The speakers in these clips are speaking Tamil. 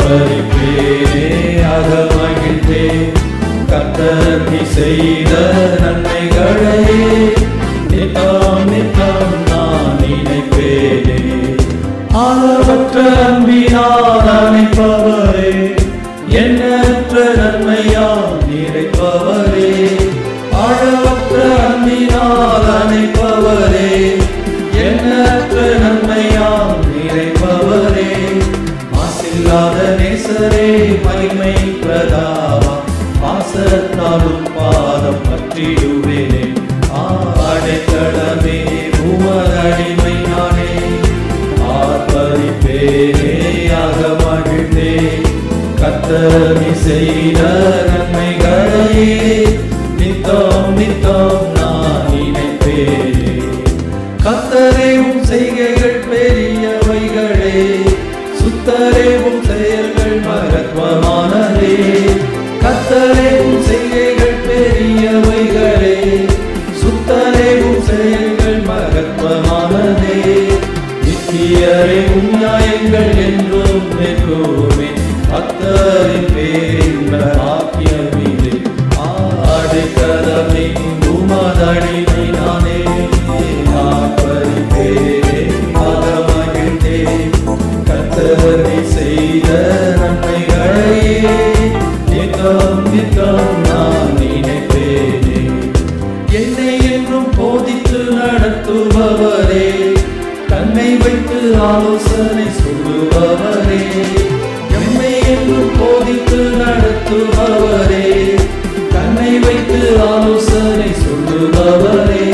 ஆர்ப்பரிப்பேனே அகமகிழ்ந்தே கர்த்தர் நீ செய்த நன்மைகளை நித்தம் நித்தம் நான் நினைப்பேனே. அளவற்ற அன்பினால் அணைப்பவரே, எண்ணற்ற நன்மையால் நிறைப்பவரே, அளவற்ற அன்பினால் அணைப்பவரே, எண்ணற்ற நன்மையால் நிறைப்பவரே, மாசில்லாத நேசரே மகிமை பிரதாபா, பாசத்தாலும் பாதம் பற்றிடுவேனே. அடைக்கலமே உமதடிமை நானே, ஆர்ப்பரிப்பேனே அகமகிழ்ந்தே கர்த்தர் நீ செய்த நன்மைகளை நித்தம் நித்தம் நான் நினைப்பேனே. கர்த்தரே உம் செய்கைகள் பெரியவைகளே, சுத்தரே உம் செயல்கள் மகத்துவமானதே. கர்த்தரே உம் செய்கைகள் பெரியவைகளே, சுத்தரே உம் செயல்கள் மகத்துவமானதே. நித்தியரே உம் நியாயங்கள் என்றும் நிற்குமே, பக்தரின் பேரின்ப பாக்கியம் இது. அடைக்கலமே உமதடிமை நானே, ஆர்ப்பரிப்பேனே அகமகிழ்ந்தே கர்த்தர் நீ செய்த நன்மைகளை நித்தம் நித்தம் நான் நினைப்பேனே. என்னை என்றும் போதித்து நடத்துபவரே, கண்ணை வைத்து ஆலோசனை சொல்லுபவரே, என்னை என்றும் போதித்து நடத்துபவரே, கண்ணை வைத்து ஆலோசனை சொல்லுபவரே,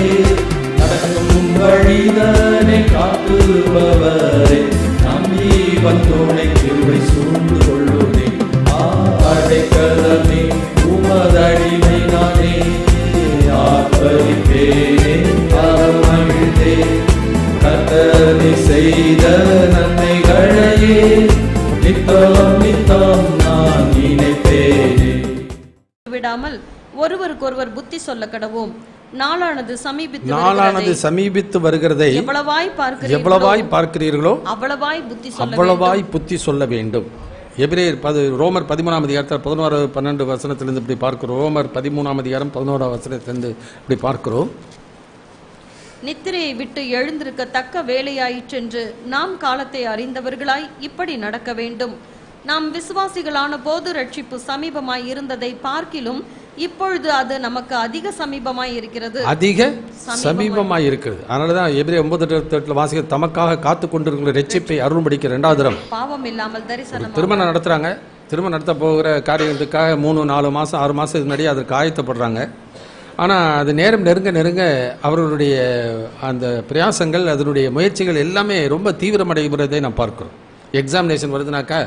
நடக்கும் வழிதனை காட்டுபவரே, நம்பி வந்தோனை கிருபை சூழ்ந்து கொள்ளுதே. அடைக்கலமே உமதடிமை நானே, ஆர்ப்பரிப்பேனே அகமகிழ்ந்தே கர்த்தர் நீ செய்த நன்மைகளையே நித்தம் நித்தம் நான் நினைப்பேனே. விடாமல் ஒருவருக்கொருவர் புத்தி சொல்ல கடவோம். நாளானது சமீபித்து வருகிறதை எவ்வளவாய் பார்க்கிறீர்களோ அவ்வளவாய் புத்தி சொல்ல வேண்டும். எபிரேயர் ரோமர் 13ஆம் அதிகாரத்தில் 11-12 வசனத்திலிருந்து இப்படி பார்க்கிறோம். ரோமர் 13ஆம் அதிகாரம் 11ஆம் வசனத்திலிருந்து இப்படி பார்க்கிறோம். நித்திரையை விட்டு எழுந்திருக்க தக்க வேலையாயிற்றென்று நாம் காலத்தை அறிந்தவர்களாய் இப்படி நடக்க வேண்டும். நாம் விசுவாசிகளான போது ரட்சிப்பு சமீபமாய் இருந்ததை பார்க்கிலும் இப்பொழுது அது நமக்கு அதிக சமீபமாய் இருக்கிறது. அதனாலதான் எபிரேயர் 9:8 வாசிக்க, தமக்காக காத்து கொண்டிருக்கிற ரட்சிப்பை அருள்படிக்க 2வது தரம் பாவம் இல்லாமல் தரிசனம் திருமணம் நடத்துறாங்க. திருமணம் நடத்த போகிற காரியத்துக்காக 3-4 மாதம் 6 மாதம் முன்னாடி அதற்கு ஆயத்தப்படுறாங்க. ஆனால் அது நேரம் நெருங்க நெருங்க அவர்களுடைய அந்த பிரயாசங்கள், அதனுடைய முயற்சிகள் எல்லாமே ரொம்ப தீவிரமடைகிறதை நாம் பார்க்கிறோம். எக்ஸாமினேஷன் வருதுனாக்கா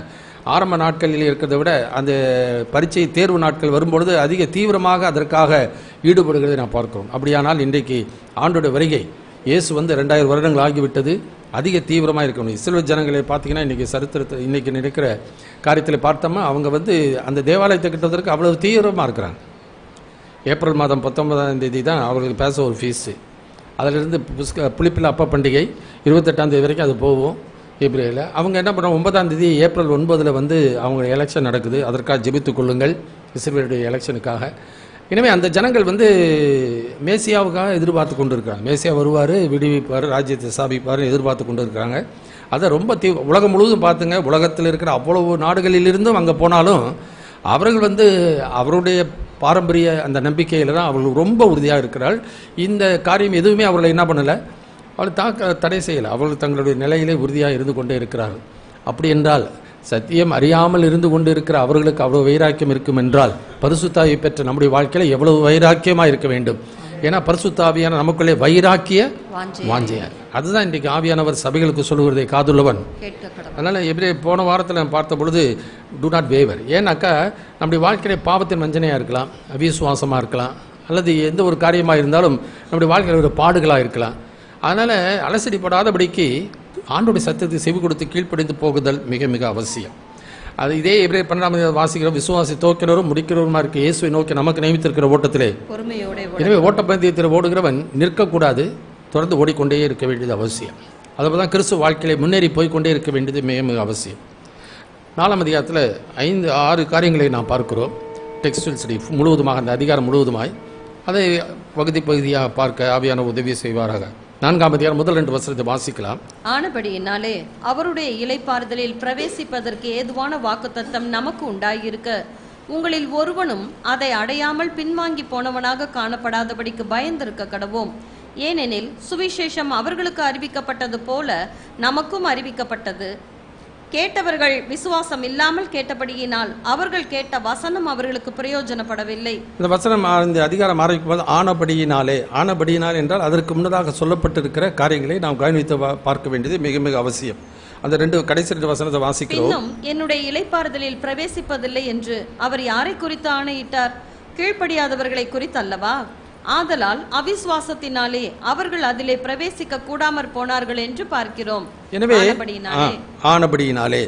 ஆரம்ப நாட்களில் இருக்கிறத விட அந்த பரீட்சை தேர்வு நாட்கள் வரும்பொழுது அதிக தீவிரமாக அதற்காக ஈடுபடுகிறதை நாம் பார்க்கிறோம். அப்படியானால் இன்றைக்கு ஆண்டோட வருகை, இயேசு வந்து 2000 வருடங்கள் ஆகிவிட்டது, அதிக தீவிரமாக இருக்கணும். இஸ்ரவேல் ஜனங்களை பார்த்தீங்கன்னா இன்றைக்கி சரித்திரத்தை இன்றைக்கி நடக்கிற காரியத்தில் பார்த்தோம்னா அவங்க வந்து அந்த தேவாலயத்தை கட்டுவதற்கு அவ்வளவு தீவிரமாக இருக்கிறாங்க. ஏப்ரல் மாதம் 19ஆம் தேதி தான் அவர்களுக்கு பேச ஒரு ஃபீஸு. அதிலிருந்து புளிப்பில் அப்ப பண்டிகை 28ஆம் தேதி வரைக்கும் அது போகும். ஏப்ரலில் அவங்க என்ன பண்ணுறாங்க, 9ஆம் தேதி ஏப்ரல் 9 வந்து அவங்க எலெக்ஷன் நடக்குது. அதற்காக ஜெபித்துக் கொள்ளுங்கள், இஸ்ரவேலுடைய எலெக்ஷனுக்காக. எனவே அந்த ஜனங்கள் வந்து மேசியாவுக்காக எதிர்பார்த்து கொண்டு இருக்கிறாங்க. மேசியா வருவார், விடுவிப்பார், ராஜ்யத்தை ஸ்தாபிப்பார் எதிர்பார்த்து கொண்டு இருக்கிறாங்க. அதை ரொம்ப உலகம் முழுவதும் பார்த்துங்க, உலகத்தில் இருக்கிற அவ்வளவு நாடுகளிலிருந்தும் அங்கே போனாலும் அவர்கள் வந்து அவருடைய பாரம்பரிய அந்த நம்பிக்கையில் தான் அவர்கள் ரொம்ப உறுதியாக இருக்கிறார்கள். இந்த காரியம் எதுவுமே அவர்களை என்ன பண்ணலை, அவர்கள் தடை செய்யலை. அவர்கள் தங்களுடைய நிலையிலே உறுதியாக இருந்து கொண்டே இருக்கிறார்கள். அப்படி என்றால் சத்தியம் அறியாமல் இருந்து கொண்டு இருக்கிற அவர்களுக்கு அவ்வளவு வைராக்கியம் இருக்கும் என்றால் பரிசுத்தாவியை பெற்ற நம்முடைய வாழ்க்கையில் எவ்வளவு வைராக்கியமாக இருக்க வேண்டும். ஏன்னா பரிசுத்தாவியான நமக்குள்ளே வைராக்கிய வாஞ்சையார். அதுதான் இன்றைக்கு ஆவியானவர் சபைகளுக்கு சொல்லுகிறதை காதுள்ளவன். அதனால் எப்படி போன வாரத்தில் நான் பார்த்த பொழுது டு நாட் வேவர். ஏன்னாக்கா நம்முடைய வாழ்க்கையிலே பாவத்தின் வஞ்சனையாக இருக்கலாம், அவிசுவாசமாக இருக்கலாம், அல்லது எந்த ஒரு காரியமாக இருந்தாலும் நம்முடைய வாழ்க்கையில் ஒரு பாடுகளாக இருக்கலாம். அதனால் அலசடிப்படாதபடிக்கு ஆண்டோடைய சத்தத்தை செவி கொடுத்து கீழ்ப்படிந்து போகுதல் மிக மிக அவசியம். அது இதே எபிரேயர் 12ஆம் வாசிக்கிறோம், விசுவாசி தோக்கிறவரும் முடிக்கிறவருமா இருக்க இயேசுவை நோக்கி நமக்கு நியமித்திருக்கிற ஓட்டத்திலே எனவே ஓட்டப்பந்தயத்தில் ஓடுகிறவன் நிற்கக்கூடாது, தொடர்ந்து ஓடிக்கொண்டே இருக்க வேண்டியது அவசியம். அதுபோல் தான் கிறிஸ்துவ வாழ்க்கையிலே முன்னேறி போய்கொண்டே இருக்க வேண்டியது மிக மிக அவசியம். 4ஆம் அதிகாரத்தில் 5-6 காரியங்களை நாம் பார்க்கிறோம். டெக்ஸ்டுவல் ஸ்டடி முழுவதுமாக, அந்த அதிகாரம் முழுவதுமாய் அதை பகுதியாக பார்க்க ஆவியான உதவி செய்வாராக. 4ஆம் அதிகாரம் முதல் 2 வசனத்தை வாசிக்கலாம். ஆனபடியினாலே அவருடைய இளைப்பாறுதலில் பிரவேசிப்பதற்கு ஏதுவான வாக்குத்தத்தம் நமக்கு உண்டாயிருக்க, உங்களில் ஒருவனும் அதை அடையாமல் பின்வாங்கி போனவனாக காணப்படாதபடிக்கு பயந்திருக்க கடவோம். ஏனெனில் சுவிசேஷம் அவர்களுக்கு அறிவிக்கப்பட்டது போல நமக்கும் அறிவிக்கப்பட்டது. கேட்டவர்கள் விசுவாசம் இல்லாமல் கேட்டபடியினால் அவர்கள் கேட்ட வசனம் அவர்களுக்கு பிரயோஜனப்படவில்லை. இந்த வசனம், இந்த அதிகாரம் ஆரம்பிக்கும் போது ஆனபடியினால் என்றால் அதற்கு முன்னதாக சொல்லப்பட்டிருக்கிற காரியங்களை நாம் கவனித்து பார்க்க வேண்டியது மிக மிக அவசியம். அந்த கடைசி 2 வசனத்தை வாசிக்கிறோம். இன்னும் என்னுடைய இளைப்பாறுதலில் பிரவேசிப்பதில்லை என்று அவர் யாரை குறித்து ஆணையிட்டார்? கீழ்ப்படியாதவர்களை குறித்து அல்லவா? ஆதலால் அவிசுவாசத்தினாலே அவர்கள் அதிலே பிரவேசிக்க கூடாமற் போனார்கள் என்று பார்க்கிறோம். எனவே ஆனபடியினாலே,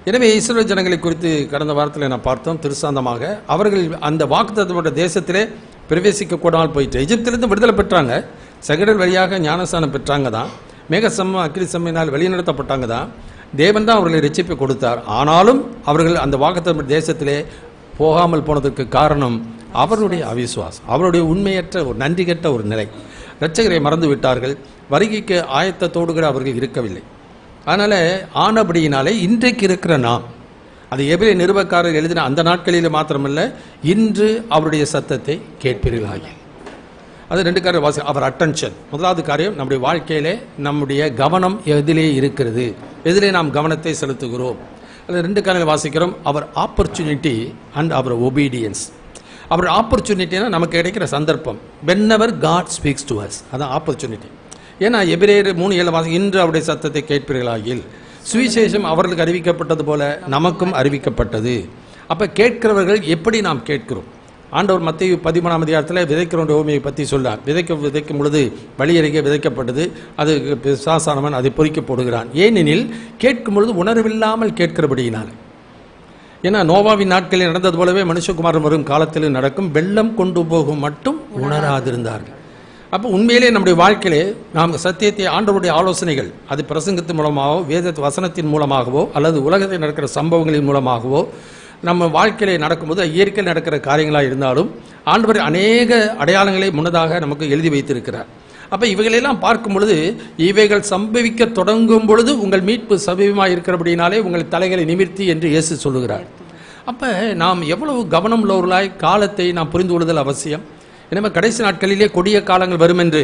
எனவே இஸ்ரவேல் ஜனங்களை குறித்து கடந்த வாரத்தில் நான் பார்த்தோம் திருசாந்தமாக. அவர்கள் அந்த வாக்குத்தத்தப்பட்ட தேசத்திலே பிரவேசிக்க கூடாமல் போயிட்டு எகிப்திலிருந்து விடுதலை பெற்றாங்க. சகடல் வழியாக ஞானஸ்தானம் பெற்றாங்க தான். மேகசம்ம அக்கினி சம்மையினால் வழிநடத்தப்பட்டாங்க தான். தேவன் தான் அவர்களை ரட்சிப்பை கொடுத்தார். ஆனாலும் அவர்கள் அந்த வாக்குத்தத்தப்பட்ட தேசத்திலே போகாமல் போனதற்கு காரணம் அவருடைய அவிசுவாசம், அவருடைய உண்மையற்ற ஒரு நன்றி கெட்ட ஒரு நிலை. இரட்சகரை மறந்து விட்டார்கள். வருகைக்கு ஆயத்தத்தோடு கூட அவர்கள் இருக்கவில்லை. அதனால் ஆனபடியினாலே இன்றைக்கு இருக்கிற நாம், அது எபிரேய நிருபக்காரர் எழுதின அந்த நாட்களில் மாத்திரமல்ல, இன்று அவருடைய சத்தத்தை கேட்பீர்களாக. அது 2 காரியம் வாசி. அவர் அட்டென்ஷன், முதலாவது காரியம், நம்முடைய வாழ்க்கையிலே நம்முடைய கவனம் எதிலே இருக்கிறது, எதிலே நாம் கவனத்தை செலுத்துகிறோம். அது 2 காரியங்கள் வாசிக்கிறோம். அவர் ஆப்பர்ச்சுனிட்டி அண்ட் அவர் ஒபீடியன்ஸ். அவர் ஆப்பர்ச்சுனிட்டினா நமக்கு கிடைக்கிற சந்தர்ப்பம். வென்னெவர் காட் ஸ்பீக்ஸ் டு அஸ், அதான் ஆப்பர்ச்சுனிட்டி. ஏன்னா எபிரேயர் 3:7 வாசி, இன்று அவருடைய சத்தத்தை கேட்பீர்களாகில். சுவிசேஷம் அவர்களுக்கு அறிவிக்கப்பட்டது போல நமக்கும் அறிவிக்கப்பட்டது. அப்போ கேட்கிறவர்கள் எப்படி நாம் கேட்கிறோம்? ஆண்டவர் மத்தேயு 13ஆம் அதிகாரத்தில் விதைக்கிறவனுடைய ஓமையை பற்றி சொன்னார். விதைக்கும் பொழுது வழியருகே விதைக்கப்பட்டது, அது பிசாசானவன் அதை பொறிக்க போடுகிறான். ஏனெனில் கேட்கும் பொழுது உணர்வில்லாமல் கேட்கிறபடியினால். ஏன்னா நோவாவின் நாட்களில் நடந்தது போலவே மனுஷகுமாரன் வரும் காலத்தில் நடக்கும். வெள்ளம் கொண்டு போகும் மட்டும் உணராதிருந்தார்கள். அப்போ உண்மையிலே நம்முடைய வாழ்க்கையிலே நாம் சத்தியத்தை, ஆண்டவருடைய ஆலோசனைகள், அது பிரசங்கத்தின் மூலமாகவோ வேத வசனத்தின் மூலமாகவோ அல்லது உலகத்தில் நடக்கிற சம்பவங்களின் மூலமாகவோ நம்ம வாழ்க்கையிலே நடக்கும்போது இயற்கையில் நடக்கிற காரியங்களாக இருந்தாலும் ஆண்டவர் அநேக அடையாளங்களை முன்னதாக நமக்கு எழுதி வைத்திருக்கிறார். அப்போ இவைகளெல்லாம் பார்க்கும் பொழுது, இவைகள் சம்பவிக்க தொடங்கும் பொழுது உங்கள் மீட்பு சமீபமாக இருக்கிறபடினாலே உங்கள் தலைகளை நிமிர்த்தி என்று இயேசு சொல்லுகிறார். அப்போ நாம் எவ்வளவு கவனம் உள்ளவர்களாய் காலத்தை நாம் புரிந்து கொள்ளுதல் அவசியம். எனவே கடைசி நாட்களிலே கொடிய காலங்கள் வரும் என்று,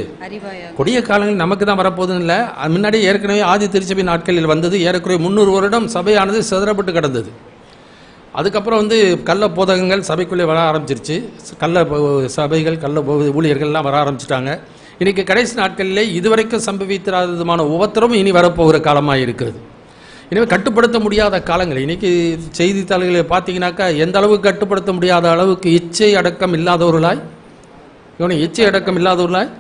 கொடிய காலங்கள் நமக்கு தான் வரப்போதும் இல்லை, முன்னாடி ஏற்கனவே ஆதி திருச்சபை நாட்களில் வந்தது. ஏறக்குறைய 300 வருடம் சபையானது சிதறப்பட்டு கிடந்தது. அதுக்கப்புறம் கள்ள போதகங்கள் சபைக்குள்ளே வர ஆரம்பிச்சிருச்சு. கள்ள சபைகள், கள்ள ஊழியர்கள்லாம் வர ஆரம்பிச்சிட்டாங்க. இன்றைக்கி கடைசி நாட்களிலே இதுவரைக்கும் சம்பவித்திராதமான உபத்திரமும் இனி வரப்போகிற காலமாக இருக்கிறது. எனவே கட்டுப்படுத்த முடியாத காலங்கள். இன்றைக்கி செய்தித்தாள்களை பார்த்தீங்கன்னாக்கா எந்த அளவுக்கு கட்டுப்படுத்த முடியாத அளவுக்கு இச்சை அடக்கம் இல்லாதவர்களாய், இச்சை அடக்கம் இல்லாதவர்களாய்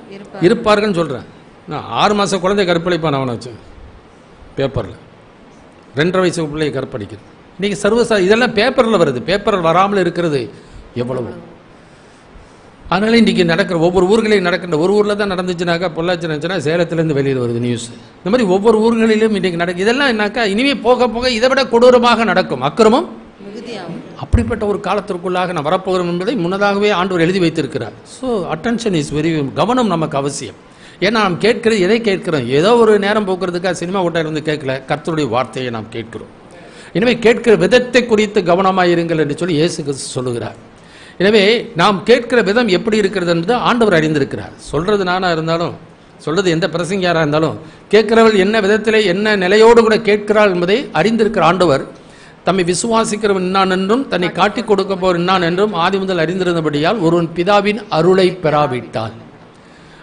இருப்பார்கள்னு சொல்கிறேன். நான் 6 மாத குழந்தை கற்பழிப்பான் அவனை வச்சு பேப்பரில், 2.5 வயசு பிள்ளையை கற்பழிக்கிறது. இன்றைக்கி இதெல்லாம் பேப்பரில் வருது. பேப்பரில் வராமல் இருக்கிறது எவ்வளவு. அதனால இன்றைக்கி நடக்கிற ஒவ்வொரு ஊர்களையும் நடக்கின்ற, ஒரு ஊரில் தான் நடந்துச்சுனாக்கா பொள்ளாச்சி நடந்துச்சுன்னா சேலத்திலேருந்து வெளியில் வருது நியூஸ். இந்த மாதிரி ஒவ்வொரு ஊர்களிலும் இன்றைக்கி நடக்கும். இதெல்லாம் என்னாக்கா இனிமேல் போக போக இதை விட கொடூரமாக நடக்கும். அக்கிரமம் அப்படிப்பட்ட ஒரு காலத்திற்குள்ளாக நான் வரப்போகிறோம் என்பதை முன்னதாகவே ஆண்டவர் எழுதி வைத்திருக்கிறார். ஸோ அட்டென்ஷன் இஸ் வெரி, கவனம் நமக்கு அவசியம். ஏன்னா நாம் கேட்கிறது, எதை கேட்கிறோம்? ஏதோ ஒரு நேரம் போக்குறதுக்காக சினிமா ஓட்டையில் வந்து கேட்கல, கர்த்தருடைய வார்த்தையை நாம் கேட்கிறோம். எனவே கேட்கிற விதத்தை குறித்து கவனமாக இருங்கள் என்று சொல்லி இயேசு கிறிஸ்து சொல்லுகிறார். எனவே நாம் கேட்கிற விதம் எப்படி இருக்கிறது என்பது ஆண்டவர் அறிந்திருக்கிறார். சொல்றது நானா இருந்தாலும், சொல்றது எந்த பிரசங்கியாராக இருந்தாலும், கேட்கிறவள் என்ன விதத்திலே என்ன நிலையோடு கூட கேட்கிறாள் என்பதை அறிந்திருக்கிற ஆண்டவர் தம்மை விசுவாசிக்கிறவன் இன்னான் என்றும் தன்னை காட்டிக் கொடுக்க போர் இன்னான் என்றும் ஆதி முதல் அறிந்திருந்தபடியால் ஒருவன் பிதாவின் அருளை பெறாவிட்டால்.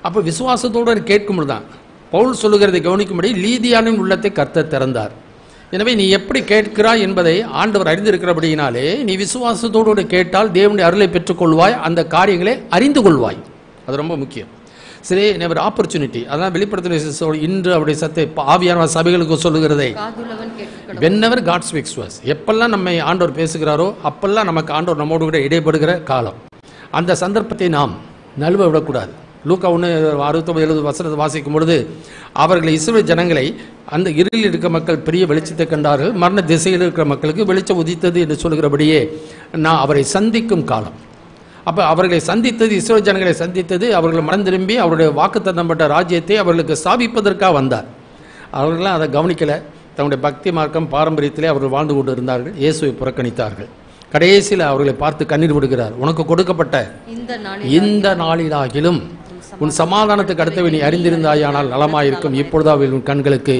அப்போ விசுவாசத்தோடு கேட்கும் தான் பவுல் சொல்லுகிறதை கவனிக்கும்படி லீதியானின் உள்ளத்தை கர்த்தர் திறந்தார். எனவே நீ எப்படி கேட்கிறாய் என்பதை ஆண்டவர் அறிந்திருக்கிறபடியினாலே நீ விசுவாசத்தோடு கேட்டால் தேவனுடைய அருளை பெற்றுக்கொள்வாய், அந்த காரியங்களை அறிந்து கொள்வாய். அது ரொம்ப முக்கியம். சரி, நெவர் ஆப்பர்ச்சுனிட்டி. அதான் வெளிப்படுத்தின இன்று அவருடைய சத்தை ஆவியான சபைகளுக்கு சொல்லுகிறதை, whenever God speaks to us, எப்பெல்லாம் நம்மை ஆண்டவர் பேசுகிறாரோ அப்பெல்லாம் நமக்கு ஆண்டவர் நம்மோடு கூட இடைப்படுகிற காலம். அந்த சந்தர்ப்பத்தை நாம் நழுவ விடக்கூடாது. லூக்கா 1:69-70 வசனத்தை வாசிக்கும் பொழுது அவர்கள் இஸ்ரவேல் ஜனங்களை அந்த இருளில் இருக்க மக்கள் பெரிய வெளிச்சத்தை கண்டார்கள், மரண திசையில் இருக்கிற மக்களுக்கு வெளிச்சம் உதித்தது என்று சொல்கிறபடியே நான் அவரை சந்திக்கும் காலம். அப்போ அவர்களை சந்தித்தது, இஸ்ரவேல் ஜனங்களை சந்தித்தது, அவர்கள் மனம் திரும்பி அவருடைய வாக்குத்தத்தப்பட்ட ராஜ்யத்தை அவர்களுக்கு ஸ்தாபிப்பதற்காக வந்தார். அவர்களாம் அதை கவனிக்கலை. தன்னுடைய பக்தி மார்க்கம் பாரம்பரியத்திலே அவர்கள் வாழ்ந்து கொண்டு இருந்தார்கள். இயேசுவை புறக்கணித்தார்கள். கடைசியில் அவர்களை பார்த்து கண்ணீர் விடுகிறார். உனக்கு கொடுக்கப்பட்ட இந்த நாளிலாகிலும் உன் சமாதானத்துக்கு அடுத்தவை நீ அறிந்திருந்தாயானால் நலமாயிருக்கும், இப்பொழுதாவது உன் கண்களுக்கு.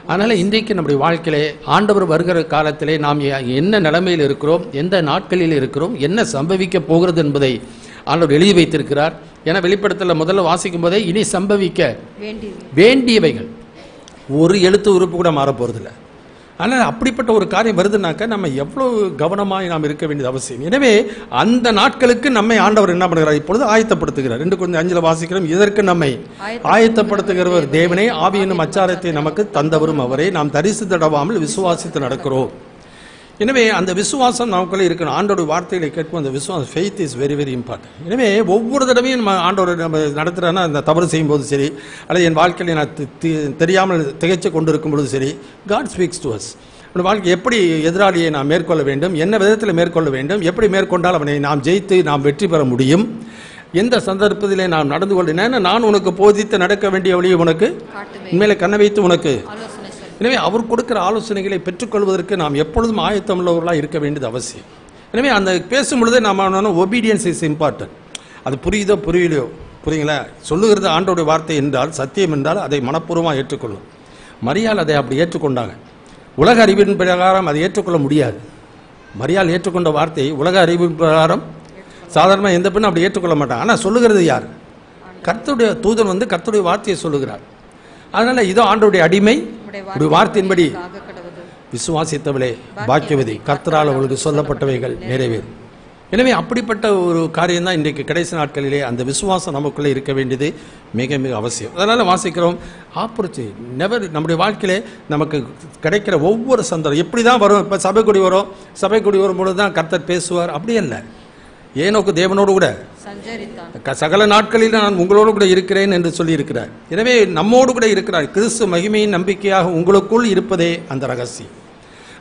அதனால இன்றைக்கு நம்முடைய வாழ்க்கையிலே ஆண்டவர் வருகிற காலத்திலே நாம் என்ன நிலைமையில் இருக்கிறோம், எந்த நாட்களில் இருக்கிறோம், என்ன சம்பவிக்க போகிறது என்பதை ஆண்டவர் எழுதி வைத்திருக்கிறார். ஏன்னா வெளிப்படுத்தல முதல்ல வாசிக்கும் போதே இனி சம்பவிக்க வேண்டியவைகள் ஒரு எழுத்து உறுப்பு கூட மாறப்போறதில்லை. ஆனால் அப்படிப்பட்ட ஒரு காரியம் வருதுனாக்க நம்ம எவ்வளவு கவனமாக நாம் இருக்க வேண்டியது அவசியம். எனவே அந்த நாட்களுக்கு நம்மை ஆண்டவர் என்ன பண்ணுகிறார், இப்பொழுது ஆயத்தப்படுத்துகிறார். 2:5 வாசிக்கிறோம், இதற்கு நம்மை ஆயத்தப்படுத்துகிறவர் தேவனே, ஆவியினும் அச்சாரத்தை நமக்கு தந்தவரும் அவரே, நாம் தரிசித்திடவாமல் விசுவாசித்து நடக்கிறோம். எனவே அந்த விசுவாசம் நமக்குள்ளே இருக்கணும். ஆண்டோட வார்த்தைகளை கேட்கும் அந்த விசுவாசம், faith is very very important. எனவே ஒவ்வொரு தடவையும் நம்ம ஆண்டோட நம்ம நடத்துகிறோன்னா, அந்த தவறு செய்யும்போது சரி, அல்லது என் வாழ்க்கையில் நான் தெரியாமல் திகைச்சு கொண்டு இருக்கும் பொழுது சரி, காட் ஸ்பீக்ஸ் டு அஸ். அந்த வாழ்க்கை எப்படி எதிராளியை நாம் மேற்கொள்ள வேண்டும், என்ன விதத்தில் மேற்கொள்ள வேண்டும், எப்படி மேற்கொண்டால் அவனை நாம் ஜெயித்து நாம் வெற்றி பெற முடியும், எந்த சந்தர்ப்பத்திலே நாம் நடந்து கொள்கிறேன், நான் உனக்கு போதித்து நடக்க வேண்டிய வழியை உனக்கு உண்மையிலே கண்ணை வைத்து உனக்கு. எனவே அவர் கொடுக்கிற ஆலோசனைகளை பெற்றுக்கொள்வதற்கு நாம் எப்பொழுதும் ஆயத்தம் உள்ளவர்களாக இருக்க வேண்டியது அவசியம். எனவே அந்த பேசும் பொழுதே நாம் ஒபீடியன்ஸ் இஸ் இம்பார்ட்டன்ட். அது புரியுதோ புரியலையோ, புரியுங்களா, சொல்லுகிறது ஆண்டோடைய வார்த்தை என்றால், சத்தியம் என்றால் அதை மனப்பூர்வமாக ஏற்றுக்கொள்ளும். மரியாள் அதை அப்படி ஏற்றுக்கொண்டாங்க. உலக அறிவின் பிரகாரம் அதை ஏற்றுக்கொள்ள முடியாது. மரியாள் ஏற்றுக்கொண்ட வார்த்தை உலக அறிவின் பிரகாரம் சாதாரணமாக எந்த பெண்ணும் அப்படி ஏற்றுக்கொள்ள மாட்டாங்க. ஆனால் சொல்லுகிறது யார்? கர்த்தருடைய தூதன் வந்து கர்த்தருடைய வார்த்தையை சொல்லுகிறார். அதனால இதோ ஆண்டவருடைய அடிமை வார்த்தையின்படி விசுவாசித்தவளே பாக்கியவதி, கர்த்தரால் அவளுக்கு சொல்லப்பட்டவைகள் நிறைவேறும். எனவே அப்படிப்பட்ட ஒரு காரியம் தான் இன்றைக்கு கடைசி நாட்களிலே அந்த விசுவாசம் நமக்குள்ளே இருக்க வேண்டியது மிக மிக அவசியம். அதனால வாசிக்கிறோம், ஆப்பர்ச்சுனிட்டி நெவர். நம்முடைய வாழ்க்கையிலே நமக்கு கிடைக்கிற ஒவ்வொரு சந்தர்ப்பம் எப்படி தான் வரும். இப்போ சபை கூடி வரும்பொழுது தான் கர்த்தர் பேசுவார், அப்படி இல்லை. ஏனோக்கு தேவனோடு கூட சகல நாட்களில் நான் உங்களோடு கூட இருக்கிறேன் என்று சொல்லி இருக்கிறார். எனவே நம்மோடு கூட இருக்கிறார். கிறிஸ்து மகிமையின் நம்பிக்கையாக உங்களுக்குள் இருப்பதே அந்த ரகசியம்.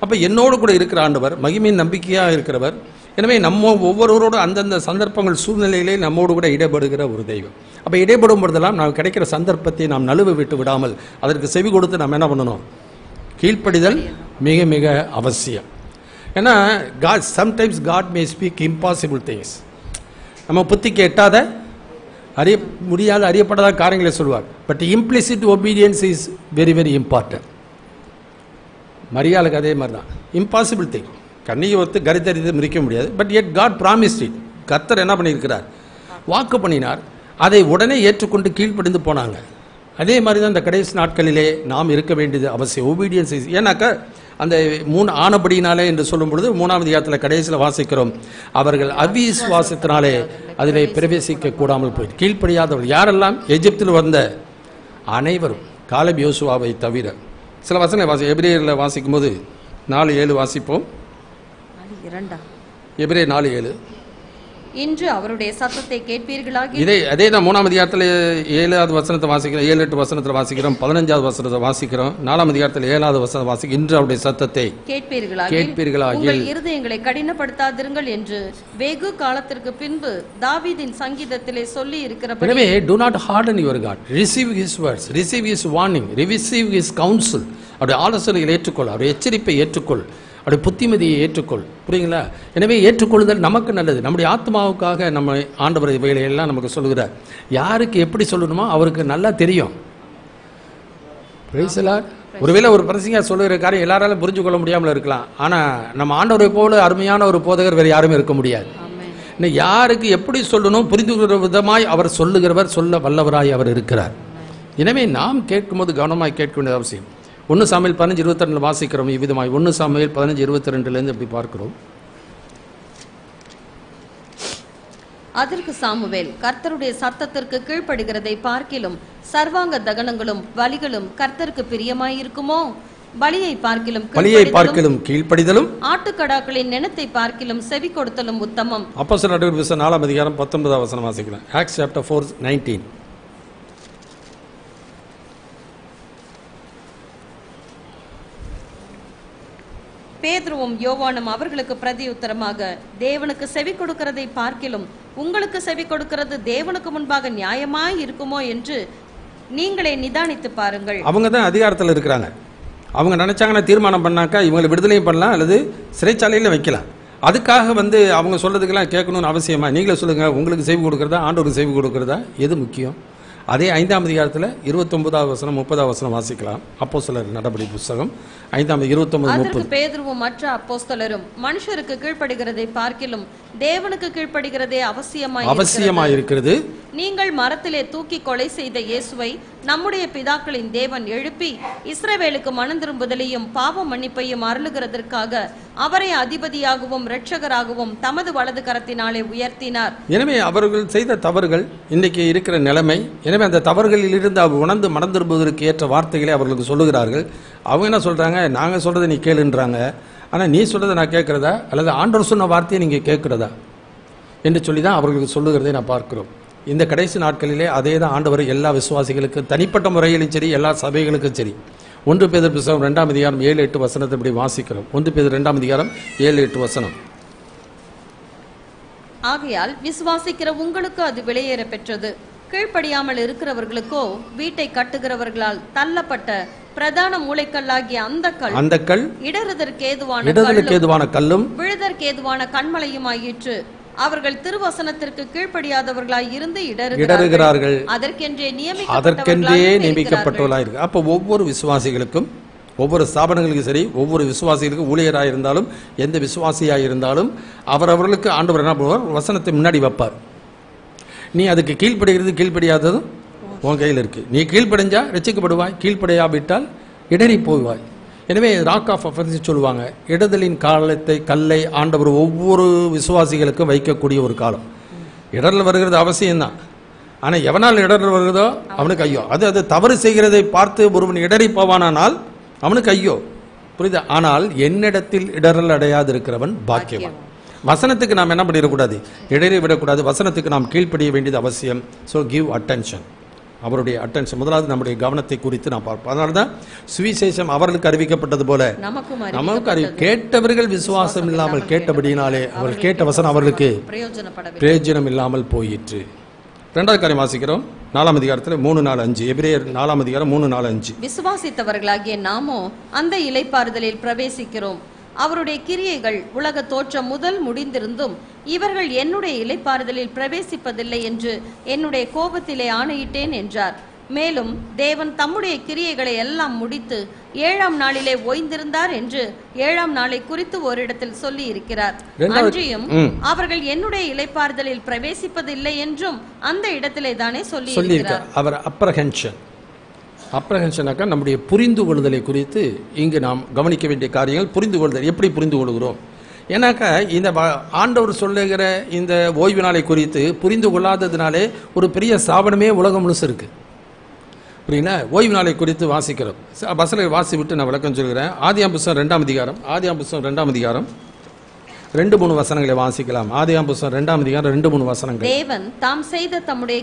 அப்ப என்னோடு கூட இருக்கிற ஆண்டவர் மகிமையின் நம்பிக்கையாக இருக்கிறவர். எனவே நம்ம ஒவ்வொருவரோடு அந்தந்த சந்தர்ப்பங்கள் சூழ்நிலையிலே நம்மோடு கூட இடைபடுகிற ஒரு தெய்வம். அப்ப இடைபடும் பொழுதெல்லாம் நாம் கிடைக்கிற சந்தர்ப்பத்தை நாம் நழுவ விட்டு விடாமல் அதற்கு செவி கொடுத்து நாம் என்ன பண்ணணும், கீழ்ப்படிதல் மிக மிக அவசியம். ஏன்னா சம்டைம்ஸ் காட் மே ஸ்பீக் இம்பாசிபிள் திங்ஸ். நம்ம புத்திக்கு எட்டாத முடியாத அறியப்படாத காரியங்களை சொல்வார். But implicit obedience is very very important. மரியாளுக்கு அதே மாதிரி தான் இம்பாசிபிள் திங். கண்ணியை ஒத்து கரித்தறித்து மிதிக்க முடியாது. But yet God promised it. கர்த்தர் என்ன பண்ணியிருக்கிறார், வாக்கு பண்ணினார். அதை உடனே ஏற்றுக்கொண்டு கீழ்ப்படிந்து போனாங்க. அதே மாதிரி தான் இந்த கடைசி நாட்களிலே நாம் இருக்க வேண்டியது அவசியம். Obedience is. ஏன்னாக்கா அந்த 3 ஆனபடினாலே என்று சொல்லும் பொழுது 3ஆம் அதிகாரத்தில் கடைசியில் வாசிக்கிறோம், அவர்கள் அவிசுவாசத்தினாலே அதிலே பிரவேசிக்க கூடாமல் போயிட்டு கீழ்ப்படியாதவர்கள் யாரெல்லாம், எகிப்தில் வந்த அனைவரும், காலேப் யோசுவாவை தவிர. சில வசனம் எபிரேயரில் வாசிக்கும் போது 4:7 வாசிப்போம். எபிரேயர் 4:7. இன்று அவருடைய சத்தத்தை கேட்பீர்களாக. அதே தான் 3ஆம் அதிகாரத்தில் 7வது வசனத்தை வாசிக்கிறோம், 7-8 வசனத்தில் வாசிக்கிறோம், 15வது வசனத்தை வாசிக்கிறோம், 4ஆம் அதிகாரத்தில் 7வது வசனம் வாசிக்கிறோம். இன்று அவருடைய சத்தத்தை கேட்பீர்களாக, உங்கள் இருதயங்களை கடினப்படுத்தாதிருங்கள் என்று வெகு காலத்திற்கு பின்பு தாவீதின் சங்கீதத்திலே சொல்லி இருக்கிறபடி. எனவே do not harden your God. Receive his words, receive his warning, receive his counsel. அவருடைய ஆலோசனைகளை ஏற்றுக்கொள், அவருடைய எச்சரிப்பை ஏற்றுக்கொள், அப்படி புத்திமதியை ஏற்றுக்கொள். புரியுங்களா? எனவே ஏற்றுக்கொள்ளுதல் நமக்கு நல்லது. நம்முடைய ஆத்மாவுக்காக நம்ம ஆண்டவர் இவைகளையெல்லாம் நமக்கு சொல்லுகிறார். யாருக்கு எப்படி சொல்லணுமோ அவருக்கு நல்லா தெரியும். ஒருவேளை ஒரு பிரசங்கியார் சொல்லுகிற காரியம் எல்லாராலும் புரிஞ்சு கொள்ள முடியாமல் இருக்கலாம். ஆனால் நம்ம ஆண்டவரை போல அருமையான ஒரு போதகர் வேறு யாருமே இருக்க முடியாது. இன்னும் யாருக்கு எப்படி சொல்லணும் புரிந்து கொள்கிற விதமாய் அவர் சொல்லுகிறவர், சொல்ல வல்லவராய் அவர் இருக்கிறார். எனவே நாம் கேட்கும்போது கவனமாய் கேட்க வேண்டியது அவசியம். 1 சாமுவேல் 15:22 வாசிக்கிறோம். இவ்விதமாய் 1 சாமுவேல் 15:22 எப்படி பார்க்கிறோம். அதற்கு சாமுவேல், கர்த்தருடைய சத்தத்திற்கு கீழ்ப்படுகிறதை பார்க்கிலும் சர்வாங்க தகனங்களும் பலிகளும் கர்த்தருக்கு பிரியமாயிருக்குமோ? பலியை பார்க்கிலும் கீழ்ப்படிதலும் ஆட்டுக்கடாக்களின் நினத்தை பார்க்கிலும் செவி கொடுத்தலும் உத்தமம். அப்போஸ்தலர் நடவடிக்கைகள் புத்தகம் 4ஆம் அதிகாரம் 19ஆம் வசனம் வாசிக்கலாம். Acts chapter 4:19. பேதுருவும் யோவானும் அவர்களுக்கு பிரதியுத்தரமாக, தேவனுக்கு செவி கொடுக்கிறதை பார்க்கிலும் உங்களுக்கு செவி கொடுக்கிறது தேவனுக்கு முன்பாக நியாயமாய் இருக்குமோ என்று நீங்களே நிதானித்து பாருங்கள். அவங்க தான் அதிகாரத்தில் இருக்கிறாங்க. அவங்க நினைச்சாங்கன்னா தீர்மானம் பண்ணாக்கா இவங்களை விடுதலையும் பண்ணலாம் அல்லது சிறைச்சாலையில் வைக்கலாம். அதுக்காக அவங்க சொல்றதுக்கெல்லாம் கேட்கணும்னு அவசியமா? நீங்களே சொல்லுங்க, உங்களுக்கு செவி கொடுக்கறதா ஆண்டவருக்கு செவி கொடுக்கறதா எது முக்கியம்? அதே 5ஆம் அதிகாரத்தில் 29ஆம் வசனம் 30ஆம் வசனம் வாசிக்கலாம். அப்போஸ்தலர் நடபடிகள் புத்தகம் 5ஆம் 29-30. பேதுருவும் மற்ற அப்போஸ்தலரும் மனுஷருக்கு கீழ்ப்படுகிறதை பார்க்கிலும் தேவனுக்கு கீழ்ப்படுகிறதே அவசியமாயிருக்கிறது. நீங்கள் மரத்திலே தூக்கி கொலை செய்த இயேசுவை நம்முடைய பிதாக்களின் தேவன் எழுப்பி இஸ்ரவேலுக்கு மனம் திரும்புதலையும் பாவ மன்னிப்பையும் அருளுகிறதற்காக அவரை அதிபதியாகவும் இரட்சகராகவும் தமது வலது கரத்தினாலே உயர்த்தினார். எனவே அவர்கள் செய்த தவறுகள் இன்னைக்கு இருக்கிற நிலைமை. எனவே அந்த தவறுகளில் இருந்து அவர் உணர்ந்து மனம் திரும்புவதற்கு ஏற்ற வார்த்தைகளை அவர்களுக்கு சொல்லுகிறார்கள். அவங்க என்ன சொல்றாங்க? நாங்க சொல்றதை நீ கேளுன்றாங்க. ஆனா நீ சொல்றதை நான் கேட்கிறதா அல்லது ஆண்டவர் சொன்ன வார்த்தையை நீங்க கேட்கிறதா என்று சொல்லி தான் அவர்களுக்கு சொல்லுகிறதை நான் பார்க்கிறோம். இந்த கடைசி நாட்களிலே அதே தான் ஆண்டவர் எல்லா விசுவாசிகளுக்கும் தனிப்பட்ட முறையிலும் சரி, எல்லா சபைகளுக்கும் சரி. 1 பேதுரு புத்தகம் 2ஆம் அதிகாரம் 7-8 வசனத்தை இப்படி வாசிக்கிறோம். 1 பேதுரு 2ஆம் அதிகாரம் 7-8 வசனம். ஆகையால் விசுவாசிக்கிற உங்களுக்கு அது விலையேற பெற்றது. கீழ்ப்படியாமல் இருக்கிறவர்களுக்கோ வீட்டை கட்டுகிறவர்களால் தள்ளப்பட்ட பிரதான மூளைக்கல்லாகிய அந்த கல் இடறுதற்கேதுவான கல்லும் விழுதற்கேதுவான கண்மலையும் ஆயிற்று. அவர்கள் திருவசனத்திற்கு கீழ்ப்படியாதவர்களாய் இருந்து இடறுகிறார்கள். அதற்கென்றே நியமிக்கப்பட்டவர்களாய் இருக்கு. அப்ப ஒவ்வொரு விசுவாசிகளுக்கும், ஒவ்வொரு ஸ்தாபனங்களுக்கும் சரி, ஒவ்வொரு விசுவாசிகளுக்கும் ஊழியராக இருந்தாலும் எந்த விசுவாசியாக இருந்தாலும் அவரவர்களுக்கு ஆண்டவர் என்ன பண்ணுவார்? வசனத்தை முன்னாடி வைப்பார். நீ அதுக்கு கீழ்ப்படியாததும் உன் கையில் இருக்கு. நீ கீழ்ப்படைஞ்சா ரட்சிக்கப்படுவாய், கீழ்ப்படையாவிட்டால் இடறி போவாய். எனவே ராக் ஆஃப் அஃபென்ஸ் சொல்லுவாங்க. இடதலின் கல்லை ஆண்டவர் ஒவ்வொரு விசுவாசிகளுக்கும் வைக்கக்கூடிய ஒரு காலம். இடரில் வருகிறது அவசியம்தான். ஆனால் எவனால் இடரில் வருகிறதோ அவனுக்கு ஐயோ. அது தவறு செய்கிறதை பார்த்து ஒருவன் இடறி போவானால் அவனுக்கு ஐயோ, புரியுதா? ஆனால் என்னிடத்தில் இடரல் அடையாது இருக்கிறவன் பாக்கியவான். வசனத்துக்கு நாம் என்ன பண்ணிடக்கூடாது? இடறி விடக்கூடாது. வசனத்துக்கு நாம் கீழ்ப்படிய வேண்டியது அவசியம். So give attention. அவருடைய அட்டென்ஷன் முதலாவது நம்முடைய கவனத்தை குறித்து நான் பார்ப்போம். அதனால தான் சுவிசேஷம் அவர்களுக்கு அறிவிக்கப்பட்டது போல நமக்கு கேட்டவர்கள் விசுவாசம் இல்லாமல் கேட்டபடியினாலே அவர்கள் கேட்ட வசனம் அவர்களுக்கு பிரயோஜனம் இல்லாமல் போயிற்று. 2வது காரியம் வாசிக்கிறோம் 4ஆம் அதிகாரத்தில் 3-4-5. எபிரேயர் 4ஆம் அதிகாரம் 3-4-5. விசுவாசித்தவர்களாகிய நாமோ அந்த இளைப்பாறுதலில் பிரவேசிக்கிறோம். அவருடைய கிரியைகள் உலக தோற்றம் முதல் முடிந்திருந்தும் இவர்கள் என்னுடைய இளைப்பாறுதலில் பிரவேசிப்பதில்லை என்று என்னுடைய கோபத்திலே ஆணையிட்டேன் என்றார். மேலும் தேவன் தம்முடைய கிரியைகளை எல்லாம் முடித்து 7ஆம் நாளிலே ஓய்ந்திருந்தார் என்று 7ஆம் நாளை குறித்து ஓரிடத்தில் சொல்லி இருக்கிறார். அன்றியும் அவர்கள் என்னுடைய இளைப்பாறுதலில் பிரவேசிப்பதில்லை என்றும் அந்த இடத்திலே தானே சொல்லி இருக்கிறார். அவர் அப்ரஹென்ஷனாக்கா நம்முடைய புரிந்து கொள்ளுதலை குறித்து இங்கு நாம் கவனிக்க வேண்டிய காரியங்கள். புரிந்து கொள்ளுதல் எப்படி புரிந்து கொள்கிறோம்? ஏன்னாக்கா இந்த ஆண்டவர் சொல்லுகிற இந்த ஓய்வு நாளை குறித்து புரிந்து கொள்ளாததுனாலே ஒரு பெரிய ஸ்தாபனமே உலகம் முழுசு இருக்கு. புரியுங்களா? ஓய்வு நாளை குறித்து வாசிக்கிறோம். பஸ்ஸில் வாசி விட்டு நான் விளக்கம் சொல்கிறேன். ஆதியாம் புத்தகம் 2ஆம் அதிகாரம் 2-3 வசனங்களை வாசிக்கலாம். ஆதியாம் புத்தகம் 2ஆம் அதிகாரம் 2-3 வசனங்கள். தேவன் தாம் செய்த தம்முடைய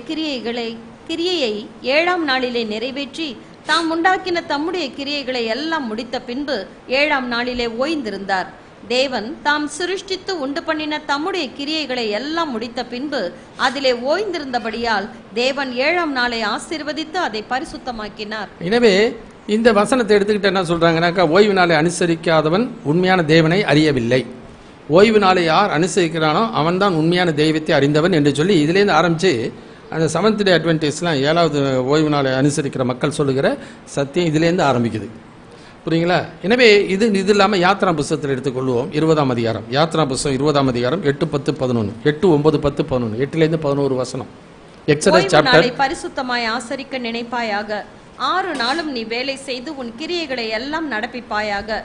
கிரியையை 7ஆம் நாளிலே நிறைவேற்றி தாம் உண்டாக்கின தம்முடைய கிரியைகளை எல்லாம் முடித்த பின்பு 7ஆம் நாளிலே ஓய்ந்திருந்தார். தேவன் தாம் சிருஷ்டித்து உண்டு பண்ணின தம்முடைய கிரியைகளை எல்லாம் முடித்த பின்பு அதிலே ஓய்ந்திருந்தபடியால் தேவன் 7ஆம் நாளை ஆசீர்வதித்து அதை பரிசுத்தமாக்கினார். எனவே இந்த வசனத்தை எடுத்துக்கிட்டு என்ன சொல்றாங்கன்னாக்கா, ஓய்வு நாளை அனுசரிக்காதவன் உண்மையான தேவனை அறியவில்லை. ஓய்வு நாளை யார் அனுசரிக்கிறானோ அவன் தான் உண்மையான தெய்வத்தை அறிந்தவன் என்று சொல்லி இதுலேருந்து ஆரம்பித்து அந்த 7th டே அட்வென்டிஸ்ட்லாம் 7வது ஓய்வு நாளை அனுசரிக்கிற மக்கள் சொல்லுகிற சத்தியம் இதுலேருந்து ஆரம்பிக்குது. புரியுங்களா? எனவே இது இல்லாமல் யாத்ரா புஸ்தகத்தில் எடுத்துக்கொள்வோம். 20ஆம் அதிகாரம் யாத்ரா புஸ்தகம் 20ஆம் அதிகாரம் 8, 10, 11 8, 9, 10, 11 8லேருந்து 11 வசனம். Exodus chapter. பரிசுத்தமாய் ஆசரிக்க நினைப்பாயாக. 6 நாளும் நீ வேலை செய்து உன் கிரியைகளை எல்லாம் நடப்பிப்பாயாக.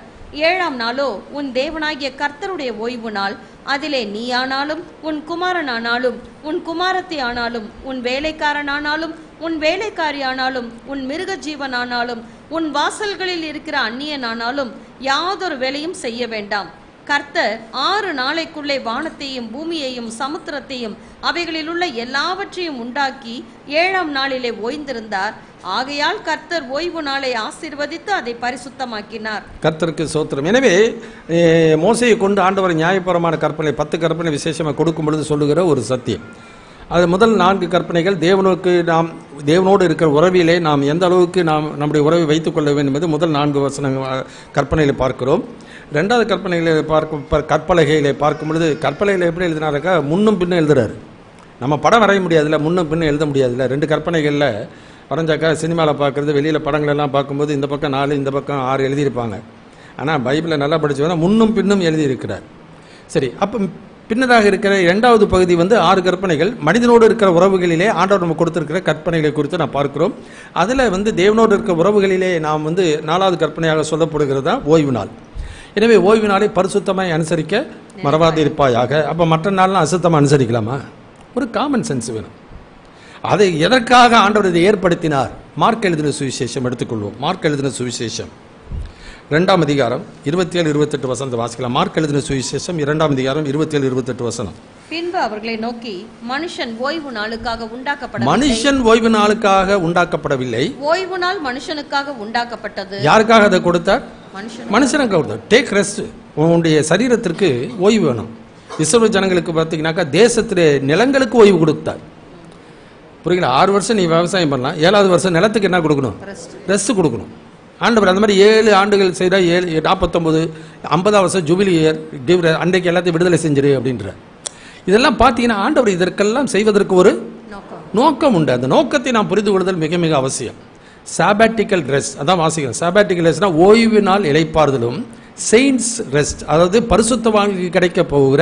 ஏழாம் நாளோ உன் தேவனாகிய கர்த்தருடைய ஓய்வு நாள். அதிலே நீயானாலும் உன் குமாரனானாலும் உன் குமாரத்தி ஆனாலும் உன் வேலைக்காரனானாலும் உன் வேலைக்காரியானாலும் உன் மிருக ஜீவனானாலும் உன் வாசல்களில் இருக்கிற அந்நியனானாலும் யாதொரு வேலையும் செய்ய வேண்டாம். கர்த்தர் 6 நாளைக்குள்ளே வானத்தையும் பூமியையும் சமுத்திரத்தையும் அவைகளில் உள்ள எல்லாவற்றையும் உண்டாக்கி 7ஆம் நாளிலே ஓய்ந்திருந்தார். ஆகையால் கர்த்தர் ஓய்வு நாளை ஆசீர்வதித்து அதை பரிசுத்தமாக்கினார். கர்த்தருக்கு சோத்திரம். எனவே மோசையை கொண்டு ஆண்டவர் நியாயபரமான கற்பனை 10 கற்பனை விசேஷமாக கொடுக்கும் பொழுது சொல்லுகிற ஒரு சத்தியம். அது முதல் 4 கற்பனைகள் தேவனோடு இருக்கிற உறவிலே நாம் எந்த அளவுக்கு நாம் நம்முடைய உறவை வைத்துக் கொள்ள வேண்டும் என்பது முதல் 4 கற்பனைகளை பார்க்கிறோம். 2வது கற்பலகைகளை பார்க்கும் பொழுது கற்பலகையில் எப்படி எழுதினாருக்கா, முன்னும் பின்னும் எழுதுறாரு. நம்ம படம் வரைய முடியாதுல்ல, முன்னும் பின்னும் எழுத முடியாதுல்ல. 2 கற்பனைகளில் வரைஞ்சாக்கா சினிமாவில் பார்க்குறது, வெளியில் படங்களெல்லாம் பார்க்கும்போது இந்த பக்கம் 4 இந்த பக்கம் 6 எழுதியிருப்பாங்க. ஆனால் பைபிளை நல்லா படித்தவங்க முன்னும் பின்னும் எழுதியிருக்கிறார். சரி, அப்போ பின்னதாக இருக்கிற 2வது பகுதி 6 கற்பனைகள் மனிதனோடு இருக்கிற உறவுகளிலே ஆண்டவர் நம்ம கொடுத்திருக்கிற கற்பனைகளை குறித்து நாம் பார்க்கிறோம். அதில் தேவனோடு இருக்கிற உறவுகளிலே நாம் 4வது கற்பனையாக சொல்லப்படுகிறது தான் ஓய்வு நாள். எனவே ஓய்வு நாளை பரிசுத்தமாய் அனுசரிக்க மறவாது இருப்பாயாக. அப்போ மற்ற நாள்லாம் அசுத்தமாக அனுசரிக்கலாமா? ஒரு காமன் சென்ஸ் வேணும். அதை எதற்காக ஆண்டவர் இதை ஏற்படுத்தினார்? மார்க் எழுதின சுவிசேஷம் எடுத்துக்கொள்வோம். மார்க் எழுதின சுவிசேஷம் 2ஆம் அதிகாரம் 27-28 வசனத்தை வாசிக்கலாம். மார்க் எழுதின சுவிசேஷம் 2ஆம் அதிகாரம் 27-28 வசனம். பின்பு அவர்களை நோக்கி, மனுஷன் ஓய்வு நாளுக்காக உண்டாக்கப்படவில்லை. மனுஷன் ஓய்வு நாளுக்காக உண்டாக்கப்படவில்லை, ஓய்வு நாள் மனுஷனுக்காக உண்டாக்கப்பட்டது. யாருக்காக அதை கொடுத்தார்? மனுஷனுக்காக கொடுத்தார். Take rest. உன்னுடைய சரீரத்திற்கு ஓய்வு வேணும். இஸ்ரவேல் ஜனங்களுக்கு பார்த்தீங்கன்னாக்கா தேசத்திலே நிலங்களுக்கு ஓய்வு கொடுத்தார். புரியுங்களா? 6 வருஷம் நீ விவசாயம் பண்ணலாம், 7வது வருஷம் நிலத்துக்கு என்ன கொடுக்கணும்? ரெஸ்ட் கொடுக்கணும். ஆண்டவர் அந்த மாதிரி 7 ஆண்டுகள் செய்த 49 50 வருஷம் ஜூபிலி இயர் அன்றைக்கு எல்லாத்தையும் விடுதலை செஞ்சிரு அப்படின்ற. இதெல்லாம் பார்த்தீங்கன்னா ஆண்டவர் இதற்கெல்லாம் செய்வதற்கு ஒரு நோக்கம் உண்டு. அந்த நோக்கத்தை நாம் புரிந்து கொள்ளுதல் மிக மிக அவசியம். சாபாட்டிக்கல் ரெஸ்ட் அதான் வாசிக்கிறோம். சாபாட்டிக்கல் ரெஸ்ட்னா ஓய்வு நாள் இளைப்பாறுதலும், செயின்ஸ் ரெஸ்ட் அதாவது பரிசுத்தவான்களுக்கு கிடைக்க போகிற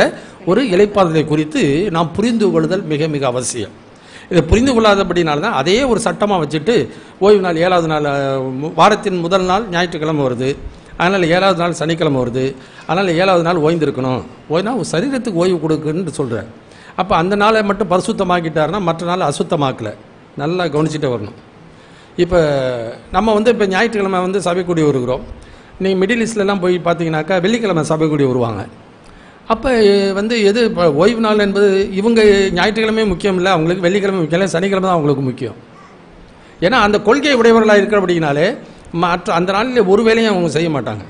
ஒரு இளைப்பாறுதலை குறித்து நாம் புரிந்து கொள்ளுதல் மிக மிக அவசியம். இதை புரிந்து கொள்ளாதபடினால்தான் அதே ஒரு சட்டமாக வச்சுட்டு ஓய்வு நாள் 7வது நாள் வாரத்தின் முதல் நாள் ஞாயிற்றுக்கிழமை வருது, அதனால் 7வது நாள் சனிக்கிழமை வருது, அதனால் 7வது நாள் ஓய்ந்திருக்கணும். ஓய்னா சரீரத்துக்கு ஓய்வு கொடுக்குன்னு சொல்கிறேன். அப்போ அந்த நாளை மட்டும் பரிசுத்தமாக்கிட்டாருன்னா மற்ற நாள் அசுத்தமாக்கலை. நல்லா கவனிச்சுட்டே வரணும். இப்போ நம்ம இப்போ ஞாயிற்றுக்கிழமை சபை கூடி வருகிறோம். நீங்கள் மிடில் ஈஸ்ட்லலாம் போய் பார்த்தீங்கன்னாக்கா வெள்ளிக்கிழமை சபை கூடி வருவாங்க. அப்போ எது இப்போ ஓய்வு நாள் என்பது இவங்க ஞாயிற்றுக்கிழமை முக்கியம் இல்லை, அவங்களுக்கு வெள்ளிக்கிழமை முக்கியம் இல்லை, சனிக்கிழமை தான் அவங்களுக்கு முக்கியம். ஏன்னா அந்த கொள்கை உடையவர்களாக இருக்கிறபடினாலே மற்ற அந்த நாளில் ஒரு வேலையும் அவங்க செய்ய மாட்டாங்க.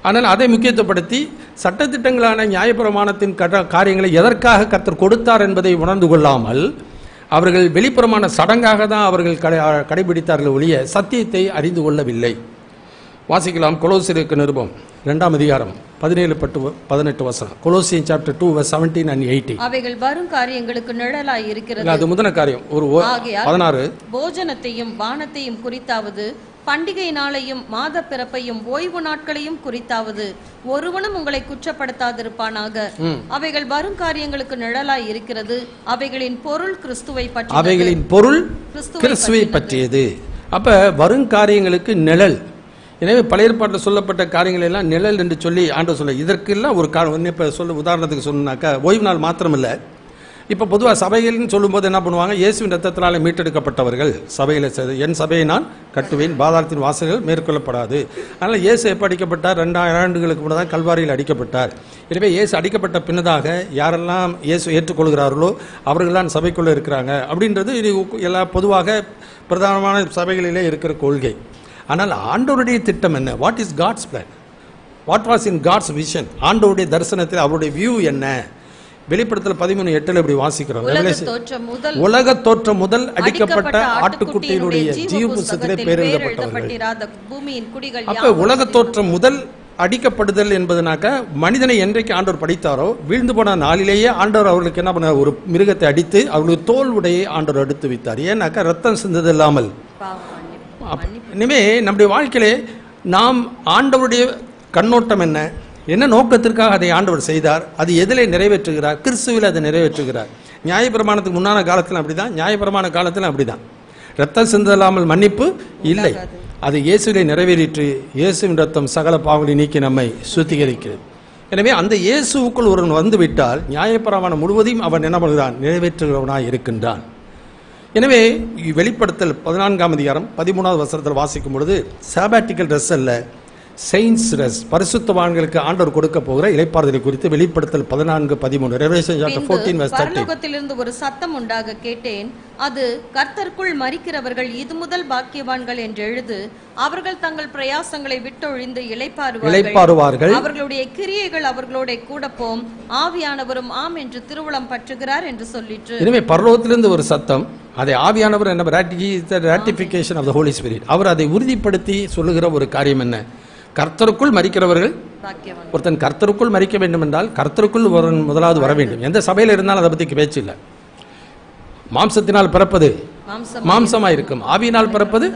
ஆனால் அதை முக்கியத்துவப்படுத்தி சட்டத்திட்டங்களான நியாயப்பிரமாணத்தின் காரியங்களை எதற்காக கர்த்தர் கொடுத்தார் என்பதை உணர்ந்து கொள்ளாமல் அவர்கள் வெளிப்புறமான சடங்காக தான் அவர்கள் கடைபிடித்தார்கள் ஒழிய சத்தியத்தை அறிந்து கொள்ளவில்லை. வாசிக்கலாம். கொலோசியருக்கு நிருபம் 2ஆம் அதிகாரம் 17-18 வசனம். Colossian chapter 2 verse 17 and 18. அவைகள் வரும் காரியங்களுக்கு நிழலாய் இருக்கிறது. அது முதன காரியம். ஒரு 16 போஜனத்தையும் பானத்தையும் குறித்தாவது, பண்டிகை நாளையும் மாத பிறப்பையும் ஓய்வு நாட்களையும் குறித்தாவது ஒருவனும் உங்களை குற்றப்படுத்தாதிருப்பானாக. அவைகள் வரும் காரியங்களுக்கு நிழலாய் இருக்கிறது. அவைகளின் பொருள் கிறிஸ்துவை பற்றியது. அவைகளின் பொருள் கிறிஸ்துவை பற்றியது. அப்ப வரும் காரியங்களுக்கு நிழல். எனவே பழைய ஏற்பாட்டில் சொல்லப்பட்ட காரியங்கள் எல்லாம் நிழல் என்று சொல்லி ஆண்டவர் சொல்ல. இதற்கெல்லாம் ஒரு இப்போ உதாரணத்துக்கு சொன்னாக்கா ஓய்வு நாள் மாத்திரமில்லை. இப்போ பொதுவாக சபைகள்னு சொல்லும்போது என்ன பண்ணுவாங்க? இயேசுவின் ரத்தத்தினால மீட்டெடுக்கப்பட்டவர்கள் சபையில் என் சபையை நான் கட்டுவேன், பாதாளத்தின் வாசல்கள் மேற்கொள்ளப்படாது. அதனால் இயேசு எப்போ அடிக்கப்பட்டார்? 2000 ஆண்டுகளுக்கு முன்னதாக கல்வாரியில் அடிக்கப்பட்டார். எனவே இயேசு அடிக்கப்பட்ட பின்னதாக யாரெல்லாம் இயேசு ஏற்றுக்கொள்கிறார்களோ அவர்கள்தான் சபைக்குள்ளே இருக்கிறாங்க அப்படின்றது இது எல்லா பொதுவாக பிரதானமான சபைகளிலே இருக்கிற கொள்கை. ஆனால் ஆண்டவருடைய திட்டம் என்ன? What is God's plan? What was in God's vision? ஆண்டவருடைய தரிசனத்தில் அவருடைய வியூ என்ன? வெளிப்படுத்தல் 13:8 இப்படி வாசிக்கிறோம். உலக தோற்றம் முதல் அடிக்கப்பட்ட ஆட்டுக்குட்டியினுடைய ஜீவ புஸ்தகத்திலே பெயரிடப்பட்டவர்கள். அப்ப உலக தோற்றம் முதல் அடிக்கப்படுதல் என்பதுனாக்க மனிதனை என்றைக்கு ஆண்டவர் படைத்தாரோ விழுந்து போன நாளிலேயே ஆண்டவர் அவர்களுக்கு என்ன பண்ண, ஒரு மிருகத்தை அடித்து அவர்களுக்கு தோல் உடையை ஆண்டவர் எடுத்து வைத்தார். ஏன்னாக்கா ரத்தம் சிந்தது இல்லாமல். இனிமே நம்முடைய வாழ்க்கையிலே நாம் ஆண்டவருடைய கண்ணோட்டம் என்ன, என்ன நோக்கத்திற்காக அதை ஆண்டவர் செய்தார், அது எதிலே நிறைவேற்றுகிறார்? கிறிஸ்துவில் அதை நிறைவேற்றுகிறார். நியாயப்பிரமாணத்துக்கு முன்னான காலத்தில் அப்படிதான், நியாயப்பிரமாண காலத்தில் அப்படிதான். ரத்தம் சிந்தலாமல் மன்னிப்பு இல்லை. அது இயேசுவை நிறைவேறிற்று. இயேசுவின் ரத்தம் சகல பாவங்களை நீக்கி நம்மை சுத்திகரிக்கிறது. எனவே அந்த இயேசுவுக்குள் ஒருவன் வந்துவிட்டால் நியாயப்பிரமாணம் முழுவதையும் அவன் என்ன பண்ணுகிறான்? நிறைவேற்றுகிறவனாய் இருக்கின்றான். எனவே வெளிப்படுத்தல் 14ஆம் அதிகாரம் 13வது வசனத்தில் வாசிக்கும் பொழுது சாபாட்டிக்கல் ட்ரெஸ் அல்ல, செயின்ஸ் ட்ரெஸ், பரிசுத்தவான்களுக்கு ஆண்டவர் கொடுக்க போகிற இளைப்பாறுதலை குறித்து வெளிப்படுத்தல் 14:13 ரெவலேஷன் சாப்டர் 14:30. பரலோகத்திலிருந்து ஒரு சத்தம் உண்டாக கேட்டேன், அது கர்த்தருக்குள் மரிக்கிறவர்கள் இது முதல் பாக்கியவான்கள் என்று எழுது, அவர்கள் தங்கள் பிரயாசங்களை விட்டொழிந்து இளைப்பாறுவார்கள், அவர்களுடைய கிரியைகள் அவர்களோட கூட போம், ஆவியானவரும் ஆம் என்று திருவுளம் பற்றுகிறார் என்று சொல்லிற்று. எனவே பரலோகத்திலிருந்து ஒரு சத்தம், அதை ஆவியானவர் என்ன ratification of the holy spirit, அவர் அதை உறுதிப்படுத்தி சொல்லுகிற ஒரு காரியம் என்ன? கர்த்தருக்குள் மரிக்கிறவர்கள், ஒருத்தன் கர்த்தருக்குள் மரிக்க வேண்டும் என்றால் கர்த்தருக்குள் முதலாவது வர வேண்டும். எந்த சபையில் இருந்தாலும் அதை பற்றி பேச்சு இல்லை. மாம்சத்தினால் பிறப்பது மாம்சமாய் இருக்கும், ஆவியினால் பிறப்பது.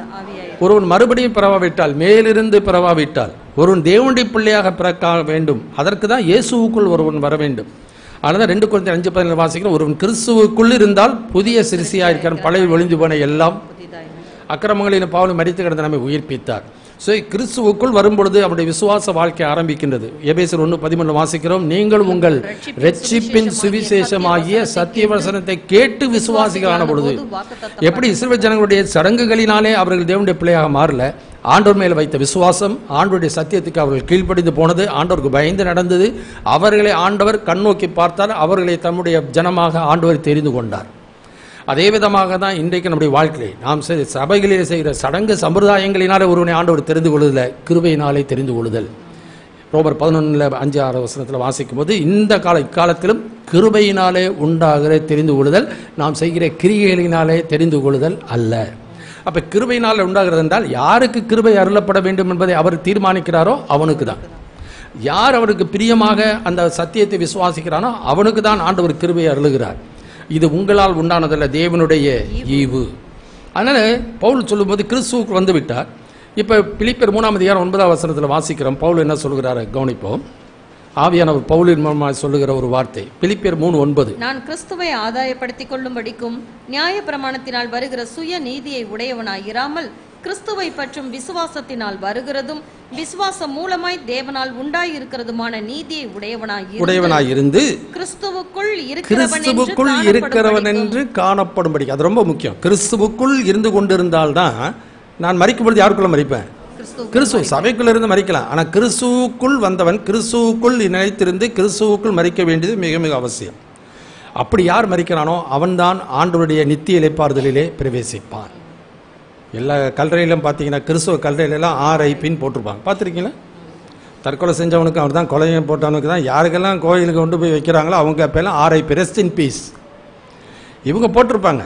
ஒருவன் மறுபடியும் பிறவாவிட்டால், மேலிருந்து பிறவாவிட்டால், ஒருவன் தேவனுடைய பிள்ளையாக பிறக்க வேண்டும். அதற்கு தான் இயேசுவுக்குள் ஒருவன் வர வேண்டும். அதனால 2 Corinthians 5:17 வாசிக்கிறோம், ஒருவன் கிறிஸ்துவுக்குள் இருந்தால் புதிய சிறுசியாக இருக்கிறான், பழைய ஒளிந்து போன எல்லாம் அக்கிரமங்களின் பாவம் மரித்து கிடந்த நம்மை உயிர்ப்பித்தார். ஸோ கிறிஸ்துவுக்குள் வரும்பொழுது அவருடைய விசுவாச வாழ்க்கை ஆரம்பிக்கின்றது. எபேசியர் 1:13 வாசிக்கிறோம், நீங்கள் உங்கள் ரட்சிப்பின் சுவிசேஷமாகிய சத்திய வசனத்தை கேட்டு விசுவாசிகளான பொழுது. எப்படி இஸ்ரவேல் ஜனங்களுடைய சடங்குகளினாலே அவர்கள் தேவனுடைய பிள்ளையாக மாறல, ஆண்டவர் மேல் வைத்த விசுவாசம், ஆண்டவருடைய சத்தியத்துக்கு அவர்கள் கீழ்ப்படிந்து போனது, ஆண்டவருக்கு பயந்து நடந்தது, அவர்களை ஆண்டவர் கண்ணோக்கி பார்த்தார், அவர்களை தம்முடைய ஜனமாக ஆண்டவர் தெரிந்து கொண்டார். அதே விதமாக தான் இன்றைக்கு நம்முடைய வாழ்க்கையை நாம் சபைகளிலே செய்கிற சடங்கு சம்பிரதாயங்களினாலே ஒருவனை ஆண்டவர் தெரிந்து கொள்ளுதல், கிருபையினாலே தெரிந்து கொள்ளுதல். ரோமர் 11:5-6 வசனத்தில் வாசிக்கும் போது இந்த இக்காலத்திலும் கிருபையினாலே உண்டாகிற தெரிந்து கொள்ளுதல், நாம் செய்கிற கிரியைகளினாலே தெரிந்து கொள்ளுதல் அல்ல. அப்ப கிருபையினால் உண்டாகிறது என்றால் யாருக்கு கிருபை அருளப்பட வேண்டும் என்பதை அவர் தீர்மானிக்கிறாரோ அவனுக்கு தான். யார் அவருக்கு பிரியமாக அந்த சத்தியத்தை விசுவாசிக்கிறானோ அவனுக்கு தான் ஆண்டவர் கிருபையை அருளுகிறார். இது உங்களால் உண்டானதல்ல, தேவனுடைய ஈவு. அதனால பவுல் சொல்லும்போது கிறிஸ்துவுக்கு வந்து விட்டார். இப்ப பிலிப்பியர் 3ஆம் அதிகாரம் 9ஆம் வசனத்தில் வாசிக்கிறோம். பவுல் என்ன சொல்லுகிறாரு கவனிப்போம். ஆவியானவர் பவுலின் மூலமாக சொல்லுகிற ஒரு வார்த்தை பிலிப்பியர் 3:9, நான் கிறிஸ்துவை ஆதாயப்படுத்திக் கொள்ளும்படிக்கும் நியாய பிரமாணத்தினால் வருகிற சுய நீதியை உடையவனாயிராமல் கிறிஸ்துவை பற்றும் விசுவாசத்தினால் வருகிறதும் விசுவாசம் மூலமாய் தேவனால் உண்டாயிருக்கிறதுமான நீதியை உடையவனாயிருந்து கிறிஸ்துவுக்குள் இருக்கிறவன் என்று காணப்படும்படி. அது ரொம்ப முக்கியம். கிறிஸ்துவுக்குள் இருந்து கொண்டிருந்தால்தான் நான் மரிக்கும் பொழுது யாருக்குள்ள மரிப்பேன்? கிறிஸ்துவ சபைக்குள்ள இருந்து மரிக்கலாம். ஆனா கிறிஸ்துவுக்குள் வந்தவன் கிறிஸ்துவுக்குள் நிலைத்திருந்து கிறிஸ்துவுக்குள் மரிக்க வேண்டியது மிக மிக அவசியம். அப்படி யார் மரிக்கிறானோ அவன்தான் ஆண்டவருடைய நித்திய இளைப்பாறுதலிலே பிரவேசிப்பான். எல்லா கல்லறையிலும் பார்த்தீங்கன்னா கிறிஸ்துவ கல்லறையிலாம் RIPன்னு போட்டிருப்பாங்க, பார்த்துருக்கீங்களா? தற்கொலை செஞ்சவனுக்கு அவர் தான், கொலையை போட்டவனுக்கு தான், யாருக்கெல்லாம் கோயிலுக்கு கொண்டு போய் வைக்கிறாங்களோ அவங்க அப்பெல்லாம் RIP, ரெஸ்ட் இன் பீஸ் இவங்க போட்டிருப்பாங்க.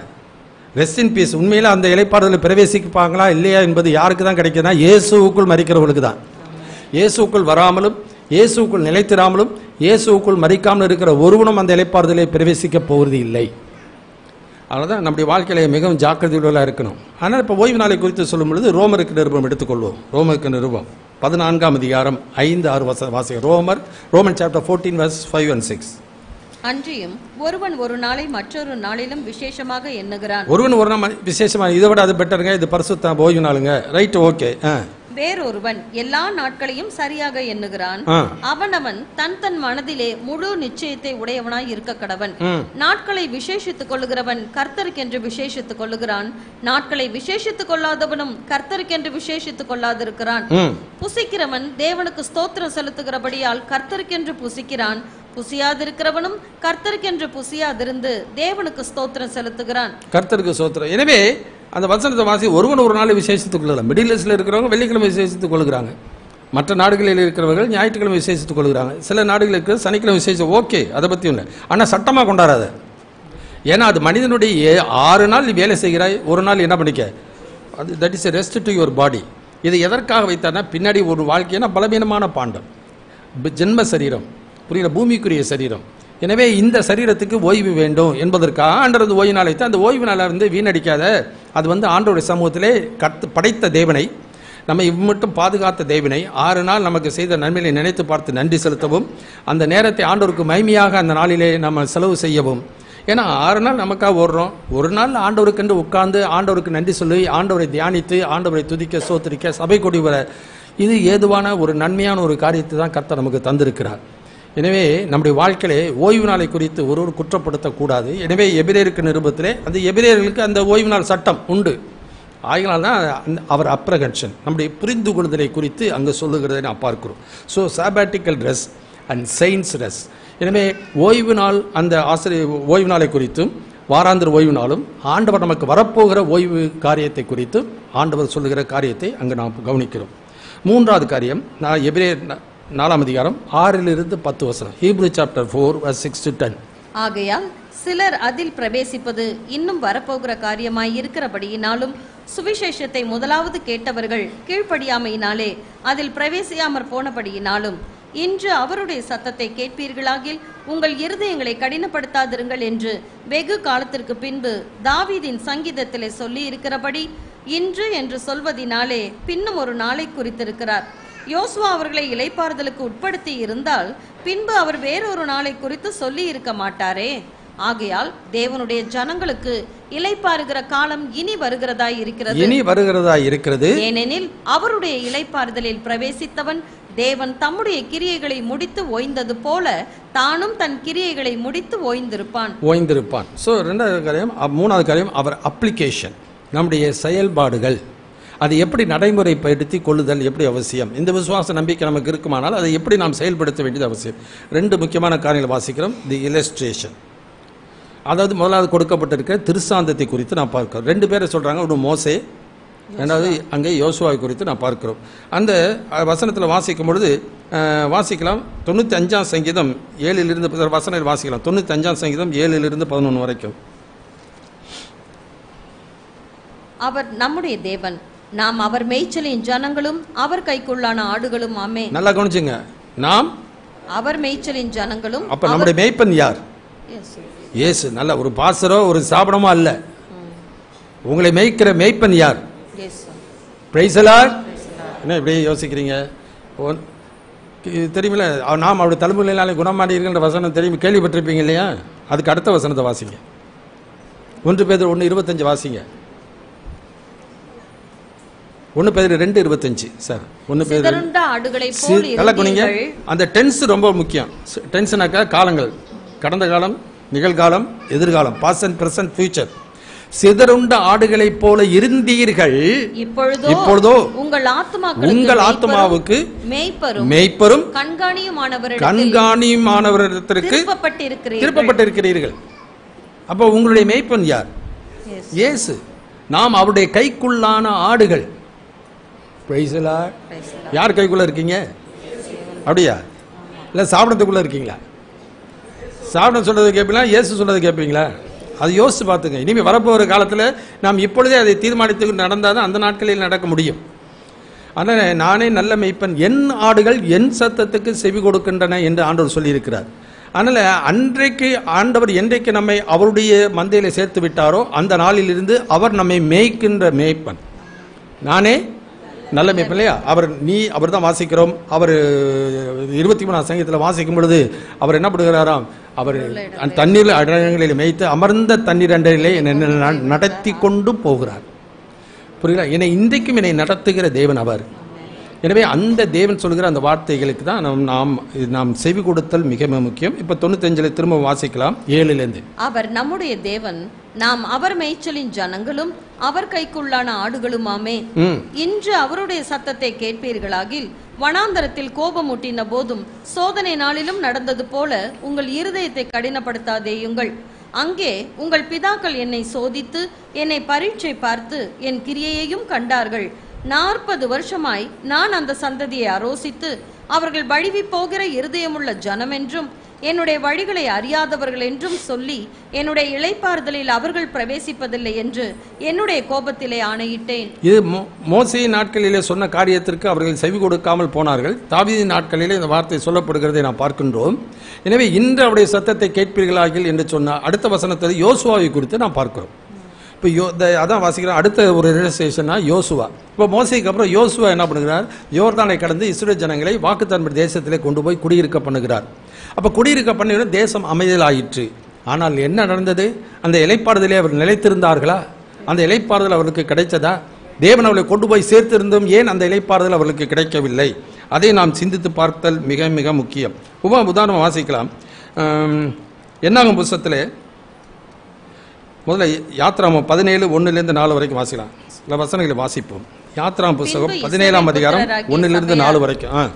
Rest in peace. உண்மையில் அந்த இளைப்பாறுதலில் பிரவேசிப்பாங்களா இல்லையா என்பது யாருக்கு தான் கிடைக்குதுன்னா இயேசுவுக்குள் மரிக்கிறவர்களுக்கு தான். இயேசுக்குள் வராமலும் இயேசுக்குள் நிலைத்திராமலும் இயேசுக்குள் மரிக்காமல் இருக்கிற ஒருவனும் அந்த இளைப்பாறுதலை பிரவேசிக்க போவது இல்லை. அதனால்தான் நம்முடைய வாழ்க்கையில மிகவும் ஜாக்கிரதையுள்ளதாக இருக்கணும். ஆனால் இப்போ ஓய்வு நாளை குறித்து சொல்லும் பொழுது ரோமருக்கு நிருபம் எடுத்துக்கொள்வோம். ரோமருக்கு நிருபம் 14ஆம் அதிகாரம் 5-6 வாசிக்க. Roman chapter 14:5-6. அன்றியும் ஒருவன் ஒரு நாளை மற்றொரு நாளிலும் விசேஷமாக எண்ணுகிறான். ஒருவன் ஒரு நாள் விசேஷமாக, இதை விட அது பெட்டருங்க, இது பரிசுத்த ஓய்வு நாளுங்க, ரைட், ஓகே. வேறொருவன் எல்லா நாட்களையும் சரியாக எண்ணுகிறான். அவனவன் தன் தன் மனதிலே முழு நிச்சயத்தை உடையவனாய் இருக்க கடவன். நாட்களை விசேஷித்துக் கொள்ளுகிறவன் கர்த்தருக்கென்று விசேஷித்துக் கொள்ளுகிறான், நாட்களை விசேஷித்துக் கொள்ளாதவனும் கர்த்தருக்கென்று விசேஷித்துக் கொள்ளாதிருக்கிறான். புசிக்கிறவன் தேவனுக்கு ஸ்தோத்திரம் செலுத்துகிறபடியால் கர்த்தருக்கென்று புசிக்கிறான், புசியாதிருக்கிறவனும் கர்த்தருக்கென்று புசியாதிருந்து தேவனுக்கு ஸ்தோத்திரம் செலுத்துகிறான். கர்த்தருக்கு ஸ்தோத்திரம். எனவே அந்த வசனத்தை வாசி, ஒருவன் ஒரு நாளை விசேஷித்துக் கொள்ளலாம். மிடில் ஈஸ்ட்ல இருக்கிறவங்க வெள்ளிக்கிழமை விசேஷித்துக் கொள்கிறாங்க, மற்ற நாடுகளில் இருக்கிறவர்கள் ஞாயிற்றுக்கிழமை விசேஷித்துக் கொள்கிறாங்க, சில நாடுகளுக்கு சனிக்கிழமை விசேஷம். ஓகே, அதை பற்றி இல்லை. ஆனால் சட்டமாக கொண்டாடாத. ஏன்னா அது மனிதனுடைய 6 நாள் நீ வேலை செய்கிறாய், ஒரு நாள் என்ன பண்ணிக்க, அது that is a rest to your body. இது எதற்காக வைத்தார்னா பின்னாடி ஒரு வாழ்க்கையான பலவீனமான பாண்டம், ஜென்ம சரீரம், புரியுற பூமிக்குரிய சரீரம். எனவே இந்த சரீரத்துக்கு ஓய்வு வேண்டும் என்பதற்காக ஆண்டவர் ஓய்வு நாள் வைத்து, அந்த ஓய்வு நாளை வீணடிக்காத. அது ஆண்டவருடைய சமூகத்திலே படைத்த தேவனை, நம்ம மட்டும் பாதுகாத்த தேவனை 6 நாள் நமக்கு செய்த நன்மையை நினைத்து பார்த்து நன்றி செலுத்தவும், அந்த நேரத்தை ஆண்டவருக்கு மகிமையாக அந்த நாளிலே நம்ம செலவு செய்யவும். ஏன்னா 6 நாள் நமக்காக ஓடுறோம். ஒரு நாள் ஆண்டவருக்கென்று உட்கார்ந்து ஆண்டவருக்கு நன்றி சொல்லி ஆண்டவரை தியானித்து ஆண்டவரை துதிக்க சோத்திரிக்க சபை கொடி வர இது ஏதுவான ஒரு நன்மையான ஒரு காரியத்தை தான் கர்த்தர் நமக்கு தந்திருக்கிறார். எனவே நம்முடைய வாழ்க்கையிலே ஓய்வு நாளை குறித்து ஒருவர் குற்றப்படுத்தக்கூடாது. எனவே எபிரேயருக்கு நிருபத்திலே அந்த எபிரேயர்களுக்கு அந்த ஓய்வு நாள் சட்டம் உண்டு. ஆகினால் தான் அவர் அப்ரகன்ஷன் நம்முடைய புரிந்து கொள்ளுதலை குறித்து அங்கே சொல்லுகிறதை நான் பார்க்கிறோம். So sabbatical dress and science dress. எனவே ஓய்வு நாள் அந்த ஓய்வு நாளை குறித்தும் வாராந்திர ஓய்வு நாளும் ஆண்டவர் நமக்கு வரப்போகிற ஓய்வு காரியத்தை குறித்தும் ஆண்டவர் சொல்லுகிற காரியத்தை அங்கே நாம் கவனிக்கிறோம். 3வது காரியம் நான் எபிரேயர் 4ஆம் அதிகாரம் 6-10 வசனம். Hebrew chapter 4:6-10. ஆகையால் சிலர் அதில் பிரவேசிப்பது இன்னும் வரப்போகிற காரியமாய் இருக்கிறபடியினாலும் சுவிசேஷத்தை முதலாவது கேட்டவர்கள் கீழ்ப்படியாமையினாலே அதில் பிரவேசியாமற் போனபடியினாலும் இன்று அவருடைய சத்தத்தை கேட்பீர்களாகில் உங்கள் இருதயங்களை கடினப்படுத்தாதிருங்கள் என்று வெகு காலத்திற்கு பின்பு தாவீதின் சங்கீதத்திலே சொல்லி இருக்கிறபடி இன்று என்று சொல்வதினாலே பின்னும் ஒரு நாளை குறித்திருக்கிறார். யோசுவா அவர்களை இளைப்பாறுதலுக்கு உட்படுத்தி இருந்தால் பின்பு அவர் வேறொரு நாளை குறித்து சொல்லி இருக்க மாட்டாரே. ஆகையால் தேவனுடைய ஜனங்களுக்கு இளைப்பாறுகிற காலம் இனி வருகிறதாய் இருக்கிறது. ஏனெனில் அவருடைய இளைப்பாறுதலில் பிரவேசித்தவன் தேவன் தம்முடைய கிரியைகளை முடித்து ஓய்ந்தது போல தானும் தன் கிரியைகளை முடித்து ஓய்ந்திருப்பான். சோ 2வது காரியம். 3வது காரியம் அவர் அப்ளிகேஷன். நம்முடைய செயல்பாடுகள் அதை எப்படி நடைமுறைப்படுத்தி கொள்ளுதல் எப்படி அவசியம். இந்த விசுவாச நம்பிக்கை நமக்கு இருக்குமானால் அதை எப்படி நாம் செயல்படுத்த வேண்டியது அவசியம். 2 முக்கியமான காரியங்களை வாசிக்கிறோம். தி இல்லஸ்ட்ரேஷன், அதாவது முதலாவது கொடுக்கப்பட்டிருக்கிற திருசாந்தத்தை குறித்து நான் பார்க்கிறோம். 2 பேரை சொல்றாங்க. ஒன்று மோசே, 2வது அங்கே யோசுவாவை குறித்து நான் பார்க்கிறோம். அந்த வசனத்தில் வாசிக்கும் பொழுது வாசிக்கலாம். 95ஆம் சங்கீதம் 7 வசனம் வாசிக்கலாம். 95ஆம் சங்கீதம் 7-11 வரைக்கும். அவர் நம்முடைய தேவன், நாம் அவர் மேய்ச்சலின் ஜனங்களும் அவர் கைக்குள்ளான ஆடுகளும் ஆமே. நல்லா கவனிச்சுங்க. நாம் அவர் மேய்ச்சலின் ஜனங்களும். அப்ப நம்முடைய மேய்ப்பன் யார்? இயேசு. நல்ல ஒரு பாசரோ ஒரு சாபனமோ அல்ல. உங்களை மேய்க்கிற மேய்ப்பன் யார்? Praise the Lord. என்ன இப்படி யோசிக்கிறீங்க? தெரியுமில்ல, நாம் அவருடைய தலைமுறையினாலே குணமானீர்கள் வசனம் தெரியும், கேள்விப்பட்டிருப்பீங்க இல்லையா? அதுக்கு அடுத்த வசனத்தை வாசிங்க. 1 பேதுரு 1:25 வாசிங்க. 1 பேதுரு 2:25. சார் 1 பேதுரு அந்த டென்ஸ் ரொம்ப முக்கியம். டென்ஸ்னாக்கா காலங்கள், கடந்த காலம், நிகழ்காலம், எதிர்காலம், பாஸ்ட் அண்ட் பிரசன்ட், ஃபியூச்சர். சிதறுண்ட ஆடுகளைப் போல இருந்தீர்கள், இப்பொழுதோ உங்கள் ஆத்துமாவுக்கு மேய்ப்பரும் கண்காணியுமானவரிடத்திற்கு திருப்பப்பட்டிருக்கிறீர்கள். அப்போ உங்களுடைய மேய்ப்பன் யார்? இயேசு. நாம் அவருடைய கைக்குள்ளான ஆடுகள். Praise the Lord. யார் கைக்குள்ள இருக்கீங்க? அப்படியா? இல்ல சாப்பிடத்துக்குள்ள இருக்கீங்களா? சாப்பிட சொல்றது கேட்பீங்களா, இயேசு சொல்றது கேட்பீங்களா? அது யோசிச்சு பார்த்துங்க. இனிமேல் வரப்போகிற காலத்தில் நாம் இப்பொழுதே அதை தீர்மானித்து நடந்தால் தான் அந்த நாட்களில் நடக்க முடியும். ஆனால் நானே நல்ல மேய்ப்பன், என் ஆடுகள் என் சத்தத்துக்கு செவி கொடுக்கின்றன என்று ஆண்டவர் சொல்லியிருக்கிறார். அதனால் அன்றைக்கு ஆண்டவர் என்றைக்கு நம்மை அவருடைய மந்தையில் சேர்த்து விட்டாரோ அந்த நாளிலிருந்து அவர் நம்மை மேய்க்கின்ற மேய்ப்பன். நானே நல்ல மேய்ப்பன் இல்லையா? அவர் தான் வாசிக்கிறோம். அவர் 23ஆம் சங்கீதத்தில் வாசிக்கும் பொழுது அவர் என்ன பண்ணுகிறாராம்? அவர் தண்ணீர் அடங்களில் மேய்த்து அமர்ந்த தண்ணீர் அண்டரிலே என்னை நடத்தி கொண்டு போகிறார். புரியுதா? என்னை இன்றைக்கும் என்னை நடத்துகிற தேவன் அவர். எனவே அந்த தேவன் சொல்கிற அந்த வார்த்தைகளுக்கு தான் நாம் செவி கொடுத்தல் மிக முக்கியம். இப்ப 95 திரும்ப வாசிக்கலாம். 7 அவர் நம்முடைய தேவன், நாம் அவர் மேய்ச்சலின் ஜனங்களும் அவர் கைக்குள்ளான ஆடுகளுமாமே. இன்று அவருடைய சத்தத்தை கேட்பீர்களாகில் வனாந்தரத்தில் கோபமூட்டின போதும் சோதனை நாளிலும் நடந்தது போல உங்கள் இருதயத்தை கடினப்படுத்தாதேயுங்கள். அங்கே உங்கள் பிதாக்கள் என்னை சோதித்து என்னை பரீட்சை பார்த்து என் கிரியையையும் கண்டார்கள். 40 வருஷமாய் நான் அந்த சந்ததியை அரோசித்து அவர்கள் வழிவி போகிற இருதயமுள்ள ஜனம் என்றும் என்னுடைய வழிகளை அறியாதவர்கள் என்றும் சொல்லி என்னுடைய இளைப்பாறுதலில் அவர்கள் பிரவேசிப்பதில்லை என்று என்னுடைய கோபத்திலே ஆணையிட்டேன். இது மோசேயின் நாட்களிலே சொன்ன காரியத்திற்கு அவர்கள் செவி கொடுக்காமல் போனார்கள். தாவீதின் நாட்களிலே இந்த வார்த்தை சொல்லப்படுகிறதை நாம் பார்க்கின்றோம். எனவே இன்று அவருடைய சத்தத்தை கேட்பீர்களாகில் என்று சொன்ன அடுத்த வசனத்தில் யோசுவாவை குறித்து நாம் பார்க்கிறோம். இப்போ அதான் வாசிக்கிறோம். அடுத்த ஒரு ரிலேஷனா யோசுவா. இப்போ மோசேக்கு அப்புறம் யோசுவா என்ன பண்ணுகிறார்? யோர்தானை கடந்து இஸ்ரவேல் ஜனங்களை வாக்குத்தத்தம் தேசத்திலே கொண்டு போய் குடியிருக்க பண்ணுகிறார். அப்போ குடியிருக்க பண்ண தேசம் அமைதலாயிற்று. ஆனால் என்ன நடந்தது? அந்த இளைப்பாறுதலே அவர் நிலைத்திருந்தார்களா? அந்த இளைப்பாறுதல் அவர்களுக்கு கிடைச்சதா? தேவன் அவர்களை கொண்டு போய் சேர்த்திருந்தும் ஏன் அந்த இளைப்பாறுதல் அவர்களுக்கு கிடைக்கவில்லை? அதை நாம் சிந்தித்து பார்த்தல் மிக மிக முக்கியம். உதாரணம் வாசிக்கலாம். என்னாகும் புஸ்தகத்தில் முதல்ல யாத்ராமம் 17:1-4 வரைக்கும் வாசிக்கலாம். சில வசனங்களை வாசிப்போம். யாத்ராமம் புஸ்தகம் 17ஆம் அதிகாரம் 1-4 வரைக்கும்.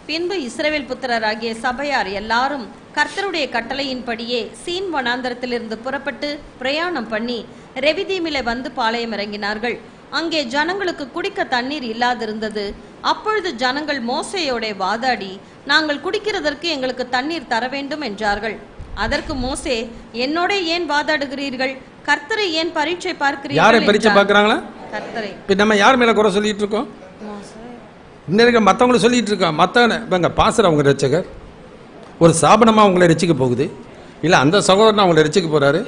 பின்பு இஸ்ரவேல் புத்திரராகிய சபையார் எல்லாரும் கர்த்தருடைய கட்டளையின்படியே சீன் வனாந்தரத்திலிருந்து புறப்பட்டு பிரயாணம் பண்ணி ரெவிதீமிலே வந்து பாளையம் இறங்கினார்கள். அங்கே ஜனங்களுக்கு குடிக்க தண்ணீர் இல்லாதிருந்தது. அப்பொழுது ஜனங்கள் மோசேயோட வாதாடி, நாங்கள் குடிக்கிறதற்கு எங்களுக்கு தண்ணீர் தர வேண்டும் என்றார்கள். அதற்கு மோசே, என்னோட ஏன் வாதாடுகிறீர்கள்? கர்த்தரை ஏன் பரீட்சை பார்க்கிறீர்கள்? யாரை பரீட்சை பார்க்கறாங்களா? கர்த்தரை. இப்ப நம்ம யார் மேல குறை சொல்லிட்டு இருக்கோம்? இன்னைக்கு மற்றவங்களை சொல்லிட்டு இருக்கோம். மற்றவங்க பாசர் அவங்க ரட்சகர், ஒரு சாபனமா அவங்களை ரசிக்க போகுது, இல்ல அந்த சகோதரன் அவங்களை ரசிக்க போறாரு.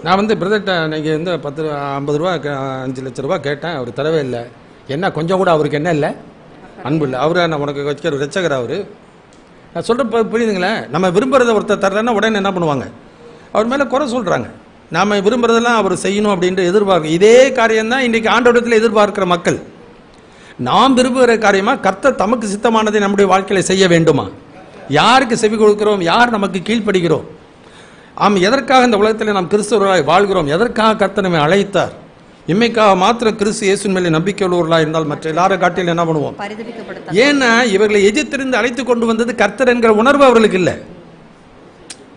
நான் பிரதர்கிட்ட இன்னைக்கு 50 ரூபா 5 லட்ச ரூபா கேட்டேன், அவர் தரவே இல்லை. என்ன கொஞ்சம் கூட அவருக்கு என்ன இல்லை? அன்பு இல்லை. அவரு நான் உனக்கு வச்சுக்கிற ரட்சகர் அவரு. நான் சொல்ற புரியுதுங்களேன்? நம்ம விரும்புறத ஒருத்தர் தரலன்னா உடனே என்ன பண்ணுவாங்க? அவர் மேல குறை சொல்றாங்க. நாம விரும்புறதெல்லாம் அவர் செய்யணும் அப்படின்ட்டு எதிர்பார்க்க. இதே காரியம் தான் இன்றைக்கு ஆண்டவரிடத்தில் எதிர்பார்க்கிற மக்கள். நாம் விரும்புகிற காரியமா கர்த்தர் தமக்கு சித்தமானதை நம்முடைய வாழ்க்கையில செய்ய வேண்டுமா? யாருக்கு செவி கொடுக்கிறோம்? யார் நமக்கு கீழ்ப்படுகிறோம்? எதற்காக இந்த உலகத்தில் நாம் கிறிஸ்தவர்களாய் வாழ்கிறோம்? எதற்காக கர்த்தர் நம்மை அழைத்தார்? இம்மைக்காக மாத்திரம் கிறிஸ்து இயேசுவின் மேலே நம்பிக்கை உள்ளவர்களாக இருந்தால் மற்ற எல்லாரும் காட்டில் என்ன பண்ணுவோம்? ஏன்னா இவர்களை எஜிப்திலிருந்து அழைத்து கொண்டு வந்தது கர்த்தர் என்கிற உணர்வு அவர்களுக்கு இல்லை.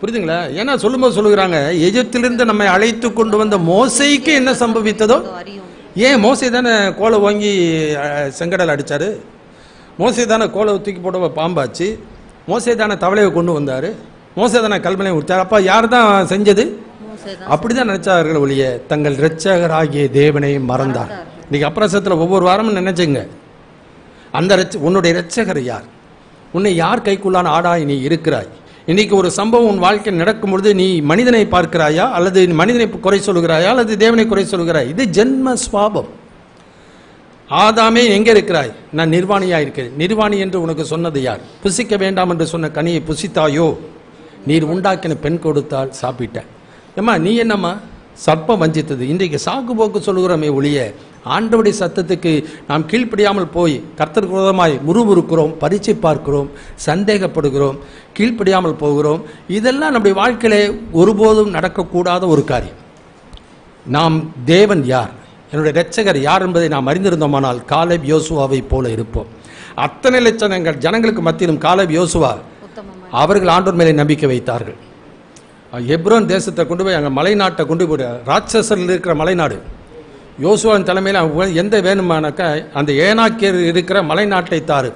புரியுதுங்களா? ஏன்னா சொல்லும்போது சொல்லுகிறாங்க, எஜிப்திலிருந்து நம்மை அழைத்து கொண்டு வந்த மோசேக்கு என்ன சம்பவித்ததோ. ஏன் மோசே தானே கோலை வாங்கி செங்கடல் அடிச்சாரு? மோசே தானே கோலை தூக்கி போட பாம்பாச்சு? மோசே தானே தவளையை கொண்டு வந்தாரு? மோசே தானே கல்மனை விட்டார்? அப்ப யார் தான் செஞ்சது? அப்படிதான் நினைச்சார்கள் ஒழிய தங்கள் இரட்சகராகிய தேவனை மறந்தார். இன்னைக்கு அப்பிரசத்துல ஒவ்வொரு வாரமும் நினைச்சுங்க, அந்த உன்னுடைய இரட்சகர் யார்? உன்னை யார் கைக்குள்ளான ஆடாய் நீ இருக்கிறாய்? இன்னைக்கு ஒரு சம்பவம் உன் வாழ்க்கையில் நடக்கும் பொழுது நீ மனிதனை பார்க்கிறாயா, அல்லது மனிதனை குறை சொல்கிறாயா, அல்லது தேவனை குறை சொல்கிறாய்? இது ஜென்ம சுவாபம். ஆதாமே எங்கே இருக்கிறாய்? நான் நிர்வாணியா இருக்கிறேன். நிர்வாணி என்று உனக்கு சொன்னது யார்? புசிக்க வேண்டாம் என்று சொன்ன கனியை புசித்தாயோ? நீர் உண்டாக்கின பெண் கொடுத்தால் சாப்பிட்ட. ஏம்மா நீ என்னம்மா? சர்ப்பம் வஞ்சித்தது. இன்றைக்கு சாக்கு போக்கு சொல்லுகிறோமே ஒழிய ஆண்டவருடைய சத்தத்துக்கு நாம் கீழ்ப்படியாமல் போய் கர்த்தர் விரோதமாய் முறுமுறுக்கிறோம், பரீட்சை பார்க்கிறோம், சந்தேகப்படுகிறோம், கீழ்ப்படியாமல் போகிறோம். இதெல்லாம் நம்முடைய வாழ்க்கையிலே ஒருபோதும் நடக்கக்கூடாத ஒரு காரியம். நாம் தேவன் யார், என்னுடைய இரட்சகர் யார் என்பதை நாம் அறிந்திருந்தோமானால் காலேப் யோசுவாவை போல இருப்போம். அத்தனை லட்சம் ஜனங்களுக்கு மத்தியிலும் காலேப் யோசுவா அவர்கள் ஆண்டவர் மேலே நம்பிக்கை வைத்தார்கள். எப்ரோன் தேசத்தை கொண்டு போய் அங்கே மலைநாட்டை கொண்டு போய், ராட்சசர்கள் இருக்கிற மலைநாடு, யோசுவாவின் தலைமையில் எந்த வேணுமானாக்கா அந்த ஏனாக்கியர் இருக்கிற மலைநாட்டை தாரு.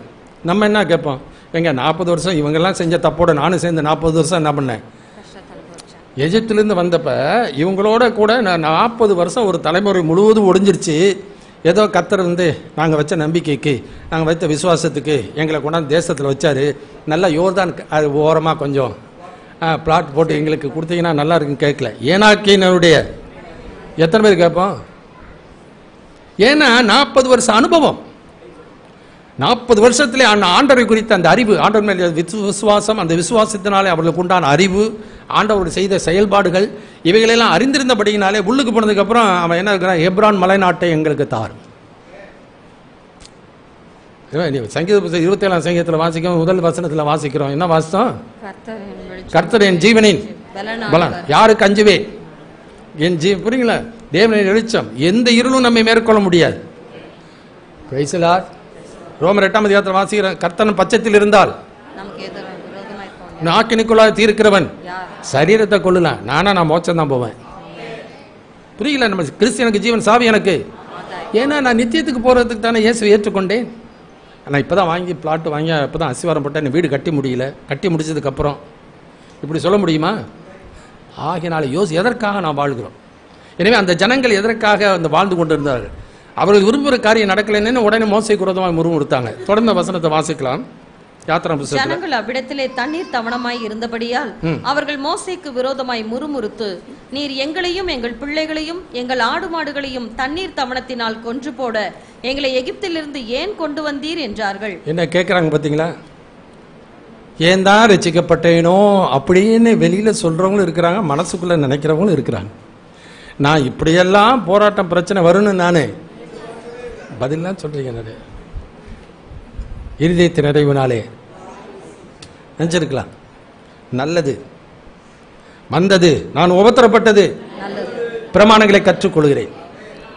நம்ம என்ன கேட்போம்? எங்க 40 வருஷம் இவங்கெல்லாம் செஞ்ச தப்போட நானும் சேர்ந்து 40 வருஷம் என்ன பண்ணேன்? எஜிப்திலிருந்து வந்தப்ப இவங்களோட கூட நான் 40 வருஷம் ஒரு தலைமுறை முழுவதும் ஒடிஞ்சிருச்சு. ஏதோ கர்த்தர் நாங்கள் வச்ச நம்பிக்கைக்கு, நாங்கள் வைத்த விசுவாசத்துக்கு எங்களை கொண்டாந்து தேசத்தில் வச்சாரு. நல்லா யோர்தான் அது ஓரமாக கொஞ்சம் பிளாட் போட்டு எங்களுக்கு கொடுத்தீங்கன்னா நல்லா இருக்குன்னு கேட்கல. ஏனாக்கினுடைய எத்தனை பேர் கேட்போம்? ஏன்னா 40 வருஷம் அனுபவம். 40 வருஷத்திலே ஆண்டவரை குறித்த அந்த அறிவு, ஆண்டவர் மேலே விசுவாசம், அந்த விசுவாசத்தினாலே அவர்களுக்கு உண்டான அறிவு, ஆண்டவர் செய்த செயல்பாடுகள், இவைகளெல்லாம் அறிந்திருந்தபடியினாலே உள்ளுக்கு போனதுக்கு அப்புறம் அவன் என்ன இருக்கிறான்? எப்ரான் மலைநாட்டை எங்களுக்கு தார். சங்கீத 27ஆம் சங்கீதத்தில் வாசிக்கும் முதல் வசனத்தில் வாசிக்கிறோம். என்ன வாசித்தோம்? கர்த்தர் என் ஜீவனின் பலன், யாருக்கு அஞ்சுவேன்? என் புரியுங்களா? தேவனின் வெளிச்சம், எந்த இருளும் நம்மை மேற்கொள்ள முடியாது. ரோமர் 8ஆம் அதிகாரத்தில் வாசிக்கிறோம், கர்த்தன் பட்சத்தில் இருந்தால் நாக்கினுக்குள்ளாக தீர்க்கிறவன் சரீரத்தை கொள்ளலாம். நான் மோட்சம் தான் போவேன். புரியல? நம்ம கிறிஸ்து ஜீவன் சாவி எனக்கு. ஏன்னா நான் நித்தியத்துக்கு போறதுக்கு தானே இயேசுவை ஏற்றுக்கொண்டேன். நான் இப்பதான் வாங்கி பிளாட் வாங்கி இப்பதான் அசிவாரம் போட்டேன், வீடு கட்டி முடியல. கட்டி முடிச்சதுக்கு அப்புறம் இப்படி சொல்ல முடியுமா? ஆகினால எதற்காக நாம் வாழ்கிறோம்? எனவே அந்த ஜனங்கள் எதற்காக அந்த வாழ்ந்து கொண்டிருந்தார்கள்? அவர்கள் விரும்புகிற காரியம் நடக்கலைன்னு உடனே மோசேக்கு விரோதமாக முறுமுறுத்தாங்க. தொடர்ந்த வசனத்தை வாசிக்கலாம். ஜனங்கள் அவ்விடத்திலே தண்ணீர் தவணமாய் இருந்தபடியால் அவர்கள் மோசேக்கு விரோதமாய் முறுமுறுத்து, நீர் எங்களையும் எங்கள் பிள்ளைகளையும் எங்கள் ஆடு மாடுகளையும் தண்ணீர் தவணத்தினால் கொன்று போட எங்களை எகிப்திலிருந்து ஏன் கொண்டு வந்தீர் என்றார்கள். என்ன கேட்கிறாங்க பாத்தீங்களா? ஏன் தான் ரசிக்கப்பட்டேனோ அப்படின்னு வெளியில சொல்றவங்களும் இருக்கிறாங்க, மனசுக்குள்ள நினைக்கிறவங்களும் இருக்கிறாங்க. நான் இப்படியெல்லாம் போராட்டம் பிரச்சனை வரும்னு நானே பதிலாம் சொல்றீங்க. நிறைய இருதயத்தின் நிறைவினாலே நினைச்சிருக்கலாம். நல்லது வந்தது, நான் உபத்திரப்பட்டது, பிரமாணங்களை கற்றுக்கொள்கிறேன்.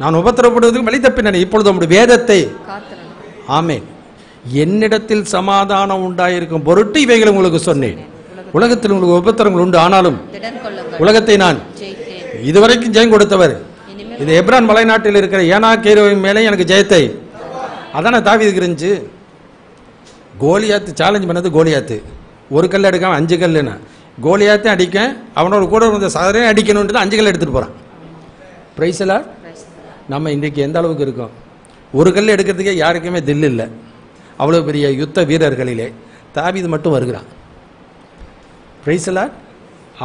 நான் உபத்திரப்படுவதற்கு வழி தப்பினேன். இப்பொழுது உங்களுடைய வேதத்தை ஆமென் என்னிடத்தில் சமாதானம் உண்டாயிருக்கும் பொருட்டு இவைகளை உங்களுக்கு சொன்னேன். உலகத்தில் உங்களுக்கு உபத்திரங்கள் உண்டு, ஆனாலும் உலகத்தை நான் இதுவரைக்கும் ஜெயம் கொடுத்தவர். இது எப்ரான் மலைநாட்டில் இருக்கிற ஏனா கேருவின் மேலே எனக்கு ஜெயத்தை. அதான தாவீதுக்கு இருந்துச்சு. கோலியாத்து சேலஞ்ச் பண்ணது கோலியாத்து. ஒரு கல் எடுக்காம 5 கல்லுன்னு கோலியாத்தே அடிக்க, அவனோட கூட இருந்த சாதனையும் அடிக்கணுன்றது 5 கல் எடுத்துட்டு போறான். பிரைஸ்லா. நம்ம இன்றைக்கு எந்த அளவுக்கு இருக்கோம்? ஒரு கல் எடுக்கிறதுக்கே யாருக்குமே தில் இல்லை. அவ்வளோ பெரிய யுத்த வீரர்களிலே தாவீது மட்டும் வருகிறான். பிரைஸ்லா.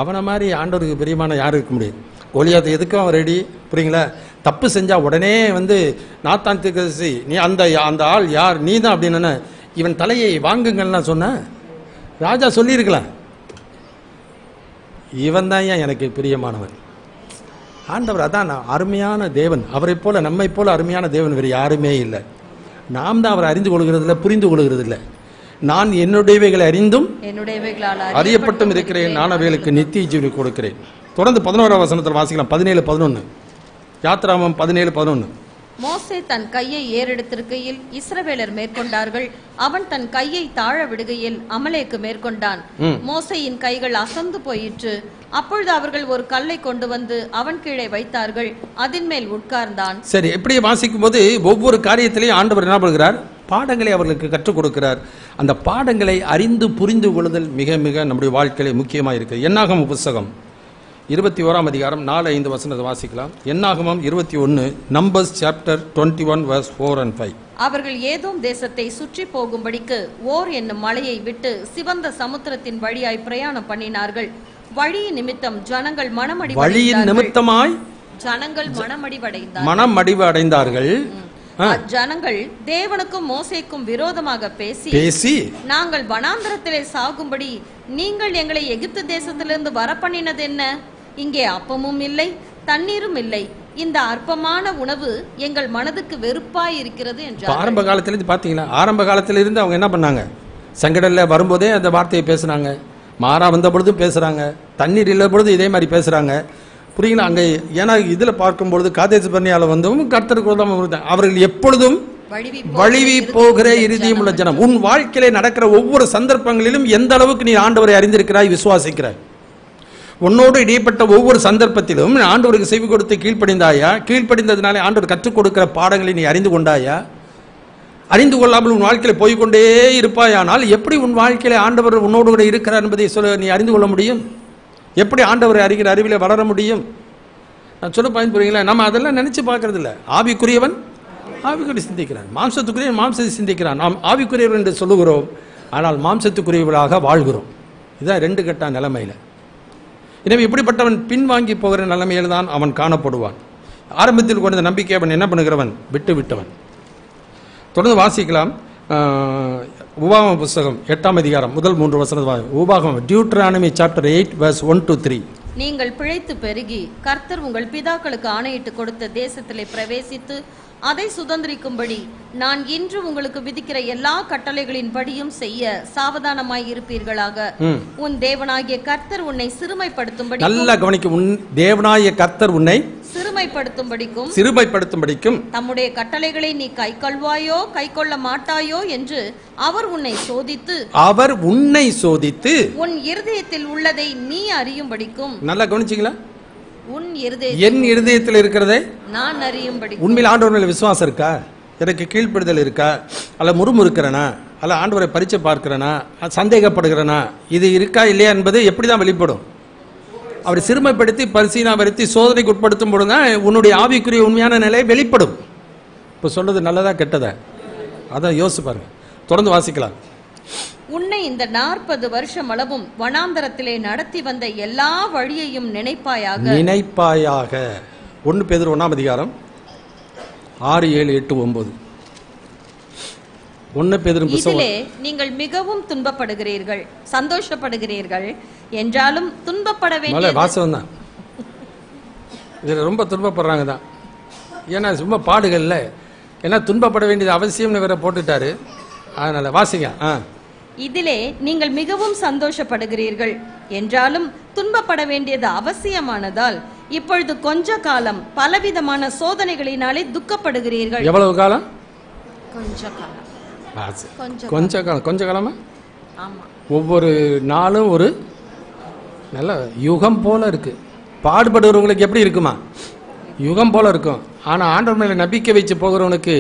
அவனை மாதிரி ஆண்டவருக்கு பிரியமான யாரும் இருக்க முடியாது. கோலியாத்தை எதுக்கும் அவன் ரெடி. புரியுங்களா? தப்பு செஞ்சா உடனே நாத்தான் தீர்க்கதரிசி, நீ அந்த ஆள் யார், நீ தான் அப்படின்னு இவன் தலையை வாங்குங்கள்லாம் சொன்ன ராஜா சொல்லியிருக்கலாம். இவன் தான் ஏன் எனக்கு பிரியமானவன். ஆண்டவர் அதான் அருமையான தேவன். அவரை போல நம்மை போல அருமையான தேவன் வேறு யாருமே இல்லை. நாம் தான் அவரை அறிந்து கொள்கிறதில்லை, புரிந்து கொள்கிறதில்லை. நான் என்னுடையவைகளை அறிந்தும் அறியப்பட்டும் இருக்கிறேன், நான் அவைகளுக்கு நித்திய ஜீவனை கொடுக்கிறேன். தொடர்ந்து 11ஆம் வசனத்தில் வாசிக்கலாம். 17:11 யாத்ராகமம் 17:11. மோசே தன் கையை ஏறெடுத்திருக்கையில் இஸ்ரவேலர் மேற்கொண்டார்கள். அவன் தன் கையை தாழ விடுகையில் அமலேக்கு மேற்கொண்டான். மோசேயின் கைகள் அசந்து போயிற்று. அப்பொழுது அவர்கள் ஒரு கல்லை கொண்டு வந்து அவன் கீழே வைத்தார்கள். அதன் மேல் உட்கார்ந்தான். சரி, எப்படி வாசிக்கும் போது ஒவ்வொரு காரியத்திலையும் ஆண்டவர் என்ன பண்ணுகிறார்? பாடங்களை அவர்களுக்கு கற்றுக் கொடுக்கிறார். அந்த பாடங்களை அறிந்து புரிந்து கொள்ளுதல் மிக மிக நம்முடைய வாழ்க்கையில முக்கியமாக இருக்கு. என்னாகமம் புஸ்தகம் 21ஆம் அதிகாரம் 4-5 வசனத்தை வாசிக்கலாம். என்னாகமம் 21, நம்பர்ஸ் சாப்டர் 21 verse 4 and 5. அவர்கள் ஏதோம் தேசத்தை சுற்றி போகும்படிக்கு ஓர் என்னும் மலையை விட்டு சிவந்த சமுத்திரத்தின் வழியாய் பிரயாணம் பண்ணினார்கள். வழியின் நிமித்தம் ஜனங்கள் மனமடிவு அடைந்தார்கள். ஜனங்கள் தேவனுக்கும் மோசேக்கும் விரோதமாக பேசி நாங்கள் வனாந்தரத்திலே சாகும்படி நீங்கள் எங்களை எகிப்து தேசத்திலிருந்து வரப்பண்ணினது என்ன? இங்கே அப்பமும் இல்லை தண்ணீரும் இல்லை. இந்த அற்பமான உணவு எங்கள் மனதுக்கு வெறுப்பாய் இருக்கிறது என்றார். ஆரம்ப காலத்திலிருந்து பாத்தீங்களா? ஆரம்ப காலத்திலிருந்து அவங்க என்ன பண்ணாங்க? சங்கடல்ல வரும்போதே அந்த வார்த்தையை பேசுனாங்க. மாறா வந்த பொழுதும் பேசுறாங்க. தண்ணீர் இல்ல பொழுது இதே மாதிரி பேசுறாங்க. புரியுங்களா? அங்கே ஏன்னா இதுல பார்க்கும்பொழுது காதேஸ் பர்னியால வந்தவங்க கர்த்தருக்கு அவர்கள் எப்பொழுதும் வழிவி போகிற இறுதியும் உள்ள ஜனம். உன் வாழ்க்கையில நடக்கிற ஒவ்வொரு சந்தர்ப்பங்களிலும் எந்த அளவுக்கு நீ ஆண்டவரை அறிந்திருக்கிறாய், விசுவாசிக்கிறாய். உன்னோடு இடைப்பட்ட ஒவ்வொரு சந்தர்ப்பத்திலும் ஆண்டவருக்கு செவி கொடுத்து கீழ்ப்படிந்தாயா? கீழ்ப்படிந்ததுனாலே ஆண்டவர் கற்றுக் கொடுக்கிற பாடங்களை நீ அறிந்து கொண்டாயா? அறிந்து கொள்ளாமல் உன் வாழ்க்கையில போய்கொண்டே இருப்பாயானால் எப்படி உன் வாழ்க்கையில ஆண்டவர் உன்னோடு கூட இருக்கிறார் என்பதை நீ அறிந்து கொள்ள முடியும்? எப்படி ஆண்டவரை அறிகிற அறிவிலே வளர முடியும்? நான் சொல்ல பயன் புரியுங்களா? நம்ம அதெல்லாம் நினைச்சு பார்க்கறது இல்லை. ஆவிக்குரியவன் ஆவிக்குரிய சிந்திக்கிறான், மாம்சத்துக்குரியவன் மாம்சத்தை சிந்திக்கிறான். நாம் ஆவிக்குரியவன் என்று சொல்லுகிறோம், ஆனால் மாம்சத்துக்குரியவர்களாக வாழ்கிறோம். இதுதான் 2 கட்ட நிலைமையில. எனவே இப்படிப்பட்டவன் பின்வாங்கி போகிற நிலைமையில் தான் அவன் காணப்படுவான். ஆரம்பத்தில் கொண்ட நம்பிக்கை அவன் என்ன பண்ணுகிறவன்? விட்டு விட்டவன். தொடர்ந்து வாசிக்கலாம். உபாகம புஸ்தகம் 8ஆம் அதிகாரம் முதல் 3 வசனம். உபாகமம் டியூட்டரானமி சாப்டர் 8 verse 1 to 3. நீங்கள் பிழைத்து பெருகி கர்த்தர் உங்கள் பிதாக்களுக்கு ஆணையிட்டு கொடுத்த தேசத்திலே பிரவேசித்து அதை சுதந்திரிக்கும்படி நான் இன்று உங்களுக்கு விதிக்கிற எல்லா கட்டளைகளின் படியும் செய்ய சாவதானமாய் இருப்பீர்களாக. உன் தேவனாகிய கர்த்தர் உன்னை சிறுமைப்படுத்தும்படி, நல்லா கவனிக்க, உன் தேவனாகிய கர்த்தர் உன்னை சிறுமைப்படுத்தும்படிக்கும் தம்முடைய கட்டளைகளை நீ கை கொள்வாயோ கை கொள்ள மாட்டாயோ என்று அவர் உன்னை சோதித்து உன் இருதயத்தில் உள்ளதை நீ அறியும்படிக்கும். நல்லா கவனிச்சீங்களா? என் இருதயத்தில் இருக்கிறதை நான் அறியும்படி. உண்மையில் ஆண்டவர் மேல விசுவாசம் இருக்கா? எனக்கு கீழ்ப்படுதல் இருக்கா? அல்ல முறுமுறுக்கிறனா? அல்ல ஆண்டவரை பரிச்சை பார்க்கிறனா? சந்தேகப்படுகிறனா? இது இருக்கா இல்லையா என்பது எப்படிதான் வெளிப்படும்? அவரை சிறுமைப்படுத்தி பரிசீலனைப்படுத்தி சோதனைக்கு உட்படுத்தும் பொழுதுதான் உன்னுடைய ஆவிக்குரிய உண்மையான நிலை வெளிப்படும். இப்போ சொல்றது நல்லதா கெட்டதா? அதான் யோசிச்சு பாருங்க. தொடர்ந்து வாசிக்கலாம். உன்னை இந்த 40 வருஷம் அளவும் வனாந்தரத்திலே நடத்தி வந்த எல்லா வழியையும் நினைப்பாயாக. 1 பேதுரு 1ஆம் அதிகாரம் 6, 7, 8, 9. 1 பேதுரு புத்தகம் இதிலே நீங்கள் மிகவும் துன்பப்படுகிறீர்கள், சந்தோஷப்படுகிறீர்கள். என்றாலும் துன்பப்பட வேண்டிய வாசகம் தான். இதில் ரொம்ப துன்பப்படுறாங்க தான். ஏன்னா சும்மா பாடுகள்ல, ஏன்னா துன்பப்பட வேண்டியது அவசியம்னு வேற போட்டுட்டாரு. அதனால வாசிங்க. இதிலே நீங்கள் மிகவும் சந்தோஷப்படுகிறீர்கள், என்றாலும் துன்பப்பட வேண்டியது அவசியமானதால் இப்பொழுது கொஞ்ச காலம் பலவிதமான சோதனைகளினாலே துக்கப்படுகிறீர்கள். எவ்வளவு காலம்? கொஞ்ச காலம். கொஞ்ச காலமா? ஆமா. ஒவ்வொரு நாளும் ஒரு நல்ல யுகம் போல இருக்கு. பாடுபடுறவங்களுக்கு எப்படி இருக்குமா? யுகம் போல இருக்கும். ஆனா ஆண்டவர் மேல நம்பிக்கை வச்சு போகிறவனுக்கு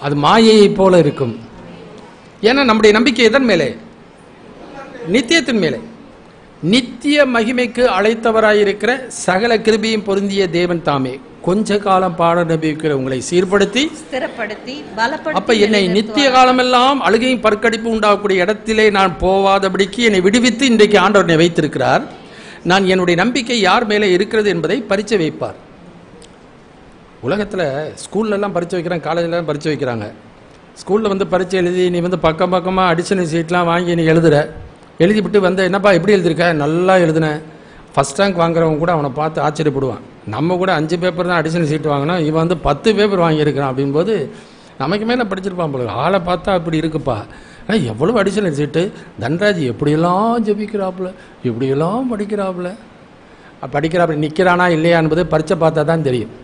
அது மாயையை போல இருக்கும். ஏன்னா நம்முடைய நம்பிக்கை எதன் மேலே? நித்தியத்தின் மேலே. நித்திய மகிமைக்கு அழைத்தவராயிருக்கிற சகல கிருபையும் பொருந்திய தேவன் தாமே கொஞ்ச காலம் பாட நம்பிக்கிற உங்களை சீர்படுத்தி ஸ்திரப்படுத்தி பலப்படுத்தி, அப்ப என்னை நித்திய காலமெல்லாம் அழுகையும் பற்கடிப்பு உண்டாகக்கூடிய இடத்திலே நான் போவாதபடிக்கு என்னை விடுவித்து இன்றைக்கு ஆண்டவர் என்னை வைத்திருக்கிறார். நான் என்னுடைய நம்பிக்கை யார் மேலே இருக்கிறது என்பதை பரீட்சை வைப்பார். உலகத்தில் ஸ்கூல்லலாம் பரீட்சை வைக்கிறாங்க, காலேஜில் பரீட்சை வைக்கிறாங்க. ஸ்கூலில் வந்து பரீட்சை எழுதி நீ வந்து பக்கம் பக்கமாக அடிஷனல் சீட்லாம் வாங்கி நீ எழுதிவிட்டு வந்து என்னப்பா எப்படி எழுதிருக்க? நல்லா எழுதுனேன். ஃபஸ்ட் ரேங்க் வாங்குறவங்க கூட அவனை பார்த்து ஆச்சரியப்படுவான். நம்ம கூட 5 பேப்பர் தான் அடிஷனல் சீட்டு வாங்கினா, இவன் வந்து 10 பேப்பர் வாங்கியிருக்கிறான் அப்படின்போது நமக்கு மேலே படிச்சிருப்பான் போல. ஆளை பார்த்தா அப்படி இருக்குப்பா. ஆனால் எவ்வளோ அடிஷனல் சீட்டு. தன்ராஜ் எப்படியெல்லாம் ஜெபிக்கிறாப்புல, எப்படியெல்லாம் படிக்கிறாப்புல நிற்கிறானா இல்லையா என்பது பரீட்சை பார்த்தா தான் தெரியும்.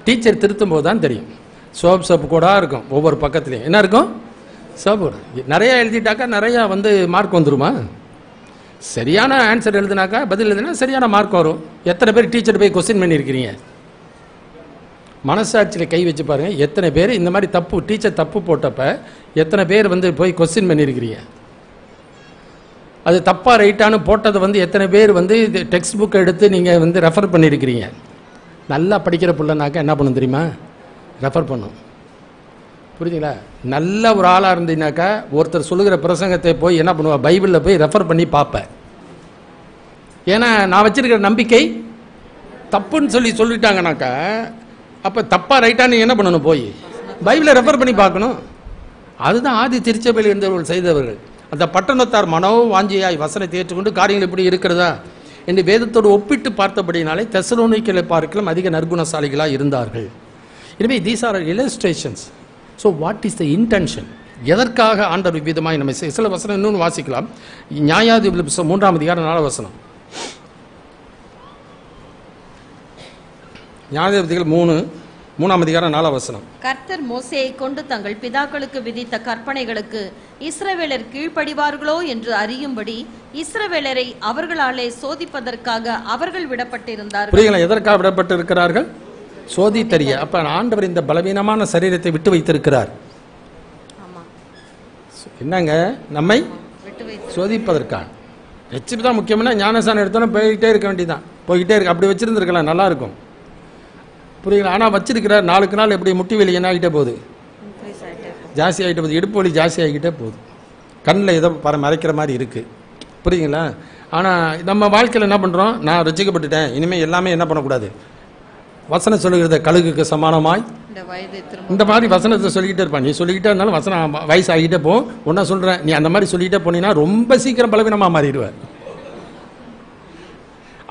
டீச்சர் திருத்தும் போது தான் தெரியும். சோப்பு கூட இருக்கும் ஒவ்வொரு பக்கத்துலையும். என்ன இருக்கும்? சோப்பு. நிறையா எழுதிட்டாக்கா நிறையா வந்து மார்க் வந்துருமா? சரியான ஆன்சர் எழுதுனாக்கா, பதில் எழுதுனா சரியான மார்க் வரும். எத்தனை பேர் டீச்சர் போய் கொஸ்டின் பண்ணியிருக்கிறீங்க? மனசாட்சியில் கை வச்சு பாருங்க. எத்தனை பேர் இந்த மாதிரி தப்பு, டீச்சர் தப்பு போட்டப்ப எத்தனை பேர் வந்து போய் கொஸ்டின் பண்ணியிருக்கிறீங்க? அது தப்பா ரைட்டானு போட்டதை வந்து எத்தனை பேர் வந்து டெக்ஸ்ட் புக் எடுத்து நீங்கள் வந்து ரெஃபர் பண்ணியிருக்கிறீங்க? நல்லா படிக்கிற பிள்ளைனாக்கா என்ன பண்ணும் தெரியுமா? ரெஃபர் பண்ணும். புரியுதுங்களா? நல்ல ஒரு ஆளாக இருந்தீங்கன்னாக்கா ஒருத்தர் சொல்லுகிற பிரசங்கத்தை போய் என்ன பண்ணுவா? பைபிளில் போய் ரெஃபர் பண்ணி பார்ப்பேன். ஏன்னா நான் வச்சிருக்கிற நம்பிக்கை தப்புன்னு சொல்லிட்டாங்கனாக்கா, அப்போ தப்பா ரைட்டான்னு என்ன பண்ணணும்? போய் பைபிளை ரெஃபர் பண்ணி பார்க்கணும். அதுதான் ஆதி திருச்சபையில் இருந்தவர்கள் செய்தவர்கள். அந்த பட்டணத்தார் மனோவும் வாஞ்சியாய் வசனத்தை ஏற்றுக்கொண்டு காரியங்கள் இப்படி இருக்கிறதா என்று வேதத்தோடு ஒப்பிட்டு பார்த்தபடினாலே தெசலோனிக்கேயை பார்க்கலாம் அதிக நற்குணசாலிகளாக இருந்தார்கள். எனவே these are illustrations. So what is the intention? எதற்காக ஆண்டவர் விதமாய் நம்ம சில வசனம் இன்னொன்று வாசிக்கலாம். நியாயாதிபதி புத்தகம் 3ஆம் அதிகாரம் 4ஆம் வசனம். நியாயாதிபதிகள் 3ஆம் அதிகாரம் 4ஆம் வசனம். கர்த்தர் மோசேயை கொண்டு தங்கள் பிதாக்களுக்கு விதித்த கற்பனைகளுக்கு இஸ்ரவேலர் கீழ்ப்படிவார்களோ என்று அறியும்படி இஸ்ரவேலரை அவர்களாலே சோதிப்பதற்காக அவர்கள் விடப்பட்டிருந்தார்கள். புரியுங்களா? எதற்காக விடப்பட்டிருக்கிறார்கள்? சோதித்தறிய. அப்ப ஆண்டவர் இந்த பலவீனமான சரீரத்தை விட்டு வைத்திருக்கிறார். என்னங்க? நம்மை சோதிப்பதற்காக. எச்சிப்பு தான் முக்கியம்னா ஞானசானம் எடுத்தோன்னா போய்கிட்டே இருக்க வேண்டியதான். போய்கிட்டே இருக்கு. அப்படி வச்சிருந்துருக்கலாம், நல்லா இருக்கும். புரியுங்களா? ஆனால் வச்சிருக்கிறார். நாளுக்கு நாள் எப்படி முட்டி வலி என்ன ஆகிட்டே போகுது? ஜாஸ்தி ஆகிட்டே போகுது. இடுப்பு வலி ஜாஸ்தி ஆகிக்கிட்டே போகுது. கண்ணில் ஏதோ மறைக்கிற மாதிரி இருக்கு. புரியுங்களா? ஆனால் நம்ம வாழ்க்கையில் என்ன பண்ணுறோம்? நான் ரசிக்கப்பட்டுட்டேன், இனிமேல் எல்லாமே என்ன பண்ணக்கூடாது? வசனம் சொல்லுகிறத கழுகுக்கு சமானமாய் இந்த மாதிரி வசனத்தை சொல்லிக்கிட்டே இருப்பான். நீ சொல்லிக்கிட்டே இருந்தாலும் வசனம் வயசு ஆகிட்டே போ. ஒன்றா சொல்கிறேன், நீ அந்த மாதிரி சொல்லிக்கிட்டே போனீங்கன்னா ரொம்ப சீக்கிரம் பலவீனமாக மாறிடுவேன்.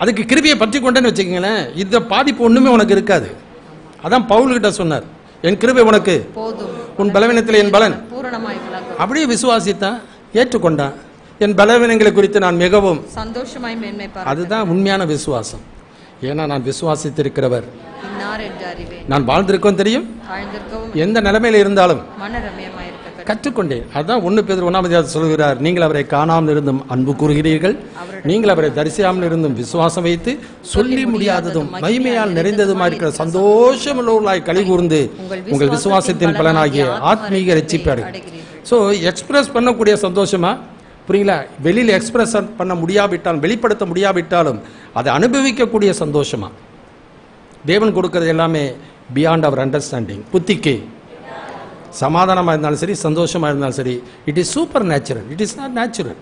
அதுக்கு கிருபையை பற்றி கொண்டேன்னு வச்சுக்கங்களேன், இந்த பாதிப்பு ஒன்றுமே உனக்கு இருக்காது. அதான் பவுல்கிட்ட சொன்னார், என் கிருபை உனக்கு உன் பலவீனத்தில் என் பலன். அப்படியே விசுவாசித்தான், ஏற்றுக்கொண்டான். என் பலவீனங்களை குறித்து நான் மிகவும் சந்தோஷமாய் மேன்மைப்பார். அதுதான் உண்மையான விசுவாசம். ஏன்னா நான் விசுவாசித்திருக்கிறவர், நான் வாழ்ந்திருக்கவும் தெரியும், எந்த நிலைமையில இருந்தாலும் கற்றுக்கொண்டேன். அதுதான் 1 பேதுரு 1ஆம் அதிகாரத்தில் சொல்கிறார், நீங்கள் அவரை காணாமல் இருந்தும் அன்பு கூறுகிறீர்கள், நீங்கள் அவரை தரிசியாமல் இருந்தும் விசுவாசம் வைத்து சொல்லி முடியாததும் மகிமையால் நிறைந்ததுமா இருக்கிற சந்தோஷம் உள்ளவர்களாய் களி கூர்ந்து உங்கள் விசுவாசத்தின் பலனாகிய ஆத்மீக ரட்சிப்பாடு. ஸோ எக்ஸ்பிரஸ் பண்ணக்கூடிய சந்தோஷமா? புரியுங்களா? வெளியில் எக்ஸ்பிரஸ் பண்ண முடியாவிட்டாலும், வெளிப்படுத்த முடியாவிட்டாலும் அதை அனுபவிக்கக்கூடிய சந்தோஷமா? தேவன் கொடுக்கறது எல்லாமே பியாண்ட் அவர் அண்டர்ஸ்டாண்டிங். புத்திக்கு சமாதானமாக இருந்தாலும் சரி, சந்தோஷமாக இருந்தாலும் சரி, it is super natural, it is not natural.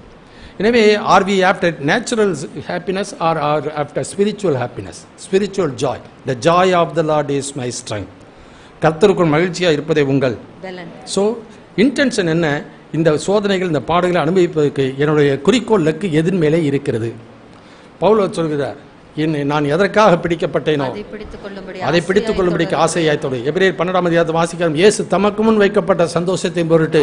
எனவே are we after natural happiness or are after spiritual happiness, spiritual joy? The joy of the lord is my strength. கர்த்தருக்குள் மகிழ்ச்சியாக இருப்பதே உங்கள். ஸோ இன்டென்ஷன் என்ன? இந்த சோதனைகள், இந்த பாடுகளை அனுபவிப்பதற்கு என்னுடைய குறிக்கோள் லக்கு எதின் மேலே இருக்கிறது. பவுல் சொல்கிறார், நான் எதற்காக பிடிக்கப்பட்டேனோ அதை பிடித்துக் கொள்ளும்படிக்கு ஆசையாய்த்தோடு. எபிரேயர் 12ஆம் அதிகாரத்தை வாசிக்கிறோம். இயேசு தமக்கு முன் வைக்கப்பட்ட சந்தோஷத்தை பொருட்டு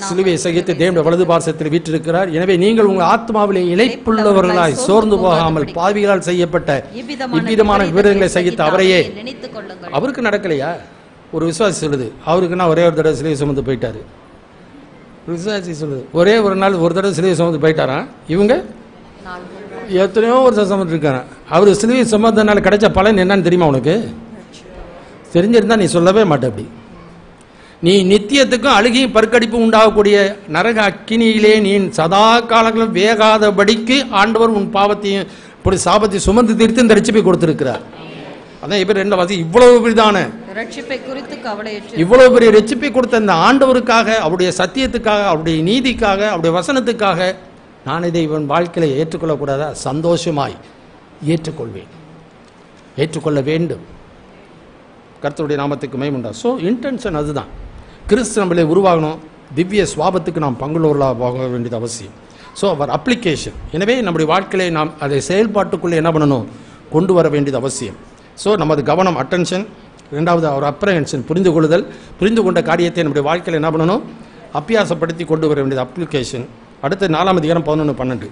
சிலுவையை சகித்து தேவனுடைய வலது பார்சத்தில் வீற்றிருக்கிறார். எனவே நீங்கள் உங்கள் ஆத்மாவிலே இளைப்புள்ளவர்களாய் சோர்ந்து போகாமல் பாவிகளால் செய்யப்பட்ட இவ்விதமான விவரங்களை சகித்து அவரையே. அவருக்கு நடக்கலையா? ஒரு விசுவாசி சொல்லுது, அவருக்குன்னா ஒரே ஒரு தடவை சிலுவை சுமந்து போயிட்டாரு. விசுவாசி சொல்லுது, ஒரே ஒரு நாள் ஒரு தடவை சிலுவை சுமந்து போயிட்டாராம். இவங்க எத்தனையோ வருஷம் சுமந்து இருக்காரு. அவர் சிலுவை சுமந்தனால கிடைச்ச பலன் என்னன்னு தெரியுமா உனக்கு? தெரிஞ்சிருந்தா நீ சொல்லவே மாட்ட. அப்படி நீ நித்தியத்துக்கும் அழுகையும் பற்கடிப்பும் உண்டாகக்கூடிய நரக அக்கினியிலே நீ சதா காலங்களும் வேகாதபடிக்கு ஆண்டவர் உன் பாவத்தையும் இப்படி சாபத்தை சுமந்து தீர்த்து இந்த ரட்சிப்பை கொடுத்திருக்கிறார். அதான் இப்ப ரெண்டு வாசி இவ்வளவு பெரிதான ரட்சிப்பை குறித்து கவலையற்று இவ்வளவு பெரிய ரட்சிப்பை கொடுத்த இந்த ஆண்டவருக்காக, அவருடைய சத்தியத்துக்காக, அவருடைய நீதிக்காக, அவருடைய வசனத்துக்காக நான் இதை இவன் வாழ்க்கையில ஏற்றுக்கொள்ளக்கூடாதா? சந்தோஷமாய் ஏற்றுக்கொள்வேன், ஏற்றுக்கொள்ள வேண்டும். கர்த்தருடைய நாமத்துக்கு மகிமை உண்டா. ஸோ இன்டென்ஷன் அதுதான். கிறிஸ்து நம்மளை உருவாகணும், திவ்ய சுவாபத்துக்கு நாம் பங்குள்ளவர்களாக போக வேண்டியது அவசியம். ஸோ அவர் அப்ளிகேஷன். எனவே நம்முடைய வாழ்க்கையை நாம் அதை செயல்பாட்டுக்குள்ளே என்ன பண்ணணும்? கொண்டு வர வேண்டியது அவசியம். ஸோ நமது கவனம் அட்டென்ஷன். ரெண்டாவது அவர் அப்ரஹென்ஷன், புரிந்து கொள்ளுதல். புரிந்து கொண்ட காரியத்தை நம்முடைய வாழ்க்கையில் என்ன பண்ணணும்? அபியாசப்படுத்தி கொண்டு வர வேண்டியது அப்ளிகேஷன். அடுத்து 4ஆம் அதிகாரம் 11-12.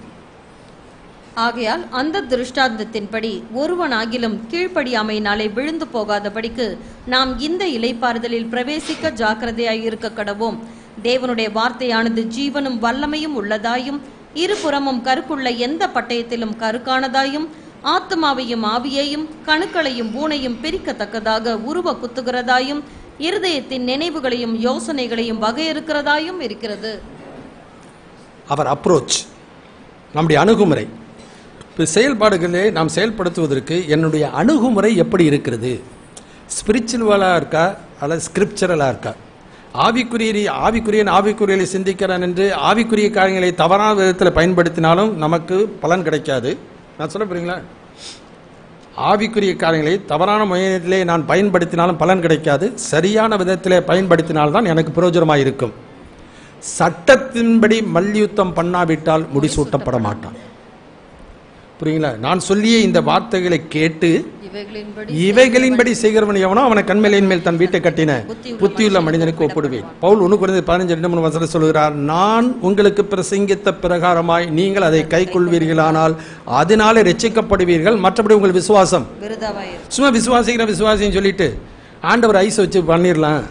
ஆகையால் அந்த திருஷ்டாந்தத்தின்படி ஒருவனாகிலும் கீழ்ப்படியாமையினாலே விழுந்து போகாதபடிக்கு நாம் இந்த இளைப்பாறுதலில் பிரவேசிக்க ஜாக்கிரதையாய் இருக்க கடவோம். தேவனுடைய வார்த்தையானது ஜீவனும் வல்லமையும் உள்ளதாயும் இருபுறமும் கருக்குள்ள எந்த பட்டயத்திலும் கருக்கானதாயும் ஆத்மாவையும் ஆவியையும் கணுக்களையும் ஊனையும் பிரிக்கத்தக்கதாக உருவ குத்துகிறதாயும் இருதயத்தின் நினைவுகளையும் யோசனைகளையும் வகையறுக்கிறதாயும் இருக்கிறது. அவர் அப்ரோச், நம்முடைய அணுகுமுறை. செயல்பாடுகளே நாம் செயல்படுத்துவதற்கு என்னுடைய அணுகுமுறை எப்படி இருக்கிறது? ஸ்பிரிச்சுவலாக இருக்கா அல்லது ஸ்கிரிப்சரலாக இருக்கா? ஆவிக்குரியனை சிந்திக்கிறான் என்று ஆவிக்குரிய காரியங்களை தவறான விதத்தில் பயன்படுத்தினாலும் நமக்கு பலன் கிடைக்காது. நான் சொல்ல போறீங்களா? ஆவிக்குரிய காரியங்களை தவறான முறையிலே நான் பயன்படுத்தினாலும் பலன் கிடைக்காது. சரியான விதத்திலே பயன்படுத்தினால்தான் எனக்கு பிரயோஜனமாக இருக்கும். சட்டத்தின்படி மல்யுத்தம் பண்ணாவிட்டால் முடிசூட்டப்பட மாட்டான். புரியுங்களா? நான் சொல்லிய இந்த வார்த்தைகளை கேட்டு இவைகளின்படி செய்கிறவன் எவனோ அவனை கண்மலையின் மேல் தன் வீட்டை கட்டின புத்தியுள்ள மனிதனுக்கு ஒப்பிடுவேன். பவுல் 1:15 சொல்கிறார், நான் உங்களுக்கு பிரசங்கித்த பிரகாரமாய் நீங்கள் அதை கை கொள்வீர்களானால் அதனாலே ரட்சிக்கப்படுவீர்கள். மற்றபடி உங்கள் விசுவாசம் சும்மா விசுவாசின்னு சொல்லிட்டு ஆண்டவர் ஐஸ் வச்சு பண்ணிடலாம்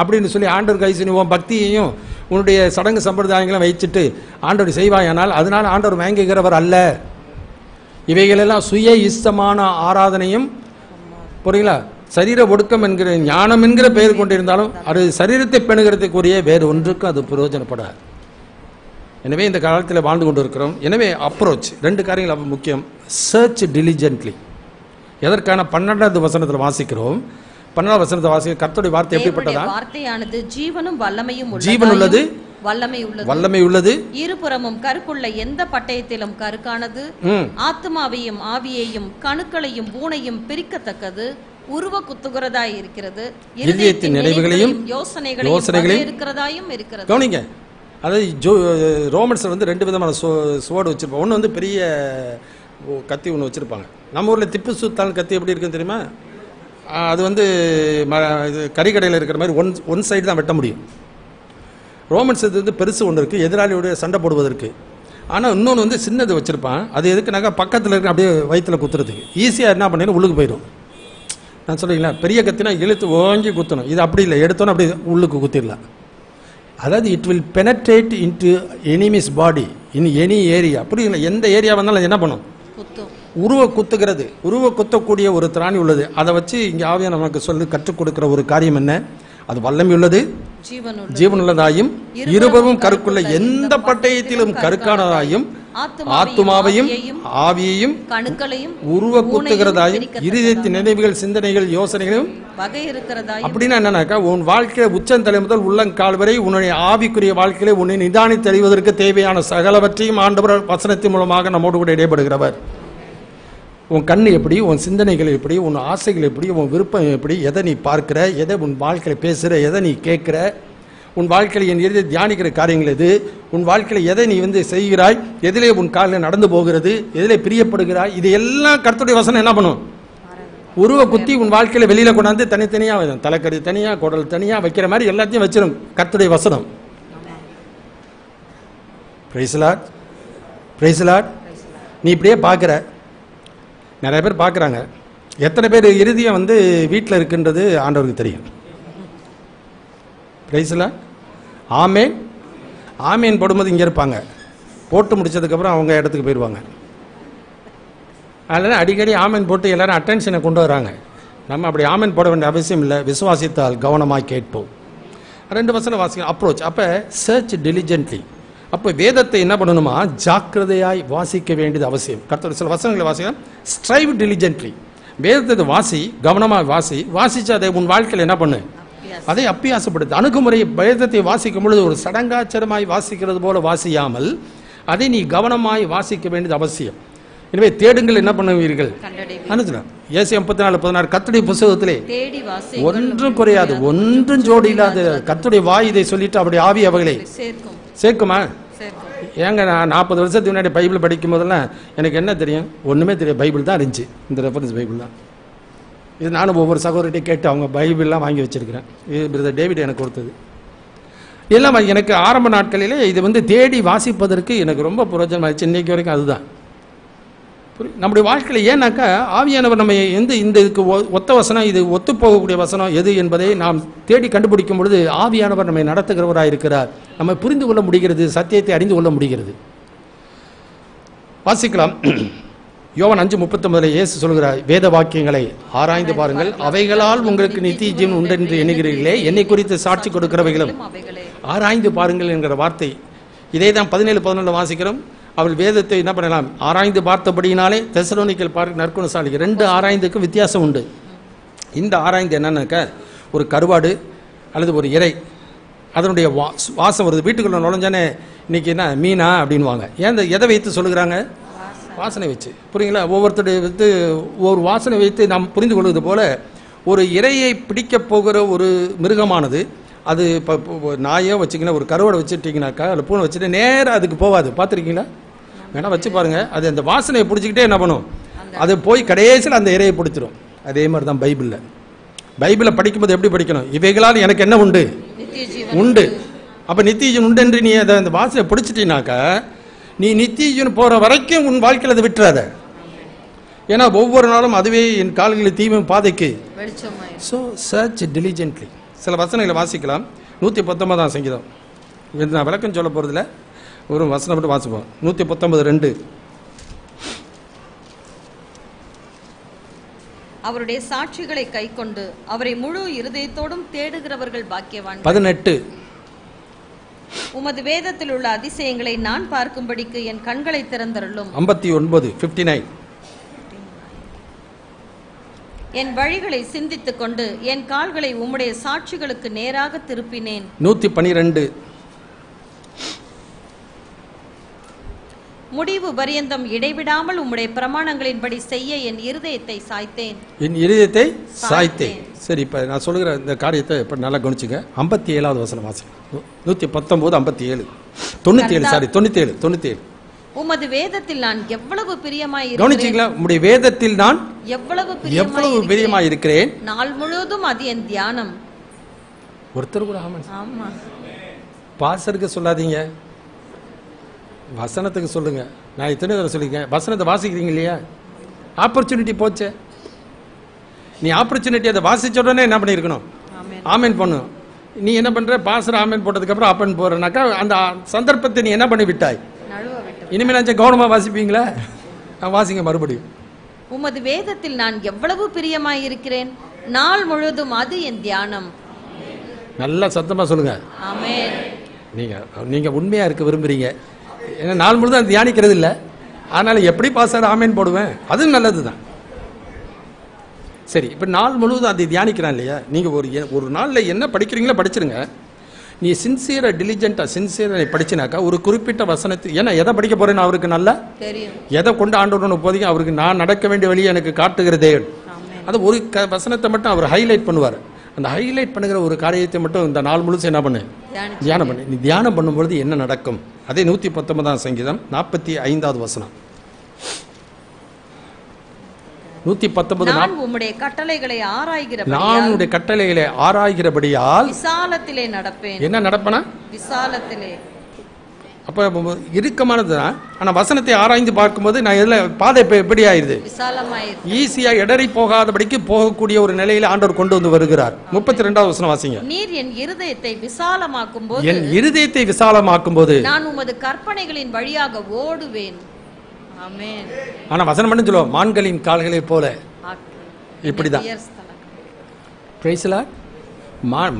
அப்படின்னு சொல்லி ஆண்டவருக்கு ஐஸ் உன் பக்தியையும் உன்னுடைய சடங்கு சம்பிரதாயங்களும் வைச்சுட்டு ஆண்டவர் செய்வாயானால் அதனால் ஆண்டவர் வாங்குகிறவர் அல்ல. இவைகளெல்லாம் சுய இஷ்டமான ஆராதனையும், புரியுங்களா, சரீர ஒடுக்கம் என்கிற ஞானம் என்கிற பெயர் கொண்டிருந்தாலும் அது சரீரத்தை பெணுகிறதுக்குரிய வேறு ஒன்றுக்கும் அது பிரயோஜனப்படாது. எனவே இந்த காலத்தில் வாழ்ந்து கொண்டு இருக்கிறோம். எனவே அப்ரோச் 2 காரியங்கள் முக்கியம். சர்ச் டிலிஜென்ட்லி. எதற்கான 12வது வசனத்தில் வாசிக்கிறோம். 12வது வசனத்தை வாசிக்க கர்த்தருடைய வார்த்தை எப்படிப்பட்டதா? வார்த்தையானது ஜீவனும் வல்லமையும் ஜீவன் உள்ளது, வல்லமை உள்ளது, இருபுறமும் கருக்குள்ள எந்த பட்டயத்திலும் கருக்கானது, ஆத்மாவையும் ஆவியையும் கணுக்களையும் ஊனையும் பிரிக்கத்தக்கது, உருவ குத்துகிறதாய் இருக்கிறது, இருதயத்தின் நினைவுகளையும் யோசனைகளையும் இருக்கிறதாயும் இருக்கிறது. கவனிங்க, அதாவது ரோமன்ஸ்ல 2 விதமான சுவடு வச்சிருப்பாங்க. ஒன்று பெரிய கத்தி ஒன்று வச்சிருப்பாங்க. நம்ம ஊர்ல திப்பு சுல்தான் கத்தி எப்படி இருக்குன்னு தெரியுமா? அது கறிக்கடையில் இருக்கிற மாதிரி ஒன் சைடு தான் வெட்ட முடியும். ரோமன்ஸ் பெருசு ஒன்று இருக்குது, எதிராளியோட சண்டை போடுவதற்கு. ஆனால் இன்னொன்று சின்னது வச்சுருப்பான். அது எதுக்குனாக்கா பக்கத்தில் இருக்க அப்படியே வயிற்றில் குத்துறதுக்கு ஈஸியாக என்ன பண்ணினா உள்ளுக்கு போயிடும். நான் சொல்லுவீங்களா, பெரிய கத்தினா இழுத்து ஓங்கி குத்தணும். இது அப்படி இல்லை, எடுத்தோன்னே அப்படியே உள்ளுக்கு குத்திடலாம். அதாவது it will penetrate into enemies body in any area. புரியுங்களா? எந்த ஏரியா வந்தாலும் அது என்ன பண்ணும்? உருவ குத்துகிறது. உருவ குத்தக்கூடிய ஒரு திராணி உள்ளது. அதை வச்சு இங்கே ஆவியா நமக்கு சொல்லி கற்றுக் கொடுக்கிற ஒரு காரியம் என்ன? அது வல்லமை உள்ளது, ஜீவனுள்ளதாயும் இருபுறமும் கருக்குள்ள எந்த பட்டயத்திலும் கருக்கானதாயும் ஆத்மாவையும் ஆவியையும் கணுக்களையும் உருவ குத்துகிறதாயும் இருதயத்தின் நினைவுகள் சிந்தனைகள் யோசனைகளும் அப்படின்னா என்னன்னாக்கா உன் வாழ்க்கையில உச்சந்தலை முதல் உள்ளங்கால் வரை உன்னுடைய ஆவிக்குரிய வாழ்க்கையில உன்னை நிதானித்து அறிவதற்கு தேவையான சகலவற்றையும் ஆண்டவர் வசனத்தின் மூலமாக நம்மோடு கூட இடைபடுகிறவர். உன் கண்ணு எப்படி, உன் சிந்தனைகள் எப்படி, உன் ஆசைகள் எப்படி, உன் விருப்பம் எப்படி, எதை நீ பார்க்கிற, எதை உன் வாழ்க்கையில் பேசுகிற, எதை நீ கேட்குற, உன் வாழ்க்கையில் என் இறுதி தியானிக்கிற காரியங்கள் எது, உன் வாழ்க்கையில் எதை நீ செய்கிறாய், எதிலே உன் காலில் நடந்து போகிறது, எதிலே பிரியப்படுகிறாய், இது எல்லாம் கர்த்தருடைய வசனம் என்ன பண்ணும்? உருவ குத்தி உன் வாழ்க்கையில வெளியில கொண்டாந்து தனித்தனியா தலைக்கறி தனியா குடல் தனியா வைக்கிற மாதிரி எல்லாத்தையும் வச்சிடும் கர்த்தருடைய வசனம். Praise Lord, praise Lord. நீ இப்படியே பார்க்குற, நிறைய பேர் பார்க்குறாங்க. எத்தனை பேர் இறுதியம் வீட்டில் இருக்குன்றது ஆண்டவருக்கு தெரியும். Price Lord. ஆமேன் ஆமேன் போடும்போது இங்கே இருப்பாங்க, போட்டு முடிச்சதுக்கப்புறம் அவங்க இடத்துக்கு போயிடுவாங்க. அதனால் அடிக்கடி ஆமேன் போட்டு எல்லாரும் அட்டென்ஷனை கொண்டு வராங்க. நம்ம அப்படி ஆமேன் போட வேண்டிய அவசியம் இல்லை. விசுவாசித்தால் கவனமாக கேட்போம். 2 வசனம் வாசிக்கணும். அப்ரோச். அப்போ சர்ச் டிலிஜென்ட்லி. அப்போ வேதத்தை என்ன பண்ணணுமா? ஜாக்கிரதையாய் வாசிக்க வேண்டியது அவசியம். கர்த்தர் சில வசனங்களை வாசிக்கலாம். ஸ்ட்ரைவ் டிலிஜென்ட்லி. வேதத்தை வாசி, கவனமாக வாசிச்சு அதை உன் வாழ்க்கையில் என்ன பண்ணு? அதை அப்பியாசப்படுத்து. அணுகுமுறை வேதத்தை வாசிக்கும் பொழுது ஒரு சடங்காச்சரமாய் வாசிக்கிறது போல வாசியாமல் அதை நீ கவனமாய் வாசிக்க வேண்டியது அவசியம். எனவே தேடுங்கள், என்ன பண்ணுவீர்கள்? ஏசாயா 34:16 கர்த்தருடைய புத்தகத்திலே ஒன்றும் குறையாது, ஒன்றும் ஜோடி இல்லாத கர்த்தருடைய வாய் இதை சொல்லிட்டு அப்படி ஆவி அவர்களை சேர்க்குமா? ஏங்க நான் 40 வருஷத்துக்கு முன்னாடி பைபிள் படிக்கும் போதெல்லாம் எனக்கு என்ன தெரியும்? ஒன்றுமே தெரியும். பைபிள் தான் இருந்துச்சு, இந்த ரெஃபரன்ஸ் பைபிள் தான். இது நானும் ஒவ்வொரு சகோதரிட்டையும் கேட்டு அவங்க பைபிள்லாம் வாங்கி வச்சிருக்கிறேன். இது பிரதர் டேவிட் எனக்கு கொடுத்தது. எல்லாம் எனக்கு ஆரம்ப நாட்களிலே இது தேடி வாசிப்பதற்கு எனக்கு ரொம்ப பிரயோஜனமாகிடுச்சு. இன்னைக்கு வரைக்கும் அதுதான் நம்முடைய வாழ்க்கையில். ஏன்னாக்கா ஆவியானவர் நம்ம இந்த இதுக்கு ஒத்த வசனம், இது ஒத்து போகக்கூடிய வசனம் எது என்பதை நாம் தேடி கண்டுபிடிக்கும் பொழுது ஆவியானவர் நம்மை நடத்துகிறவராக இருக்கிறார். நம்ம புரிந்து கொள்ள முடிகிறது, சத்தியத்தை அறிந்து கொள்ள முடிகிறது. வாசிக்கலாம். யோவான் 5:39 இயேசு சொல்கிறார், வேத வாக்கியங்களை ஆராய்ந்து பாருங்கள், அவைகளால் உங்களுக்கு நித்திய ஜீவன் உண்டு என்று எண்ணுகிறீர்களே, என்னை குறித்து சாட்சி கொடுக்கிறவைகளும் ஆராய்ந்து பாருங்கள் என்கிற வார்த்தை. இதே தான் 17:11 வாசிக்கிறோம். அவள் வேதத்தை என்ன பண்ணலாம்? ஆராய்ந்து பார்த்தபடினாலே தெசலோனிக்கேயர் பார்க்க நற்குணசாலி. 2 ஆராய்ந்துக்கும் வித்தியாசம் உண்டு. இந்த ஆராய்ந்து என்னன்னாக்க, ஒரு கருவாடு அல்லது ஒரு இறை, அதனுடைய வாசம் வருது. வீட்டுக்குள்ள நுழைஞ்சானே இன்னைக்கு என்ன மீனா அப்படின்வாங்க. ஏன் எதை வைத்து சொல்லுகிறாங்க? வாசனை வச்சு. புரியுங்களா? ஒவ்வொருத்தருடைய ஒரு வாசனை வைத்து நாம் புரிந்து கொள்வது போல ஒரு இறையை பிடிக்க போகிற ஒரு மிருகமானது, அது இப்போ நாயோ வச்சிங்கன்னா, ஒரு கருவாடை வச்சுட்டிங்கனாக்கா, அதில் பூனை வச்சுட்டு நேராக அதுக்கு போகாது. பார்த்துருக்கீங்களா? வேணா வச்சு பாருங்க. அது அந்த வாசனையை பிடிச்சிக்கிட்டே என்ன பண்ணும்? அது போய் கடைசியில் அந்த இறையை பிடிச்சிரும். அதே மாதிரி தான் பைபிளை படிக்கும்போது எப்படி படிக்கணும்? இவைகளால் எனக்கு என்ன உண்டு? உண்டு. அப்போ நித்திய ஜீவன் உண்டு என்று நீ அதை அந்த வாசனை பிடிச்சிட்டீங்கனாக்கா, நீ நித்திய ஜீவன் போகிற வரைக்கும் உன் வாழ்க்கையில் அதை விட்டுறாத. ஏன்னா ஒவ்வொரு நாளும் அதுவே என் கால்களில் தீமை பாதைக்கு. So search diligently. சில வசனங்களை வாசிக்கலாம். 119 சங்கீதம். இது நான் விளக்கம் சொல்ல போகிறதில்ல, ஒரு வசனம் மட்டும் வாசிப்போம். 119:2. அவருடைய சாட்சிகளை கைக்கொண்டு அவரை முழு இருதயத்தோடும் தேடுகிறவர்கள் பாக்கியவான்கள். 18. உமது வேதத்தில் உள்ள அதிசயங்களை நான் பார்க்கும்படிக்கு என் கண்களை திறந்தருளும். 59:59. என் வழிகளை சிந்தித்துக் கொண்டு என் கால்களை உம்முடைய சாட்சிகளுக்கு நேராக திருப்பினேன். 112. முடிவு பரியந்தம் இடைவிடாமல் உம்முடைய பிரமாணங்களின்படி செய்ய என் இருதயத்தை சாய்த்தேன். என் இருதயத்தை சாய்த்தேன். சரி, இப்போ நான் சொல்லுகிற இந்த காரியத்தை இப்போ நல்லா கவனிச்சுங்க. 57வது வசனம் வாசிங்க. 119:57. 97. உமது வேதத்தில் நான் எவ்வளவு பிரியமாய் கவனிச்சீங்களா? உம்முடைய வேதத்தில் நான் எவ்வளவு பிரியமாய் இருக்கிறேன். நாள் முழுவதும் அது என் தியானம். ஒருத்தர் கூட ஆமா பாசருக்கு சொல்லாதீங்க, வசனத்துக்கு சொல்லுங்க. நான் இத்தனை தடவை சொல்லியிருக்கேன். வசனத்தை வாசிக்கிறீங்க இல்லையா? ஆப்பர்ச்சுனிட்டி போச்சு. நீ ஆப்பர்ச்சுனிட்டி அதை வாசிச்ச உடனே என்ன பண்ணியிருக்கணும்? ஆமேன் பண்ணும். நீ என்ன பண்ற? பாசர் ஆமேன் போட்டதுக்கப்புறம் ஆப்பன் போறனாக்கா அந்த சந்தர்ப்பத்தை நீ என்ன பண்ணி விட்டாய்? இனிமேல் கவனமா வாசிப்பீங்களா? வாசிங்க மறுபடியும். உமது வேதத்தில் நான் எவ்வளவு பிரியமாய் இருக்கிறேன், நாள் முழுவதும் அது என் தியானம். நல்லா சத்தமா சொல்லுங்க. ஆமென். நீங்க உண்மையா இருக்க விரும்புறீங்க. ஏன்னா நாள் முழுதும் தியானிக்கிறது இல்லை. அதனால எப்படி பாஸ்டர் ஆமேன் போடுவேன்? அது நல்லது தான். சரி, இப்போ நாள் முழுவதும் அதை தியானிக்கிறான் இல்லையா? நீங்கள் ஒரு நாளில் என்ன படிக்கிறீங்களோ படிச்சிருங்க. நீ சின்சியராக சின்சியராக படிச்சினாக்கா ஒரு குறிப்பிட்ட வசனத்தை, ஏன்னா எதை படிக்க போறேன்னு அவருக்கு நல்லா தெரியும். எதை கொண்டு ஆண்டவன் போதிக்கும் அவருக்கு நான் நடக்க வேண்டிய வழியை எனக்கு காட்டுகிறதே. அது ஒரு வசனத்தை மட்டும் அவர் ஹைலைட் பண்ணுவார். அந்த ஹைலைட் பண்ணுகிற ஒரு காரியத்தை மட்டும் இந்த நாள் முழுசு என்ன பண்ணு, தியானம் பண்ணு. நீ தியானம் பண்ணும்பொழுது என்ன நடக்கும்? அதே 119ஆம் சங்கீதம் 45வது வசனம். 119. நான் உம்முடைய கட்டளைகளை ஆராய்கிறபடியால் விசாலத்திலே நடப்பேன். என்ன நடப்பனா? விசாலத்திலே. அப்ப இறுக்கமானது தான். ஆனா வசனத்தை ஆராய்ந்து பார்க்கும்போது நான் இதுல பாதை எப்படி ஆயிருது? விசாலமாயிருது. ஈஸியா இடறி போகாதபடிக்கு போகக்கூடிய ஒரு நிலையில ஆண்டவர் கொண்டு வந்து வருகிறார். 32வது வசனம் வாசிங்க. நீர் என் இருதயத்தை விசாலமாக்கும்போது, என் இருதயத்தை விசாலமாக்கும்போது நான் உமது கற்பனைகளின் வழியாக ஓடுவேன். ஆமென். ஆனா வசனம் மட்டும் சொல்லுவோம், மான்களின் கால்களை போல. இப்படிதான் பிரைஸ் தி லார்ட்.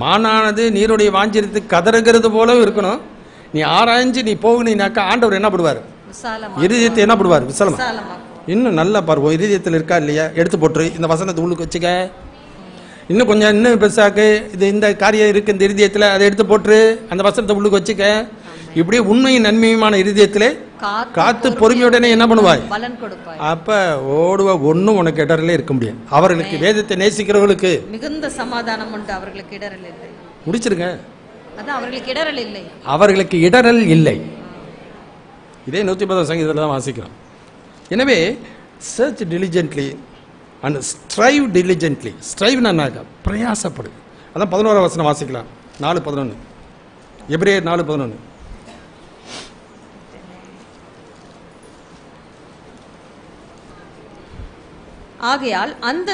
மானானது நீருடைய வாஞ்சிரத்து கதறுகிறது போல இருக்கணும். நீ ஆராய்ஞ்சு நீ போகணும்னாக்கா ஆண்டவர் என்ன பண்ணுவார்? இருதயத்தை என்ன பண்ணுவார்? விசாலமா. இன்னும் நல்லா பாருவோம், இருதயத்தில் இருக்கா இல்லையா எடுத்து போட்டுரு. இந்த வசனத்தை உள்ளுக்கு வச்சுக்க. இன்னும் கொஞ்சம் இன்னும் பெருசாக்கு, இது இந்த காரியம் இருக்கு இந்த இருதயத்தில், அதை எடுத்து போட்டுரு. அந்த வசனத்தை உள்ளுக்கு வச்சுக்க. இப்படியே உண்மையும் நன்மையுமான இருதயத்திலே காத்து பொறுமையுடனே என்ன பண்ணுவாய்? அப்ப ஓடுவ ஒன்னும் உனக்கு இடரிலே இருக்க முடியாது. அவர்களுக்கு வேதத்தை நேசிக்கிறவர்களுக்கு மிகுந்த சமாதானம் உண்டு, அவர்களுக்கு இடரல் இல்லை. முடிச்சிருங்க. அவர்களுக்கு இடரல் இல்லை. அவர்களுக்கு இடரல் இல்லை. இதே 110 சங்கீதத்தில் தான் வாசிக்கிறோம். எனவே search diligently and strive diligently. ஸ்ட்ரைவ்னாக்க பிரயாசப்படு. அதான் 11ஆம் வசனம் வாசிக்கலாம். 4:11. எபிரேயர் 4:11. ஆகையால் அந்த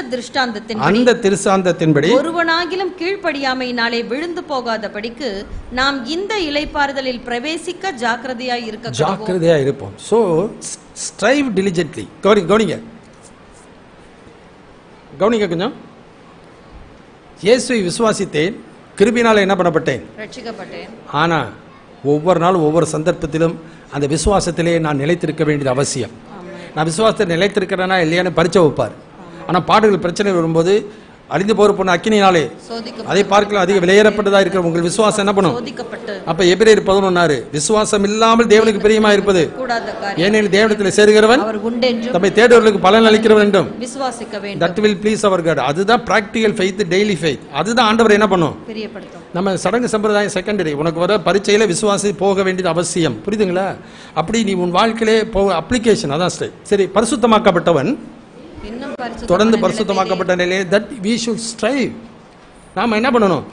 திருஷ்டாந்தத்தின்படி ஒருவனாகிலும் கீழ்ப்படியாமையினாலே விழுந்து போகாதபடிக்கு நாம் இந்த இளைப்பாறுதலில் பிரவேசிக்க ஜாக்கிரதையாய் இருப்போம். So strive diligently. கவனிங்க கொஞ்சம். இயேசுவை விசுவாசித்தேன், கிருபையினால என்ன பண்ணப்பட்டேன்? ரட்சிக்கப்பட்டேன். ஆனா ஒவ்வொரு நாளும் ஒவ்வொரு சந்தர்ப்பத்திலும் அந்த விசுவாசத்திலே நான் நிலைத்திருக்க வேண்டியது அவசியம். நான் விசுவாசத்தை நிலைத்திருக்கிறேன்னா இல்லையான்னு பரிச்சை வைப்பார். ஆனால் பாடுகள் பிரச்சனை வரும்போது அழிந்து போற பொண்ணு அக்கினினாலே அதை பார்க்கலாம் அதிக விலையேறப்பட்டதா இருக்கிற உங்கள் விசுவாசம் என்ன பண்ணும்? அப்ப எபிரேயர் 11 விசுவாசம் இல்லாமல் தேவனுக்கு பிரியமா இருப்பது ஏனெனில் தேவனிடத்தில் சேருகிறவன் தம்மை தேடுவர்களுக்கு பலன் அளிக்கிறவன் என்றும் விசுவாசிக்க வேண்டும். That will please our God. அதுதான் பிராக்டிகல் ஃபெய்த், டெய்லி ஃபெய்த். அதுதான் ஆண்டவர் என்ன பண்ணும்? நம்ம சடங்கு சம்பிரதாயம் செகண்டரி. உனக்கு வர பரீட்சையில விசுவாசி போக வேண்டியது அவசியம். புரியுதுங்களா? அப்படி நீ உன் வாழ்க்கையிலே போக அப்ளிகேஷன் அதான் சரி. பரிசுத்தமாக்கப்பட்டவன் தொடர்ந்து பரிசுத்தமாக்கப்பட்ட நிலையை தட் we should strive. நாம என்ன பண்ணணும்?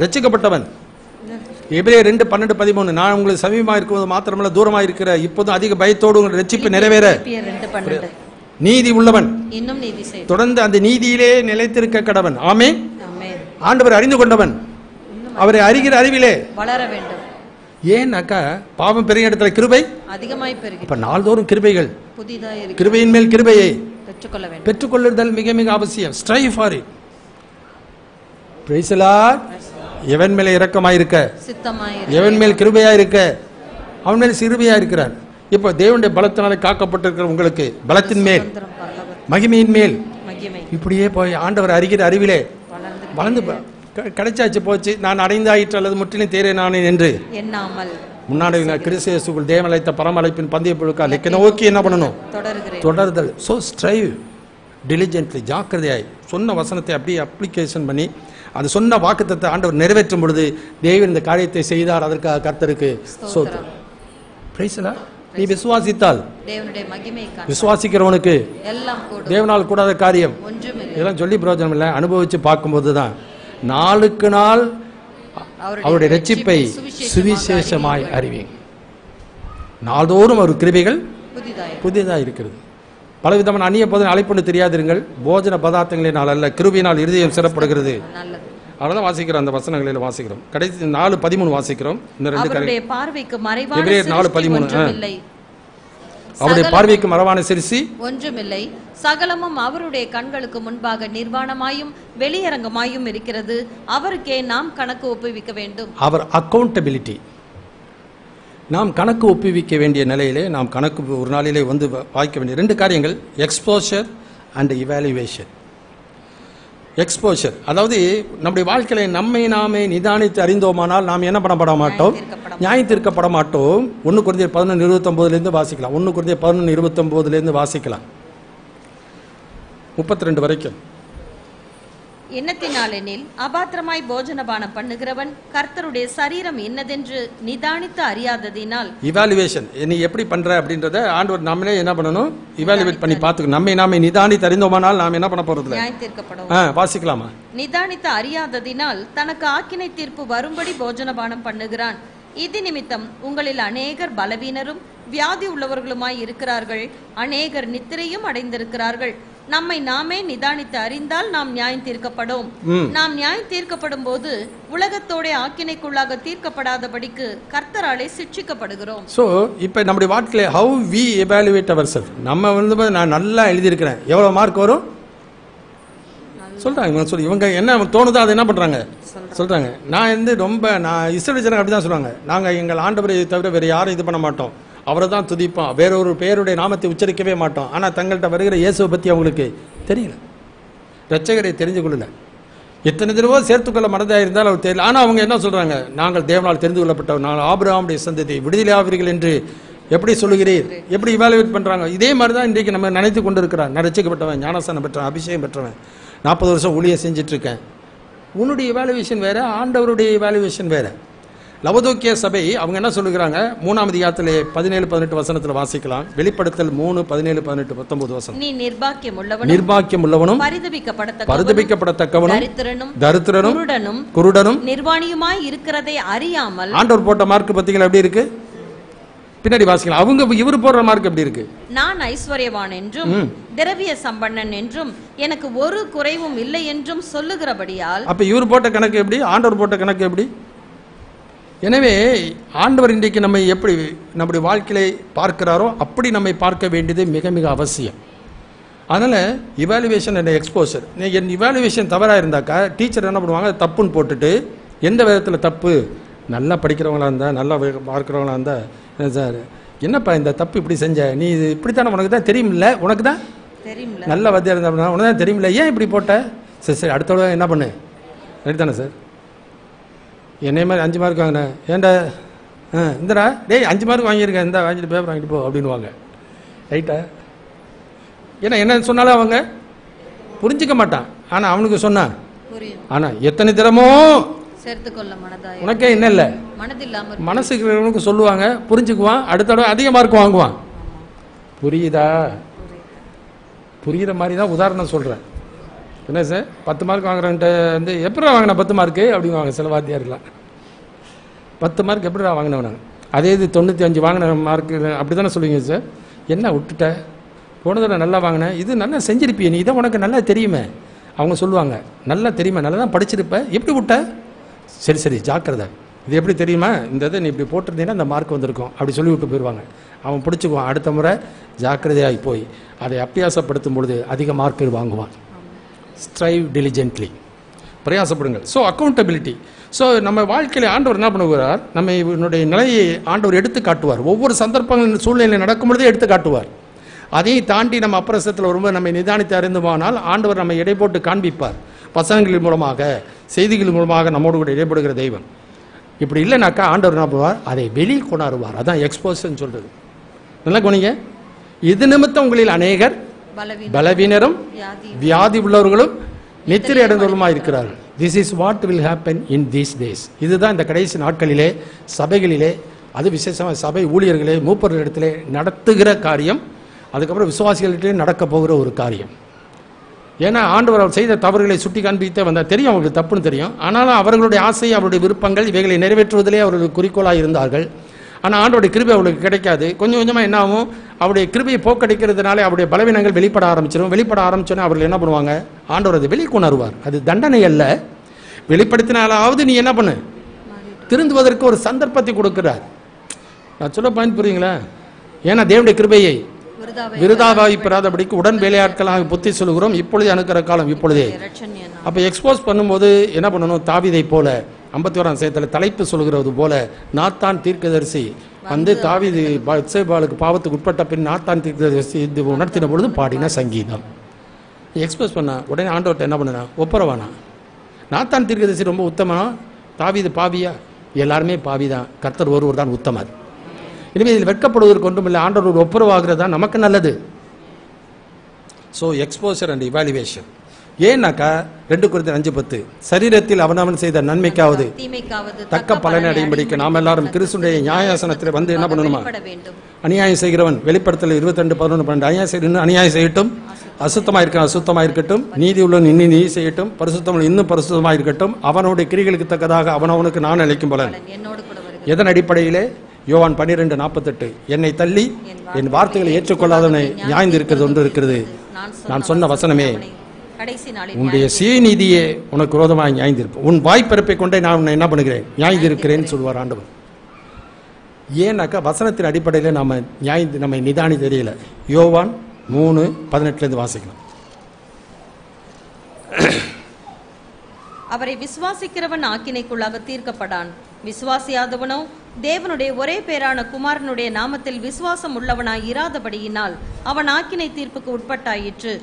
ரட்சிக்கப்பட்டவன் எபிரேயர் 2:12-13 நான் உங்களுக்கு சமீபமாக இருக்கும்போது மாத்திரமல்ல தூரமாக இருக்கிற இப்போதும் அதிக பயத்தோடு உங்கள் ரட்சிப்பு நிறைவேற நீதி உள்ளவன் தொடர்ந்து அந்த நீதியிலே நிலைத்திருக்க கடவன். ஆமென். ஆண்டவர் அறிந்து கொண்டவன் அவரை அறிகிற அறிவிலே வளர வேண்டும். ஏன்னாக்கா பாவம் பெரிய இடத்துல கிருபை அதிகமாய் பெருகும். இப்ப நாள்தோறும் கிருபைகள் புதிதாய் இருக்கு. கிருபையின் மேல் கிருபையை பெற்றுக்கொள்ளுதல் மிக மிக அவசியம். Strive for it. Praise the Lord. எவன் மேல இரக்கமாயிருக்க சித்தமாயிருக்க, எவன் மேல் கிருபையாயிருக்க அவன் மேல் கிருபையா இருக்கிறார். இப்போ தேவனுடைய பலத்தினாலே காக்கப்பட்டிருக்கிற உங்களுக்கு பலத்தின் மேல் மகிமையின் மேல் இப்படியே போய் ஆண்டவர் அறிகிற அறிவிலே வளர்ந்து கிடைச்சாச்சு போச்சு. நான் அடைந்தாயிற்று அல்லது முற்றிலும் தேரே நானே என்று எண்ணாமல் முன்னாடி கிறிஸ்துவுக்குள் தேவனைத்த பரமழைப்பின் பந்தய புழுக்கால் நோக்கி என்ன பண்ணணும்? தொடர்தல். ஸோ ஸ்ட்ரைவ் டிலிஜென்ட்லி, ஜாக்கிரதையாய் சொன்ன வசனத்தை அப்படியே அப்ளிகேஷன் பண்ணி அது சொன்ன வாக்குத்தத்தை ஆண்டவர் நிறைவேற்றும் பொழுது தேவன் இந்த காரியத்தை செய்தார். அதற்காக கர்த்தருக்கு ஸ்தோத்திரம். Praise the Lord. நீ விசுவாசித்தால் விசுவாசிக்கிறவனுக்கு தேவனால் கூடாத காரியம் இதெல்லாம் சொல்லி பிரயோஜனம் இல்லை. அனுபவிச்சு பார்க்கும்போது தான் நாளுக்கு நாள் அவருடைய ரட்சிப்பை சுவிசேஷமாய் அறிவீங்க. நாள்தோறும் அவர் கிருபைகள் புதிதாக இருக்கிறது. பலவிதமான அந்நிய போதனை அழைப்புன்னு தெரியாதிருங்கள். போஜன பதார்த்தங்களினால் அல்ல கிருபையினால் இருதயம் சிறப்படுகிறது. அதெல்லாம் வாசிக்கிறோம். அந்த வசனங்களில் வாசிக்கிறோம். கடைசி 4:13 வாசிக்கிறோம். இந்த ரெண்டு அவருடைய பார்வைக்கு மறைவான சிறுசி ஒன்றுமில்லை, சகலமும் அவருடைய கண்களுக்கு முன்பாக நிர்வாணமாயும் வெளியரங்கமாயும் இருக்கிறது. அவருக்கே நாம் கணக்கு ஒப்புவிக்க வேண்டும். அவர் அக்கௌண்டபிலிட்டி. நாம் கணக்கு ஒப்புவிக்க வேண்டிய நிலையிலே நாம் கணக்கு ஒரு நாளிலே வந்து வாய்க்க வேண்டிய ரெண்டு காரியங்கள், எக்ஸ்போஷர் அண்ட் இவாலுவேஷன். எக்ஸ்போஷர் அதாவது நம்முடைய வாழ்க்கையில நம்மை நாமே நிதானித்து அறிந்தோமானால் நாம் என்ன பண்ணப்பட மாட்டோம்? நியாயம் தீர்க்கப்பட மாட்டோம். 1 கொரிந்தியர் 11:29 வாசிக்கலாம். 1 கொரிந்தியர் 11:29 வாசிக்கலாம் 32 வரைக்கும். எண்ணத்தினாலெனில் அபாத்திரமாய் போஜனபானம் பண்ணுகிறவன் கர்த்தருடைய சரீரம் என்னதென்று நிதானித்து அறியாததினால். இவாலுவேஷன் நீ எப்படி பண்ற அப்படின்றத ஆண்டவர் நாமளே என்ன பண்ணணும், இவாலுவேட் பண்ணி பார்த்துக்கணும். நாமே நிதானித்து அறிந்தோமானால் நாம் என்ன பண்ண போறது? நியாயம் தீர்க்கப்படும். வாசிக்கலாமா? நிதானித்து அறியாததினால் தனக்கு ஆக்கினை தீர்ப்பு வரும்படி போஜனபானம் பண்ணுகிறான். இது நிமித்தம் உங்களில் அநேகர் பலவீனரும் வியாதி உள்ளவர்களுமாய் இருக்கிறார்கள், அநேகர் நித்திரையும் அடைந்திருக்கிறார்கள். நம்மை நாமே நிதானித்து அறிந்தால் நாம் நியாயம் தீர்க்கப்படும். நாம் நியாயம் தீர்க்கப்படும் போது உலகத்தோட ஆக்கினைக்குள்ளாக தீர்க்கப்படாதபடிக்கு கர்த்தராலே சிட்சிக்கப்படுகிறோம். சோ இப்ப நம்முடைய வாழ்க்கையில how we evaluate ourselves, நம்ம வந்து நான் நல்லா எழுதியிருக்கிறேன், எவ்வளவு மார்க் வரும் சொல்றாங்க. சொல்லி இவங்க என்ன தோணுதோ அதை என்ன பண்றாங்க சொல்றாங்க. நான் வந்து ரொம்ப நான் இஸ்ரவேல் ஜனங்க அப்படிதான் சொல்லுவாங்க, நாங்க எங்கள் ஆண்டவரை தவிர வேற யாரும் இது பண்ண மாட்டோம், அவரை தான் துதிப்போம், வேற ஒரு பேருடைய நாமத்தை உச்சரிக்கவே மாட்டோம். ஆனா தங்கள்கிட்ட வருகிற இயேசுவை பத்தி அவங்களுக்கு தெரியல, இரட்சகரை தெரிஞ்சு கொள்ளல. எத்தனை தடவை சேர்த்துக்கொள்ள மனதாக இருந்தாலும் அவர் தெரியல. ஆனா அவங்க என்ன சொல்றாங்க, நாங்கள் தேவனால் தெரிந்து கொள்ளப்பட்டவர், நாங்கள் ஆபிரகாமுடைய சந்ததி, விடுதலை ஆவீர்கள் என்று எப்படி சொல்லுகிறீர், எப்படி இவாலுவேட் பண்றாங்க. இதே மாதிரி தான் இன்றைக்கு நம்ம நினைத்து கொண்டு இருக்கிறார். நான் ரட்சிக்கப்பட்டவன், ஞானஸ்தானம் பெற்றவன், அபிஷேகம் பெற்றவன், 40 வருஷம் ஊழியம் செஞ்சுட்டு இருக்கேன். உன்னுடைய இவாலுவேஷன் வேற, ஆண்டவருடைய இவாலுவேஷன் வேற. லவோதோக்கிய சபை அவங்க என்ன சொல்லுகிறாங்க, 3ஆம் அதிகாரத்திலே 17-18 வசனத்துல வாசிக்கலாம். வெளிப்படுத்தல் 3:17-18-19 வசனம். நீ நிர்பாக்கியம் உள்ளவனும் பரிதபிக்கப்படத்தக்கவனும் தரித்திரனும் குருடனும் நிர்வாணியுமாய் இருக்கிறதை அறியாமல். ஆண்டவர் போட்ட மார்க் பத்திகள் எப்படி இருக்கு, பின்னாடி வாசிக்கலாம். அவங்க இவர் போடுற மார்க் எப்படி இருக்கு, நான் ஐஸ்வர்யவான் என்றும் திரவிய சம்பன்னன் என்றும் எனக்கு ஒரு குறைவும் இல்லை என்றும் சொல்லுகிறபடியால். அப்ப இவர் போட்ட கணக்கு எப்படி, ஆண்டவர் போட்ட கணக்கு எப்படி? எனவே ஆண்டவர் இன்றைக்கு நம்மை எப்படி நம்முடைய வாழ்க்கையை பார்க்கிறாரோ அப்படி நம்மை பார்க்க வேண்டியது மிக மிக அவசியம். அதனால evaluation and exposure. N evaluation தவறாக இருந்தாக்கா டீச்சர் என்ன பண்ணுவாங்க, தப்புன்னு போட்டுட்டு எந்த விதத்தில் தப்பு, நல்லா படிக்கிறவங்களா இருந்தா, நல்லா பார்க்கிறவங்களா இருந்தா, சார் என்னப்பா இந்த தப்பு இப்படி செஞ்ச, நீ இது இப்படித்தானே, உனக்கு தான் தெரியுமில்ல, உனக்கு தான் நல்ல வத்தியா இருந்தா உனக்கு தான் தெரியுமில்ல, ஏன் இப்படி போட்ட, சரி சரி அடுத்த என்ன பண்ணு, ரைட் தானே சார், என்னைய மாதிரி 5 மார்க் வாங்கினேன், ஏன்டா இந்தடா டேய் 5 மார்க் வாங்கியிருக்கேன், இந்த வாங்கிட்டு பேப்பர் வாங்கிட்டு போ அப்படின்வாங்க. ரைட்டா? ஏன்னா என்ன சொன்னாலும் அவங்க புரிஞ்சிக்க மாட்டான். ஆனால் அவனுக்கு சொன்னான், ஆனால் எத்தனை தினமோ உனக்கே என்ன இல்லை மனசுக்கு சொல்லுவாங்க, புரிஞ்சுக்குவான், அடுத்த தடவை அதிக மார்க் வாங்குவான். புரியுதா? புரியுற மாதிரி தான் உதாரணம் சொல்கிறேன். என்ன சார் 10 மார்க் வாங்குறேன்ட்டு வந்து எப்படா வாங்கினா 10 மார்க்கு அப்படிங்குவாங்க சில வாத்தியார்லாம். 10 மார்க் எப்படிடா வாங்கினவனாங்க, அதே இது 95 வாங்கின மார்க்கு அப்படி தானே சொல்லுவீங்க சார். என்ன விட்டுட்ட, போனதில் நல்லா வாங்கினேன், இது நல்லா செஞ்சிருப்பிய நீ, இதான் உனக்கு நல்லா தெரியுமே. அவங்க சொல்லுவாங்க, நல்லா தெரியுமா, நல்லா தான் படிச்சிருப்ப, எப்படி விட்ட, சரி சரி ஜாக்கிரதை, இது எப்படி தெரியுமா, இந்த இதை நீ இப்படி போட்டிருந்தீங்கன்னா இந்த மார்க் வந்திருக்கும் அப்படி சொல்லி விட்டு போயிடுவாங்க. அவன் பிடிச்சிக்குவான். அடுத்த முறை ஜாக்கிரதையாகி போய் அதை அபியாசப்படுத்தும் பொழுது அதிக மார்க்குகள் வாங்குவான். ஸ்ட்ரைவ் டிலிஜென்ட்லி, பிரயாசப்படுங்கள். So accountability. ஸோ நம்ம வாழ்க்கையில் ஆண்டவர் என்ன பண்ணுவார், நம்ம இவனுடைய நிலையை ஆண்டவர் எடுத்து காட்டுவார். ஒவ்வொரு சந்தர்ப்பங்கள் சூழ்நிலை நடக்கும் பொழுதே எடுத்து காட்டுவார். அதையும் தாண்டி நம்ம அப்பிரசத்தில் வரும்போது நம்ம நிதானித்து அறிந்துமானால் ஆண்டவர் நம்ம எடை போட்டு காண்பிப்பார். வசனங்களின் மூலமாக, செய்திகள் மூலமாக நம்மோடு கூட இடைப்படுகிற தெய்வம். இப்படி இல்லைனாக்கா ஆண்டவர் என்ன பண்ணுவார், அதை வெளியே கொண்டாடுவார். அதான் எக்ஸ்போசர்னு சொல்றது. நல்லா கவனிங்க. இது நிமித்தம் உங்களில் அநேகர் பலவீனரும் வியாதி உள்ளவர்களும் நித்திரை அடைந்தவர்களுமாக இருக்கிறார்கள். This is what will happen in these days. இதுதான் இந்த கடைசி நாட்களிலே சபைகளிலே, அது விசேஷமாக சபை ஊழியர்களே மூப்பர்களிடத்திலே நடத்துகிற காரியம், அதுக்கப்புறம் விசுவாசிகளிடத்திலே நடக்க போகிற ஒரு காரியம். ஏன்னா ஆண்டவர் அவர் செய்த தவறுகளை சுட்டி காண்பித்தே வந்தார். தெரியும் அவங்களுக்கு தப்புன்னு தெரியும். ஆனாலும் அவர்களுடைய ஆசை, அவருடைய விருப்பங்கள் இவைகளை நிறைவேற்றுவதிலே அவர்கள் குறிக்கோளாக இருந்தார்கள். ஆனால் ஆண்டோடைய கிருபை அவளுக்கு கிடைக்காது. கொஞ்சம் கொஞ்சமாக என்ன ஆகும், அவருடைய கிருபையை போக்கடிக்கிறதுனாலே அவருடைய பலவீனங்கள் வெளிப்பட ஆரம்பிச்சிடும். வெளிப்பட ஆரம்பிச்சோன்னே அவர்கள் என்ன பண்ணுவாங்க, ஆண்டவர் அதை வெளிக்கொணருவார். அது தண்டனை அல்ல, வெளிப்படுத்தினாலாவது நீ என்ன பண்ணு, திருந்துவதற்கு ஒரு சந்தர்ப்பத்தை கொடுக்கிறார். நான் சொல்ல பாயிண்ட் புரியுங்களா? ஏன்னா தேவனுடைய கிருபையை விருதாவாய் பெறாதபடிக்கு உடன் வேலையாட்களாக புத்தி சொல்லுகிறோம், இப்பொழுதே அணுக்கிற காலம் இப்பொழுதே. அப்போ எக்ஸ்போஸ் பண்ணும்போது என்ன பண்ணணும், தாவீதை போல 51ஆம் சங்கீதத்தில் தலைப்பு சொல்கிறது போல நாத்தான் தீர்க்கதரிசி வந்து தாவீது பத்சேபாளுக்கு பாவத்துக்கு உட்பட்ட பின் நாத்தான் தீர்க்கதரிசி இது உணர்த்தின பொழுது பாடின சங்கீதம். எக்ஸ்போஸ் பண்ணா உடனே ஆண்டவர்கிட்ட என்ன பண்ணனா, ஒப்புரவானா. நாத்தான் தீர்க்கதரிசி ரொம்ப உத்தமனா, தாவீது பாவியா? எல்லாருமே பாவி தான், கர்த்தர் ஒருவர் தான் உத்தமர். எனவே இதில் வெட்கப்படுவதற்கு ஒன்றும் இல்லை, ஆண்டவர் ஒப்புரவாகிறது தான் நமக்கு நல்லது. ஸோ எக்ஸ்போசர் அண்ட் இவாலுவேஷன் ஏன்னாக்கா 2 கொரிந்தியர் 5:10 சரீரத்தில் அவனவன் செய்த நன்மைக்காவது தீமைக்காவது தக்க பலனை அடையும்படிக்கு நாம் எல்லாரும் கிறிஸ்துடைய நியாயாசனத்தில் வந்து என்ன பண்ணணுமா? வெளிப்பட வேண்டும். அநியாயம் செய்கிறவன் வெளிப்படுத்தல் 22:11-12 அநியாயம் செய்யணும், அநியாயம் செய்யட்டும், அசுத்தமாக இருக்க அசுத்தமாக இருக்கட்டும், நீதி உள்ளவன் இன்னும் நீதி செய்யட்டும், பரிசுத்தவன் இன்னும் பரிசுத்தமாக இருக்கட்டும், அவனுடைய கிரிகளுக்கு தக்கதாக அவனவனுக்கு நான் அளிக்கும் பலன். என்னோடு கூட வருகிறது. எதன் அடிப்படையிலே? யோவான் 12:48 என்னை தள்ளி என் வார்த்தைகளை ஏற்றுக்கொள்ளாதவனை நியாய்ந்து இருக்கிறது ஒன்று இருக்கிறது. நான் சொன்ன வசனமே கடைசி நாளில் உன்னுடைய சுயநீதியே உனக்கு விரோதமாக நியாய்ந்திருப்பேன், உன் வாய்ப்பிறப்பை கொண்டே நான் உன்னை என்ன பண்ணுகிறேன் நியாய்ந்திருக்கிறேன்னு சொல்வார் ஆண்டவர். ஏன்னாக்கா வசனத்தின் அடிப்படையில் நம்ம நிதானி தெரியல. யோவான் 3:18 வாசிக்கலாம். அவரை விசுவாசிக்கிறவன் ஆக்கினைக்குள்ளாக தீர்க்கப்படான், விசுவாசியாதவனோ தேவனுடைய ஒரே பேரான குமாரனுடைய நாமத்தில் விசுவாசம் உள்ளவனாய் இராதபடியினால் அவன் ஆக்கினை தீர்ப்புக்கு உட்பட்டாயிற்று.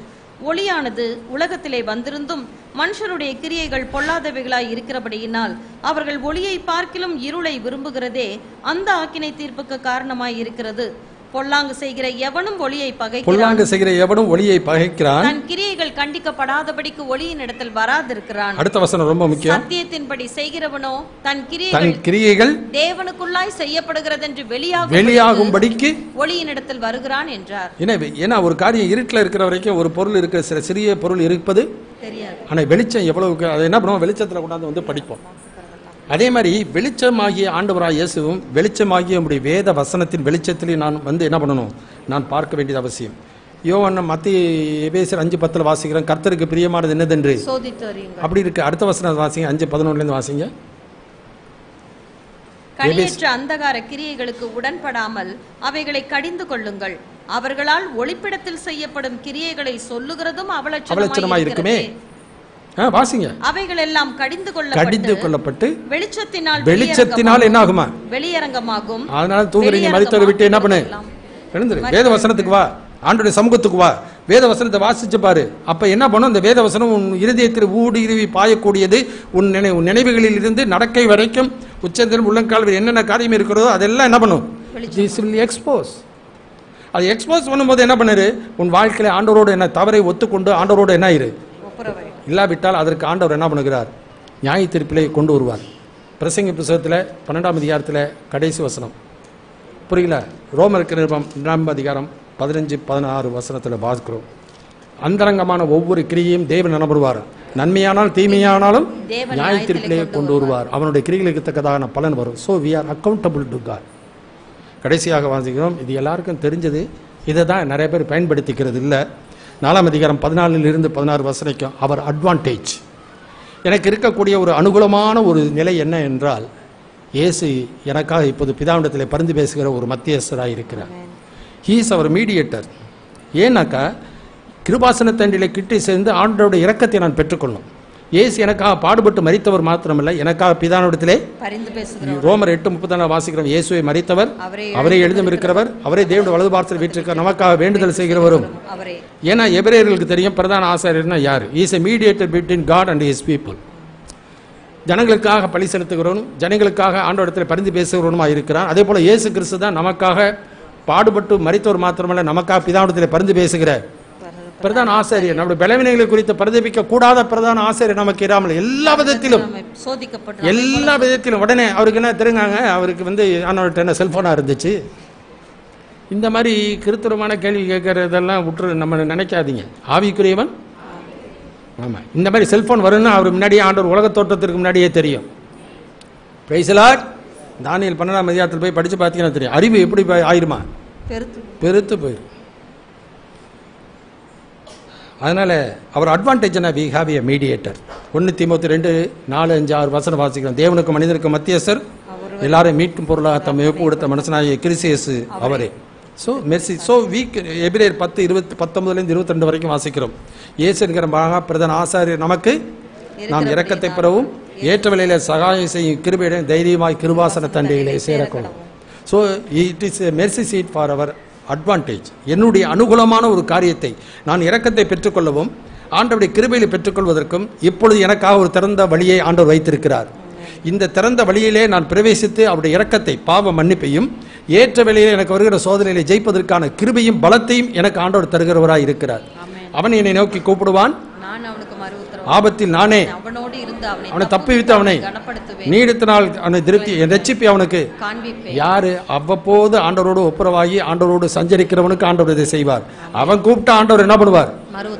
ஒளியானது உலகத்திலே வந்திருந்தும் மனுஷருடைய கிரியைகள் பொல்லாதவைகளாய் இருக்கிறபடியினால் அவர்கள் ஒளியை பார்க்கிலும் இருளை விரும்புகிறதே அந்த ஆக்கினை தீர்ப்புக்கு காரணமாய் இருக்கிறது. பொல்லாங்கு செய்கிற எவனும் ஒளியை பகைக்கிறான், தன் கிரியைகள் கண்டிக்கப்படாதபடிக்கு ஒளியின் இடத்தில் வராதிருக்கிறான். அடுத்த வசனம் ரொம்ப முக்கியம். சத்தியத்தின்படி செய்கிறவனோ தன் கிரியைகள் தேவனுக்குள்ளாய் செய்யப்படுகிறது என்று வெளியாகும்படிக்கு ஒளியின் இடத்தில் வருகிறான் என்றார். ஏன்னா ஒரு காரியம் இருட்டில் இருக்கிற வரைக்கும் ஒரு பொருள் இருக்கிற சில சிறிய பொருள் இருப்பது தெரியாது. ஆனா வெளிச்சம் எவ்வளவு அதை என்ன பண்ணுவோம், வெளிச்சத்துல கொண்டாந்து வந்து படிப்போம். அதே மாதிரி வெளிச்சமாகிய ஆண்டவராய் இயேசுவும் வெளிச்சமாகிய நம்முடைய வேத வசனத்தின் வெளிச்சத்திலே நான் வந்து என்ன பண்ணணும், நான் பார்க்க வேண்டியது அவசியம். யோவான் மத்திய எபேசியர் 5:10 வாசிக்கிறேன், கர்த்தருக்கு பிரியமானது என்னதென்று அப்படி இருக்கு. அடுத்த வசனம் வாசிங்க, 5:11 வாசிங்க. களியற்ற அந்தகார கிரியைகளுக்கு உடன்படாமல் அவைகளை கடிந்து கொள்ளுங்கள், அவர்களால் ஒளிப்பிடத்தில் செய்யப்படும் கிரியைகளை சொல்லுகிறதும் அவலட்சணமாய் இருக்குமே. வாசிங்க. அவைகள் எல்லாம் கடிந்து கொள்ளப்பட்டு வெளிச்சத்தினால் என்ன ஆகுமா, வெளியரங்கமாகும். அதனால தூங்குறீங்க, மரித்தவரை விட்டு என்ன பண்ணு, எழுந்துரு, வேத வசனத்துக்கு வா, ஆண்டவருடைய சமூகத்துக்கு வா, வேத வசனத்தை வாசிச்சு பாரு. அப்ப என்ன பண்ணும், இந்த வேத வசனம் உன் இருதயத்தில் ஊடுருவி பாயக்கூடியது. உன் நினைவுகளில் இருந்து நடக்கை வரைக்கும் உச்சந்திரம் உள்ளங்கால் என்னென்ன காரியம் இருக்கிறதோ அதெல்லாம் என்ன பண்ணும், எக்ஸ்போஸ். அது எக்ஸ்போஸ் பண்ணும்போது என்ன பண்ணுரு, உன் வாழ்க்கையில ஆண்டவரோடு என்ன தவறை ஒத்துக்கொண்டு ஆண்டவரோடு என்ன இரு, இல்லாவிட்டால் அதற்கு ஆண்டவர் என்ன பண்ணுகிறார், நியாய தீர்ப்பிலே கொண்டு வருவார். பிரசங்கி புத்தகத்தில் 12ஆம் அதிகாரத்தில் கடைசி வசனம் புரியல, ரோமருக்கு நிருபம் 2ஆம் அதிகாரம் 15-16 வசனத்தில் பார்க்கிறோம். அந்தரங்கமான ஒவ்வொரு கிரியையும் தேவன் நம்புவார், நன்மையானால் தீமையானாலும் நியாய தீர்ப்பிலே கொண்டு வருவார், அவனுடைய கிரிகளுக்கு தக்கதான பலன் வரும். So we are accountable to God. கடைசியாக வாசிக்கிறோம், இது எல்லாருக்கும் தெரிஞ்சது, இதை தான் நிறைய பேர் பயன்படுத்திக்கிறது இல்லை. 4ஆம் அதிகாரம் 14-16 வசனிக்கும் அவர் அட்வான்டேஜ். எனக்கு இருக்கக்கூடிய ஒரு அனுகூலமான ஒரு நிலை என்ன என்றால், இயேசு எனக்காக இப்போது பிதாவிடத்தில் பரிந்து பேசுகிற ஒரு மத்தியஸ்தராக இருக்கிறார். He is our mediator. ஏன்னாக்கா கிருபாசனத்தண்டிலே கிட்டி சேர்ந்து ஆண்டவருடைய இரக்கத்தை நான் பெற்றுக்கொள்ளும். இயேசு எனக்காக பாடுபட்டு மரித்தவர் மாத்திரமல்ல, எனக்காக பிதாவிடத்திலே ரோமர் 8:34 வாசிக்கிறோம், இயேசுவை மரித்தவர், அவரே எழுதும் இருக்கிறவர், அவரே தேவனுடைய வலது பார்த்து வீட்டிருக்க நமக்காக வேண்டுதல் செய்கிறவரும். ஏன்னா எபிரேயர்களுக்கு தெரியும் பிரதான ஆசாரியர்னா யார். Is a mediator between God and his people. ஜனங்களுக்காக பலி செலுத்துகிறவனும் ஜனங்களுக்காக ஆண்டவரிடத்தில் பரிந்து பேசுகிறவனுமா இருக்கிறான். அதே போல இயேசு கிறிஸ்து தான் நமக்காக பாடுபட்டு மரித்தவர் மாத்திரமல்ல, நமக்காக பிதாவிடத்தில் பரிந்து பேசுகிற பிரதான ஆசிரியர். நம்முடைய பலவீனங்களை குறித்து பிரதிபிக்க கூடாத பிரதான ஆசிரியர் நமக்கு இராமல் எல்லா விதத்திலும் உடனே அவருக்கு என்ன தெரிஞ்சாங்க, அவருக்கு வந்து ஆனவர்கிட்ட என்ன செல்போனா இருந்துச்சு. இந்த மாதிரி கிருத்துரமான கேள்வி கேட்கறதெல்லாம் விட்டு நம்ம நினைக்காதீங்க. ஆவிக்குரியவன் ஆமா, இந்த மாதிரி செல்போன் வரும்னு அவர் முன்னாடியே ஆண்டவர் உலக தோற்றத்திற்கு முன்னாடியே தெரியும். Praise the Lord. தானியேல் 12ஆம் அதிகாரத்தில் போய் படிச்சு பார்த்தீங்கன்னா தெரியும், அறிவு எப்படி ஆயிருமா, பெருத்து போயிடும். அதனால அவர் advantage we have a mediator. 1 தீமோத்தேயு 2:4-5-6 வசனம் வாசிக்கிறோம். தேவனுக்கு மனிதனுக்கு மத்தியஸ்தர், எல்லாரும் மீட்கும் பொருளாக தம்மை ஒப்பு கொடுத்த மனுஷனாகிய கிறிஸ்து இயேசு அவரே. So Mercy. ஸோ எபிரேயர் 10:19-22 வரைக்கும் வாசிக்கிறோம். இயேசு என்கிற மகா பிரதான ஆசாரியர் நமக்கு நாம் இரக்கத்தை பெறவும் ஏற்ற வேளையில சகாயம் செய்யும் கிருபையுடன் தைரியமாய் கிருபாசன தண்டையிலே சேரக்கூடும். So it is a mercy seat for our advantage. என்னுடைய அனுகூலமான ஒரு காரியத்தை நான் இரக்கத்தை பெற்றுக்கொள்ளவும் ஆண்டவருடைய கிருபையை பெற்றுக்கொள்வதற்கும் இப்பொழுது எனக்காக ஒரு திறந்த வழியை ஆண்டவர் வைத்திருக்கிறார். இந்த திறந்த வழியிலே நான் பிரவேசித்து அவருடைய இரக்கத்தை பாவ மன்னிப்பையும் ஏற்ற வேளையிலே எனக்கு வருகிற சோதனையை ஜெயிப்பதற்கான கிருபையும் பலத்தையும் எனக்கு ஆண்டவர் தருகிறவராய் இருக்கிறார். அவன் என்னை நோக்கி கூப்பிடுவான், ஆபத்தில் நானே அவனோடு இருந்து அவனை தப்புவித்து அவனை கனப்படுத்துவேன், நீடித்தினால் அவனை திருப்தி ரட்சிப்பை அவனுக்கு காண்பிப்பேன். யாரு அவ்வப்போது ஆண்டவரோடு ஒப்புரவாகி ஆண்டவரோடு சஞ்சரிக்கிறவனுக்கு ஆண்டவர் இதை செய்வார். அவன் கூப்பிட்டா ஆண்டவர் என்ன பண்ணுவார்?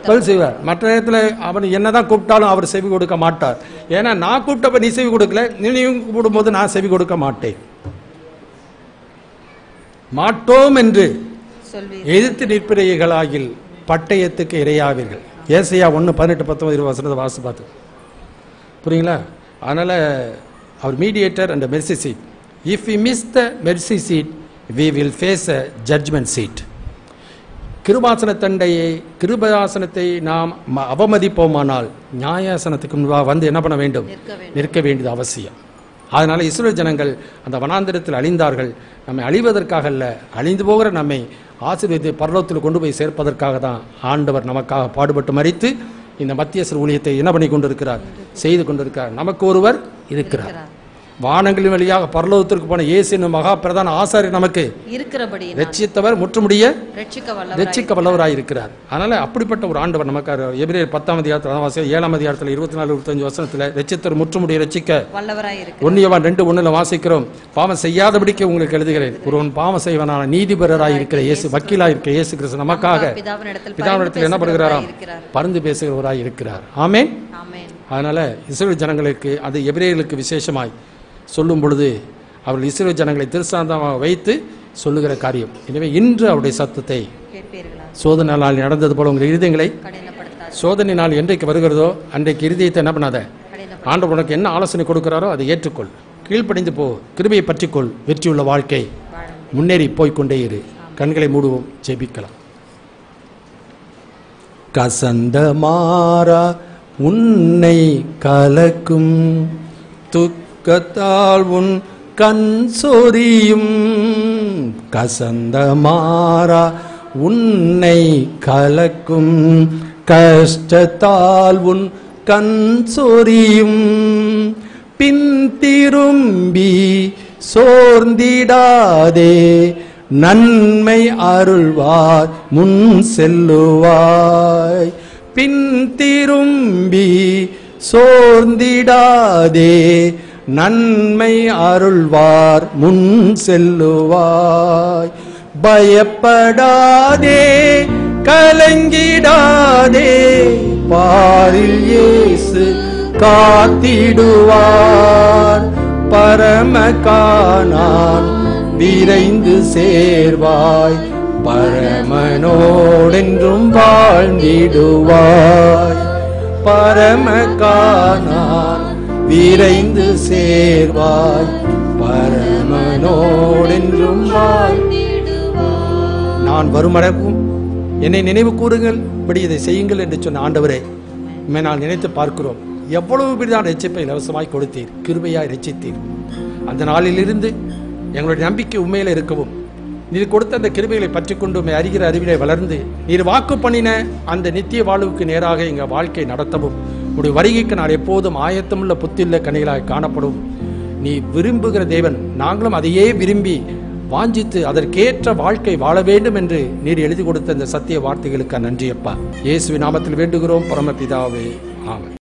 பதில் செய்வார். மற்ற நேரத்தில் அவன் என்னதான் கூப்பிட்டாலும் அவர் செவி கொடுக்க மாட்டார். ஏன்னா நான் கூப்பிட்டப்ப நீ செவி கொடுக்கல, நீயும் கூப்பிடும்போது நான் செவி கொடுக்க மாட்டோம் என்று எதிர்த்து நிற்பீர்களாகில் பட்டயத்துக்கு இரையாவீர்கள். ஏசாயா 1:18-19 வாசி பார்த்து புரியுங்களா? அதனால அவர் mediator and mercy seat. If we miss the mercy seat we will face a judgement seat. கிருபாசனத்தை நாம் அவமதிப்போமானால் நியாயாசனத்துக்கு வந்து என்ன பண்ண வேண்டும்? நிற்க வேண்டியது அவசியம். அதனால இஸ்ரவேல் ஜனங்கள் அந்த வனாந்திரத்தில் அழிந்தார்கள். நம்மை அழிவதற்காக அல்ல, அழிந்து போகிற நம்மை ஆசீர்வதித்து பரலோகத்தில் கொண்டு போய் சேர்ப்பதற்காக தான் ஆண்டவர் நமக்காக பாடுபட்டு மரித்து இந்த மத்தியஸ்தர் ஊழியத்தை என்ன பண்ணி கொண்டிருக்கிறார்? செய்து கொண்டிருக்கிறார். நமக்கு ஒருவர் இருக்கிறார். வானங்களின் வழியாக பரலோகத்திற்கு போன இயேசு என்னும் மகா பிரதான ஆசாரியர் நமக்கு இருக்கிறபடி ரட்சித்தவர் முற்றுமுடிய ரட்சிக்க வல்லவராய் இருக்கிறார். அதனால அப்படிப்பட்ட ஒரு ஆண்டவர் நமக்கு எபிரேயர் 10:7 24-25 ரட்சித்தவர் முற்றுமுடிய ரட்சிக்க வல்லவராய் இருக்கிறார். 1 யோவான் 2:1 வாசிக்கிறோம், பாவம் செய்யாதபடிக்கு உங்களுக்கு எழுதுகிறேன், ஒருவன் பாவம் செய்வனான நீதிபரராய் இருக்கிற இயேசு, வக்கீலாய் இருக்கிற இயேசு கிறிஸ்து நமக்காக பிதாவினிடத்தில் என்ன பண்ணுகிறாராம்? பரிந்து பேசுகிறவராய் இருக்கிறார். ஆமென். அதனால இஸ்ரவேல் ஜனங்களுக்கு அது எபிரேயர்களுக்கு விசேஷமாய் சொல்லும் பொழுது அவர்கள் இஸ்ரவேல் ஜனங்களை திருசாந்தமாக வைத்து சொல்லுகிற காரியம். எனவே இன்று அவருடைய சத்தத்தை சோதனை நாள் நடந்தது போல உங்கள் இருதயங்களை சோதனை நாள் என்றைக்கு வருகிறதோ அன்றைக்கு இருதயத்தை என்ன பண்ணாத, ஆண்டவர் உனக்கு என்ன ஆலோசனை கொடுக்கிறாரோ அதை ஏற்றுக்கொள், கீழ்ப்படிந்து போ, கிருபையை பற்றிக்கொள், வெற்றியுள்ள வாழ்க்கை முன்னேறி போய்கொண்டே இரு. கண்களை மூடுவோம், ஜெபிக்கலாம். கசந்த மாறா உன்னை கலக்கும் துக்கத்தால் உன் கண் சொரியும், கசந்த மாறா உன்னை கலக்கும் கஷ்டத்தால் உன் கண் சொரியும், பின் திரும்பி சோர்ந்திடாதே, நன்மை அருள்வார் முன் செல்லுவாய், பின் திரும்பி சோர்ந்திடாதே, நன்மை அருள்வார் முன் செல்லுவாய், பயப்படாதே கலங்கிடாதே, பாரில் இயேசு காத்திடுவார், பரமகானான் விரைந்து சேர்வாய், பரமனோடென்றும் வாழ்ந்திடுவாய், பரமகானான் விரைந்து சேர்வாய், பரமனோடென்றும் வாழ்ந்திடுவாய். நான் வருமளவும் என்னை நினைவு கூறுங்கள், இப்படி இதை செய்யுங்கள் என்று சொன்ன ஆண்டவரே, நான் நினைத்து பார்க்கிறோம். எவ்வளவு பெரிதான ரட்சிப்பை இலவசமாய் கொடுத்தீர், கிருபையாய் ரட்சித்தீர். அந்த நாளிலிருந்து எங்களுடைய நம்பிக்கை உண்மையில இருக்கவும், நீர் கொடுத்த அந்த கிருபைகளை பற்றி கொண்டு உண்மை அறிகிற அறிவிலை வளர்ந்து நீர் வாக்கு பண்ணின அந்த நித்திய வாழ்வுக்கு நேராக எங்கள் வாழ்க்கை நடத்தவும், உடைய வருகைக்கு நான் எப்போதும் ஆயத்தமுள்ள புத்தியுள்ள கனிகளாய் காணப்படும். நீ விரும்புகிற தேவன், நாங்களும் அதையே விரும்பி வாஞ்சித்து அதற்கேற்ற வாழ்க்கை வாழ வேண்டும் என்று நீர் எழுதி கொடுத்த இந்த சத்திய வார்த்தைகளுக்கு நன்றியப்பா. இயேசுவின் நாமத்தில் வேண்டுகிறோம் பரமபிதாவே, ஆமென்.